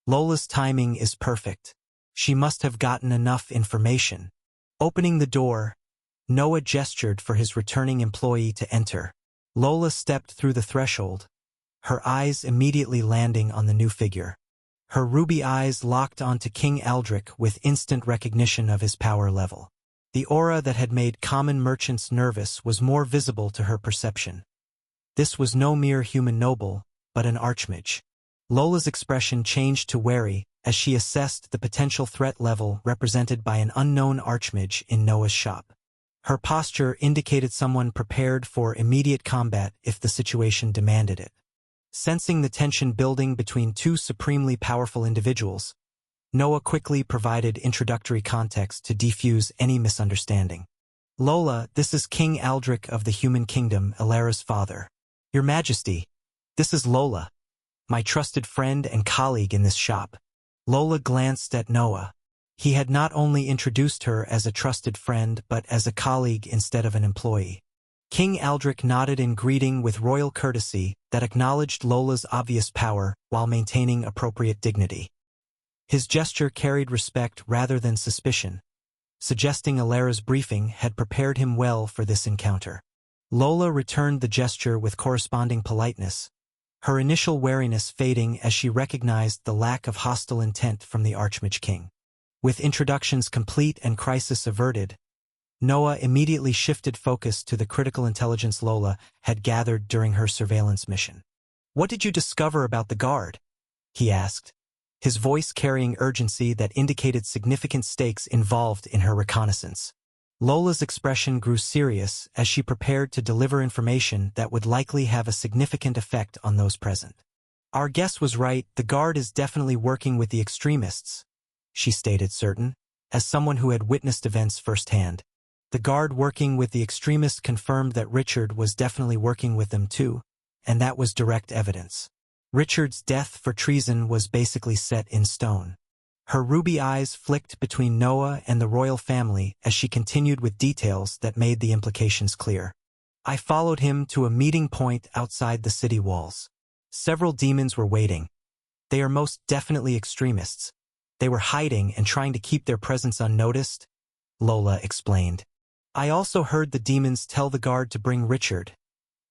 Lola's timing is perfect. She must have gotten enough information. Opening the door, Noah gestured for his returning employee to enter. Lola stepped through the threshold, her eyes immediately landing on the new figure. Her ruby eyes locked onto King Aldrich with instant recognition of his power level. The aura that had made common merchants nervous was more visible to her perception. This was no mere human noble, but an archmage. Lola's expression changed to wary as she assessed the potential threat level represented by an unknown archmage in Noah's shop. Her posture indicated someone prepared for immediate combat if the situation demanded it. Sensing the tension building between 2 supremely powerful individuals, Noah quickly provided introductory context to defuse any misunderstanding. "Lola, this is King Aldrich of the Human Kingdom, Alara's father. Your Majesty, this is Lola, my trusted friend and colleague in this shop." Lola glanced at Noah. He had not only introduced her as a trusted friend but as a colleague instead of an employee. King Aldrich nodded in greeting with royal courtesy that acknowledged Lola's obvious power while maintaining appropriate dignity. His gesture carried respect rather than suspicion, suggesting Alara's briefing had prepared him well for this encounter. Lola returned the gesture with corresponding politeness, her initial wariness fading as she recognized the lack of hostile intent from the Archmage King. With introductions complete and crisis averted, Noah immediately shifted focus to the critical intelligence Lola had gathered during her surveillance mission. "What did you discover about the guard?" he asked, his voice carrying urgency that indicated significant stakes involved in her reconnaissance. Lola's expression grew serious as she prepared to deliver information that would likely have a significant effect on those present. "Our guess was right, the guard is definitely working with the extremists. she stated certain, as someone who had witnessed events firsthand. The guard working with the extremists confirmed that Richard was definitely working with them too, and that was direct evidence. Richard's death for treason was basically set in stone. Her ruby eyes flicked between Noah and the royal family as she continued with details that made the implications clear. I followed him to a meeting point outside the city walls. Several demons were waiting. They are most definitely extremists. They were hiding and trying to keep their presence unnoticed, Lola explained. I also heard the demons tell the guard to bring Richard,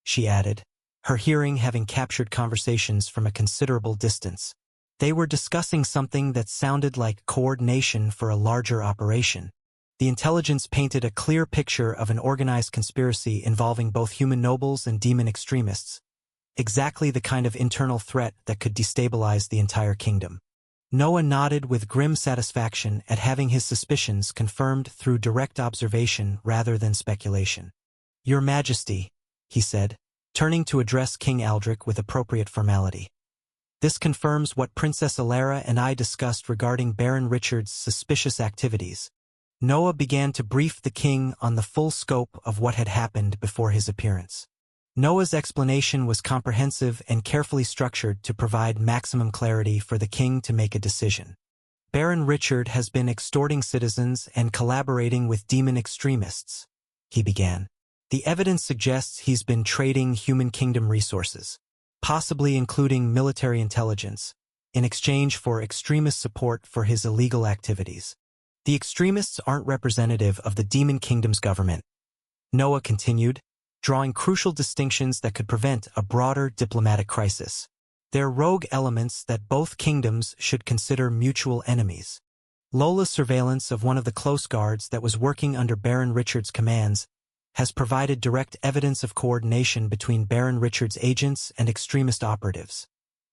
she added, her hearing having captured conversations from a considerable distance. They were discussing something that sounded like coordination for a larger operation. The intelligence painted a clear picture of an organized conspiracy involving both human nobles and demon extremists, exactly the kind of internal threat that could destabilize the entire kingdom. Noah nodded with grim satisfaction at having his suspicions confirmed through direct observation rather than speculation. Your Majesty, he said, turning to address King Aldrich with appropriate formality. This confirms what Princess Alara and I discussed regarding Baron Richard's suspicious activities. Noah began to brief the king on the full scope of what had happened before his appearance. Noah's explanation was comprehensive and carefully structured to provide maximum clarity for the king to make a decision. Baron Richard has been extorting citizens and collaborating with demon extremists, he began. The evidence suggests he's been trading human kingdom resources, possibly including military intelligence, in exchange for extremist support for his illegal activities. The extremists aren't representative of the demon kingdom's government, Noah continued, drawing crucial distinctions that could prevent a broader diplomatic crisis. They're rogue elements that both kingdoms should consider mutual enemies. Lola's surveillance of one of the close guards that was working under Baron Richard's commands has provided direct evidence of coordination between Baron Richard's agents and extremist operatives,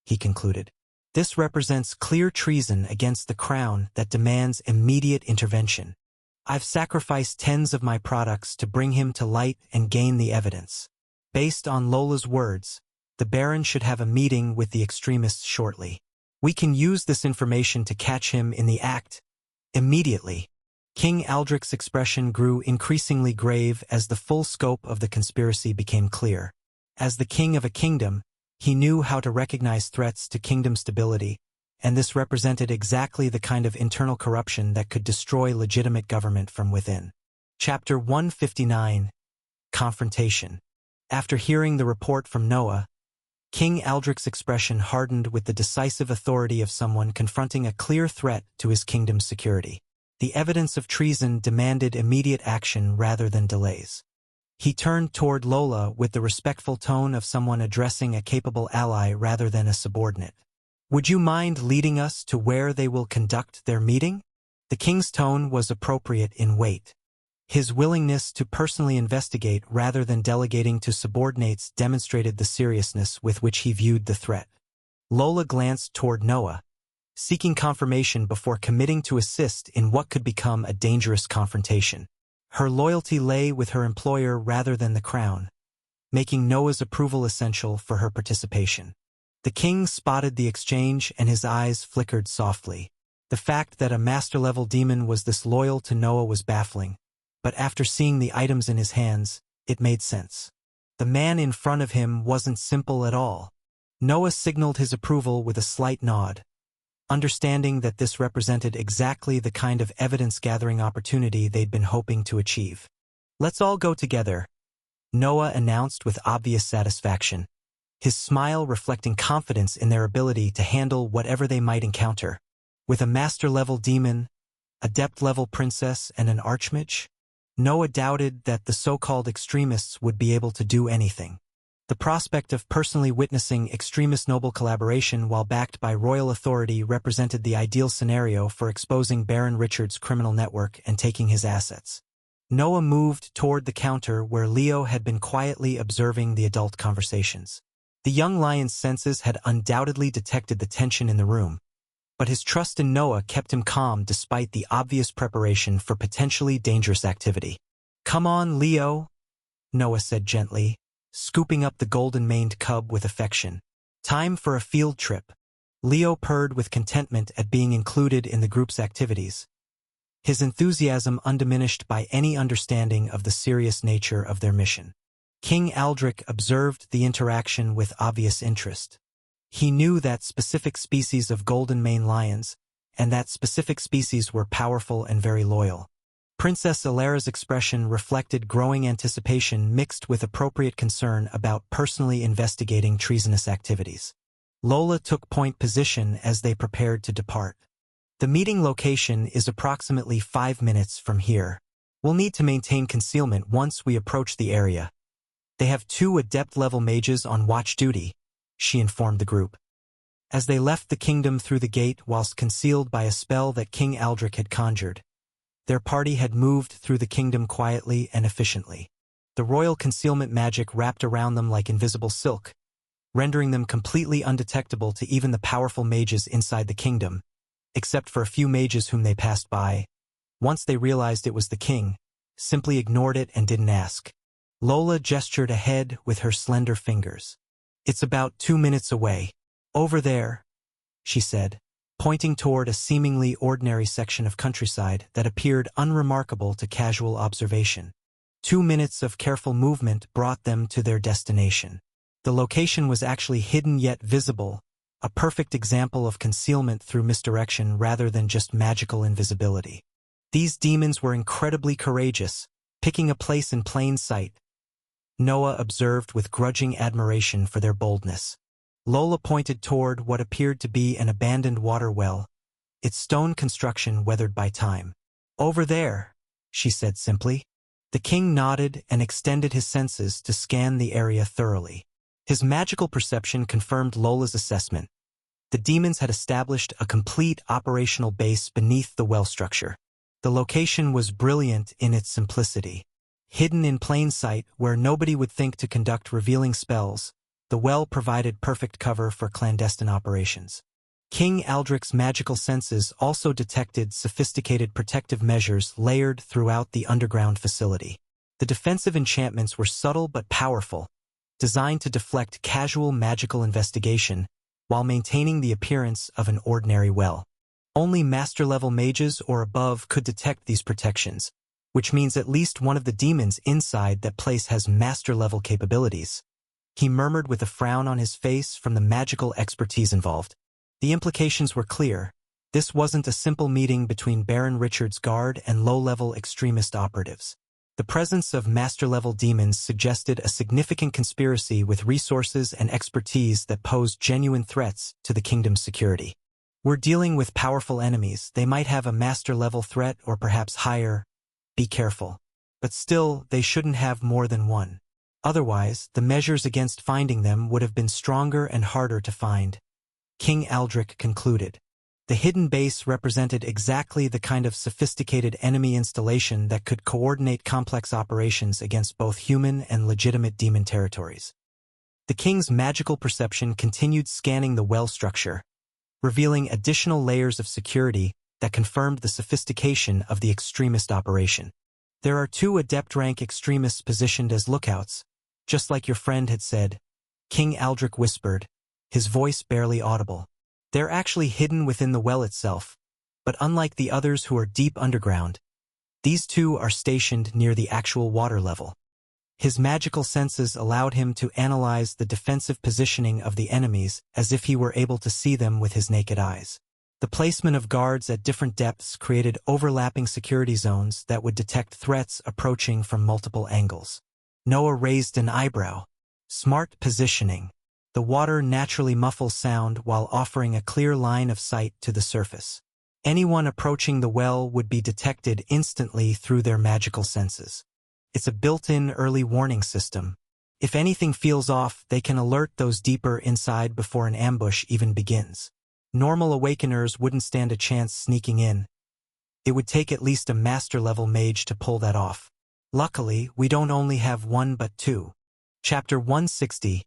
he concluded. This represents clear treason against the crown that demands immediate intervention. I've sacrificed tens of my products to bring him to light and gain the evidence. Based on Lola's words, the Baron should have a meeting with the extremists shortly. We can use this information to catch him in the act immediately. King Aldrich's expression grew increasingly grave as the full scope of the conspiracy became clear. As the king of a kingdom, he knew how to recognize threats to kingdom stability, and this represented exactly the kind of internal corruption that could destroy legitimate government from within. Chapter 159, Confrontation. After hearing the report from Noah, King Aldrich's expression hardened with the decisive authority of someone confronting a clear threat to his kingdom's security. The evidence of treason demanded immediate action rather than delays. He turned toward Lola with the respectful tone of someone addressing a capable ally rather than a subordinate. Would you mind leading us to where they will conduct their meeting? The king's tone was appropriate in weight. His willingness to personally investigate rather than delegating to subordinates demonstrated the seriousness with which he viewed the threat. Lola glanced toward Noah, seeking confirmation before committing to assist in what could become a dangerous confrontation. Her loyalty lay with her employer rather than the crown, making Noah's approval essential for her participation. The king spotted the exchange and his eyes flickered softly. The fact that a master-level demon was this loyal to Noah was baffling, but after seeing the items in his hands, it made sense. The man in front of him wasn't simple at all. Noah signaled his approval with a slight nod, understanding that this represented exactly the kind of evidence-gathering opportunity they'd been hoping to achieve. Let's all go together, Noah announced with obvious satisfaction, his smile reflecting confidence in their ability to handle whatever they might encounter. With a master-level demon, a depth-level princess, and an archmage, Noah doubted that the so-called extremists would be able to do anything. The prospect of personally witnessing extremist-noble collaboration while backed by royal authority represented the ideal scenario for exposing Baron Richard's criminal network and taking his assets. Noah moved toward the counter where Leo had been quietly observing the adult conversations. The young lion's senses had undoubtedly detected the tension in the room, but his trust in Noah kept him calm despite the obvious preparation for potentially dangerous activity. Come on, Leo, Noah said gently, scooping up the golden-maned cub with affection. Time for a field trip. Leo purred with contentment at being included in the group's activities, his enthusiasm undiminished by any understanding of the serious nature of their mission. King Aldrich observed the interaction with obvious interest. He knew that specific species of golden mane lions, and that specific species were powerful and very loyal. Princess Alara's expression reflected growing anticipation mixed with appropriate concern about personally investigating treasonous activities. Lola took point position as they prepared to depart. The meeting location is approximately 5 minutes from here. We'll need to maintain concealment once we approach the area. They have 2 adept-level mages on watch duty, she informed the group. As they left the kingdom through the gate whilst concealed by a spell that King Aldrich had conjured, their party had moved through the kingdom quietly and efficiently. The royal concealment magic wrapped around them like invisible silk, rendering them completely undetectable to even the powerful mages inside the kingdom, except for a few mages whom they passed by. Once they realized it was the king, simply ignored it and didn't ask. Lola gestured ahead with her slender fingers. It's about 2 minutes away. Over there, she said, pointing toward a seemingly ordinary section of countryside that appeared unremarkable to casual observation. 2 minutes of careful movement brought them to their destination. The location was actually hidden yet visible, a perfect example of concealment through misdirection rather than just magical invisibility. These demons were incredibly courageous, picking a place in plain sight. Noah observed with grudging admiration for their boldness. Lola pointed toward what appeared to be an abandoned water well, its stone construction weathered by time. Over there, she said simply. The king nodded and extended his senses to scan the area thoroughly. His magical perception confirmed Lola's assessment. The demons had established a complete operational base beneath the well structure. The location was brilliant in its simplicity. Hidden in plain sight where nobody would think to conduct revealing spells, the well provided perfect cover for clandestine operations. King Aldrich's magical senses also detected sophisticated protective measures layered throughout the underground facility. The defensive enchantments were subtle but powerful, designed to deflect casual magical investigation while maintaining the appearance of an ordinary well. Only master-level mages or above could detect these protections, which means at least one of the demons inside that place has master-level capabilities. He murmured with a frown on his face from the magical expertise involved. The implications were clear. This wasn't a simple meeting between Baron Richard's guard and low-level extremist operatives. The presence of master-level demons suggested a significant conspiracy with resources and expertise that posed genuine threats to the kingdom's security. We're dealing with powerful enemies. They might have a master-level threat or perhaps higher. Be careful. But still, they shouldn't have more than one. Otherwise, the measures against finding them would have been stronger and harder to find. King Aldrich concluded. The hidden base represented exactly the kind of sophisticated enemy installation that could coordinate complex operations against both human and legitimate demon territories. The king's magical perception continued scanning the well structure, revealing additional layers of security that confirmed the sophistication of the extremist operation. There are 2 adept-rank extremists positioned as lookouts, just like your friend had said, King Aldrich whispered, his voice barely audible. They're actually hidden within the well itself, but unlike the others who are deep underground, these 2 are stationed near the actual water level. His magical senses allowed him to analyze the defensive positioning of the enemies as if he were able to see them with his naked eyes. The placement of guards at different depths created overlapping security zones that would detect threats approaching from multiple angles. Noah raised an eyebrow. Smart positioning. The water naturally muffles sound while offering a clear line of sight to the surface. Anyone approaching the well would be detected instantly through their magical senses. It's a built-in early warning system. If anything feels off, they can alert those deeper inside before an ambush even begins. Normal awakeners wouldn't stand a chance sneaking in. It would take at least a master-level mage to pull that off. Luckily, we don't only have 1 but 2. Chapter 160.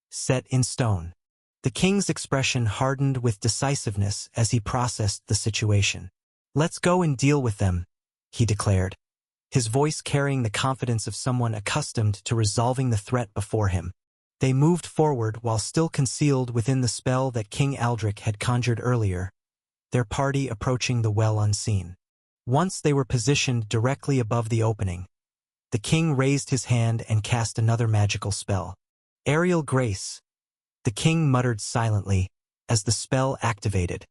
Set in stone. The king's expression hardened with decisiveness as he processed the situation. Let's go and deal with them, he declared, his voice carrying the confidence of someone accustomed to resolving the threat before him. They moved forward while still concealed within the spell that King Aldrich had conjured earlier, their party approaching the well unseen. Once they were positioned directly above the opening, the king raised his hand and cast another magical spell. Aerial Grace, the king muttered silently as the spell activated.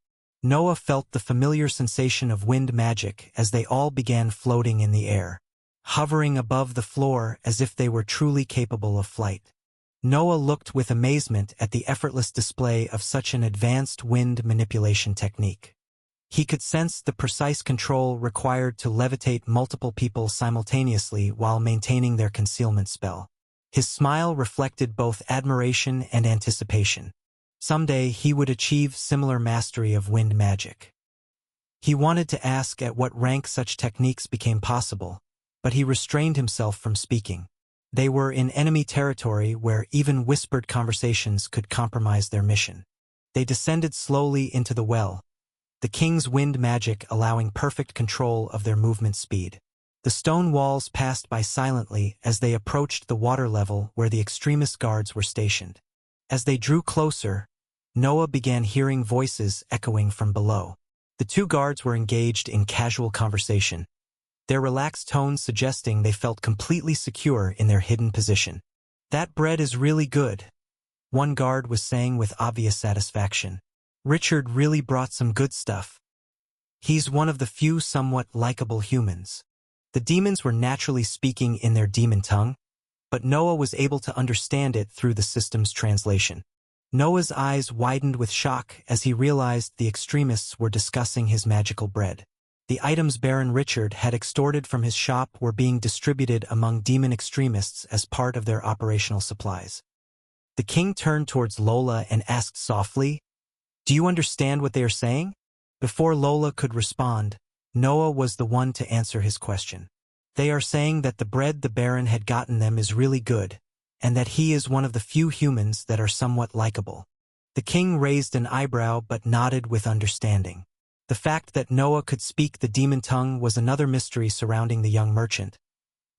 Noah felt the familiar sensation of wind magic as they all began floating in the air, hovering above the floor as if they were truly capable of flight. Noah looked with amazement at the effortless display of such an advanced wind manipulation technique. He could sense the precise control required to levitate multiple people simultaneously while maintaining their concealment spell. His smile reflected both admiration and anticipation. Someday he would achieve similar mastery of wind magic. He wanted to ask at what rank such techniques became possible, but he restrained himself from speaking. They were in enemy territory where even whispered conversations could compromise their mission. They descended slowly into the well, the king's wind magic allowing perfect control of their movement speed. The stone walls passed by silently as they approached the water level where the extremist guards were stationed. As they drew closer, Noah began hearing voices echoing from below. The two guards were engaged in casual conversation, their relaxed tones suggesting they felt completely secure in their hidden position. "That bread is really good," one guard was saying with obvious satisfaction. "Richard really brought some good stuff. He's one of the few somewhat likable humans." The demons were naturally speaking in their demon tongue, but Noah was able to understand it through the system's translation. Noah's eyes widened with shock as he realized the extremists were discussing his magical bread. The items Baron Richard had extorted from his shop were being distributed among demon extremists as part of their operational supplies. The king turned towards Lola and asked softly, "Do you understand what they are saying?" Before Lola could respond, Noah was the one to answer his question. "They are saying that the bread the Baron had gotten them is really good, and that he is one of the few humans that are somewhat likable." The king raised an eyebrow but nodded with understanding. The fact that Noah could speak the demon tongue was another mystery surrounding the young merchant,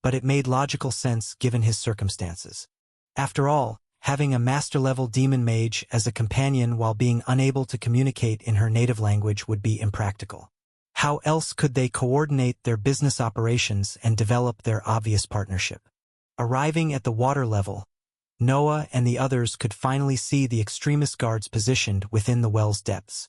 but it made logical sense given his circumstances. After all, having a master-level demon mage as a companion while being unable to communicate in her native language would be impractical. How else could they coordinate their business operations and develop their obvious partnership? Arriving at the water level, Noah and the others could finally see the extremist guards positioned within the well's depths.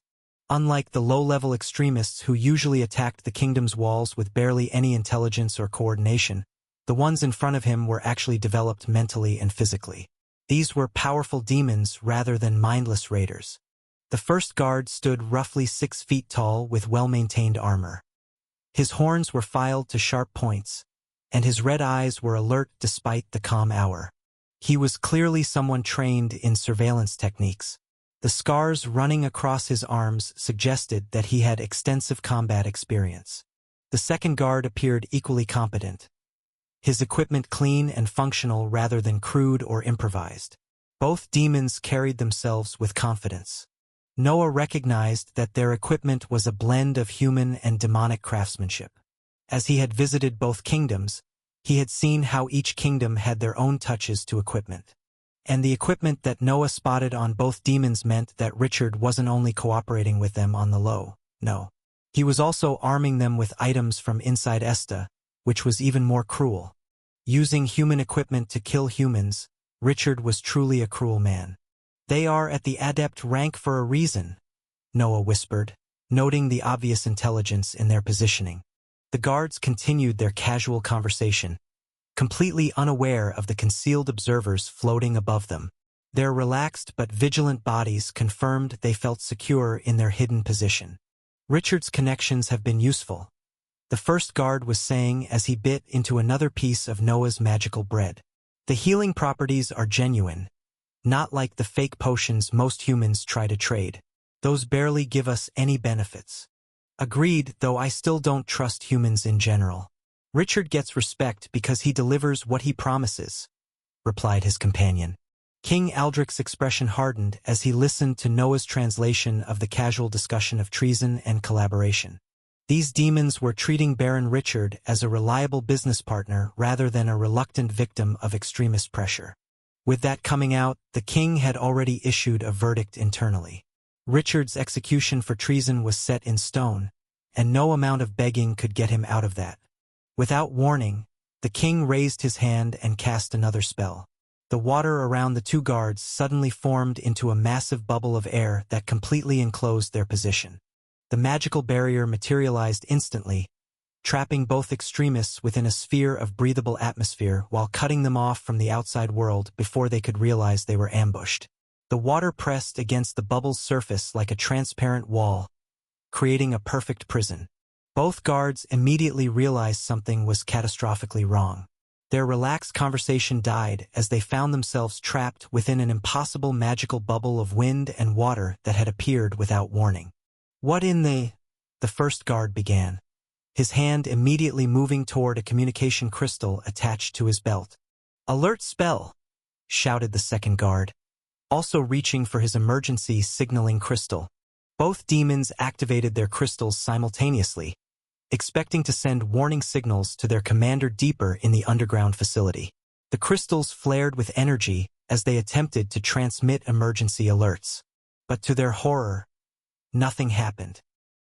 Unlike the low-level extremists who usually attacked the kingdom's walls with barely any intelligence or coordination, the ones in front of him were actually developed mentally and physically. These were powerful demons rather than mindless raiders. The first guard stood roughly 6 feet tall with well-maintained armor. His horns were filed to sharp points, and his red eyes were alert despite the calm hour. He was clearly someone trained in surveillance techniques. The scars running across his arms suggested that he had extensive combat experience. The second guard appeared equally competent, his equipment clean and functional rather than crude or improvised. Both demons carried themselves with confidence. Noah recognized that their equipment was a blend of human and demonic craftsmanship. As he had visited both kingdoms, he had seen how each kingdom had their own touches to equipment. And the equipment that Noah spotted on both demons meant that Richard wasn't only cooperating with them on the low, no. He was also arming them with items from inside Esta, which was even more cruel. Using human equipment to kill humans, Richard was truly a cruel man. "They are at the adept rank for a reason," Noah whispered, noting the obvious intelligence in their positioning. The guards continued their casual conversation, completely unaware of the concealed observers floating above them. Their relaxed but vigilant bodies confirmed they felt secure in their hidden position. "Richard's connections have been useful," the first guard was saying as he bit into another piece of Noah's magical bread. "The healing properties are genuine, not like the fake potions most humans try to trade. Those barely give us any benefits." "Agreed, though I still don't trust humans in general. Richard gets respect because he delivers what he promises," replied his companion. King Aldrich's expression hardened as he listened to Noah's translation of the casual discussion of treason and collaboration. These demons were treating Baron Richard as a reliable business partner rather than a reluctant victim of extremist pressure. With that coming out, the king had already issued a verdict internally. Richard's execution for treason was set in stone, and no amount of begging could get him out of that. Without warning, the king raised his hand and cast another spell. The water around the two guards suddenly formed into a massive bubble of air that completely enclosed their position. The magical barrier materialized instantly, trapping both extremists within a sphere of breathable atmosphere while cutting them off from the outside world before they could realize they were ambushed. The water pressed against the bubble's surface like a transparent wall, creating a perfect prison. Both guards immediately realized something was catastrophically wrong. Their relaxed conversation died as they found themselves trapped within an impossible magical bubble of wind and water that had appeared without warning. "What in the first guard began, his hand immediately moving toward a communication crystal attached to his belt. "Alert spell!" shouted the second guard, also reaching for his emergency signaling crystal. Both demons activated their crystals simultaneously, expecting to send warning signals to their commander deeper in the underground facility. The crystals flared with energy as they attempted to transmit emergency alerts. But to their horror, nothing happened.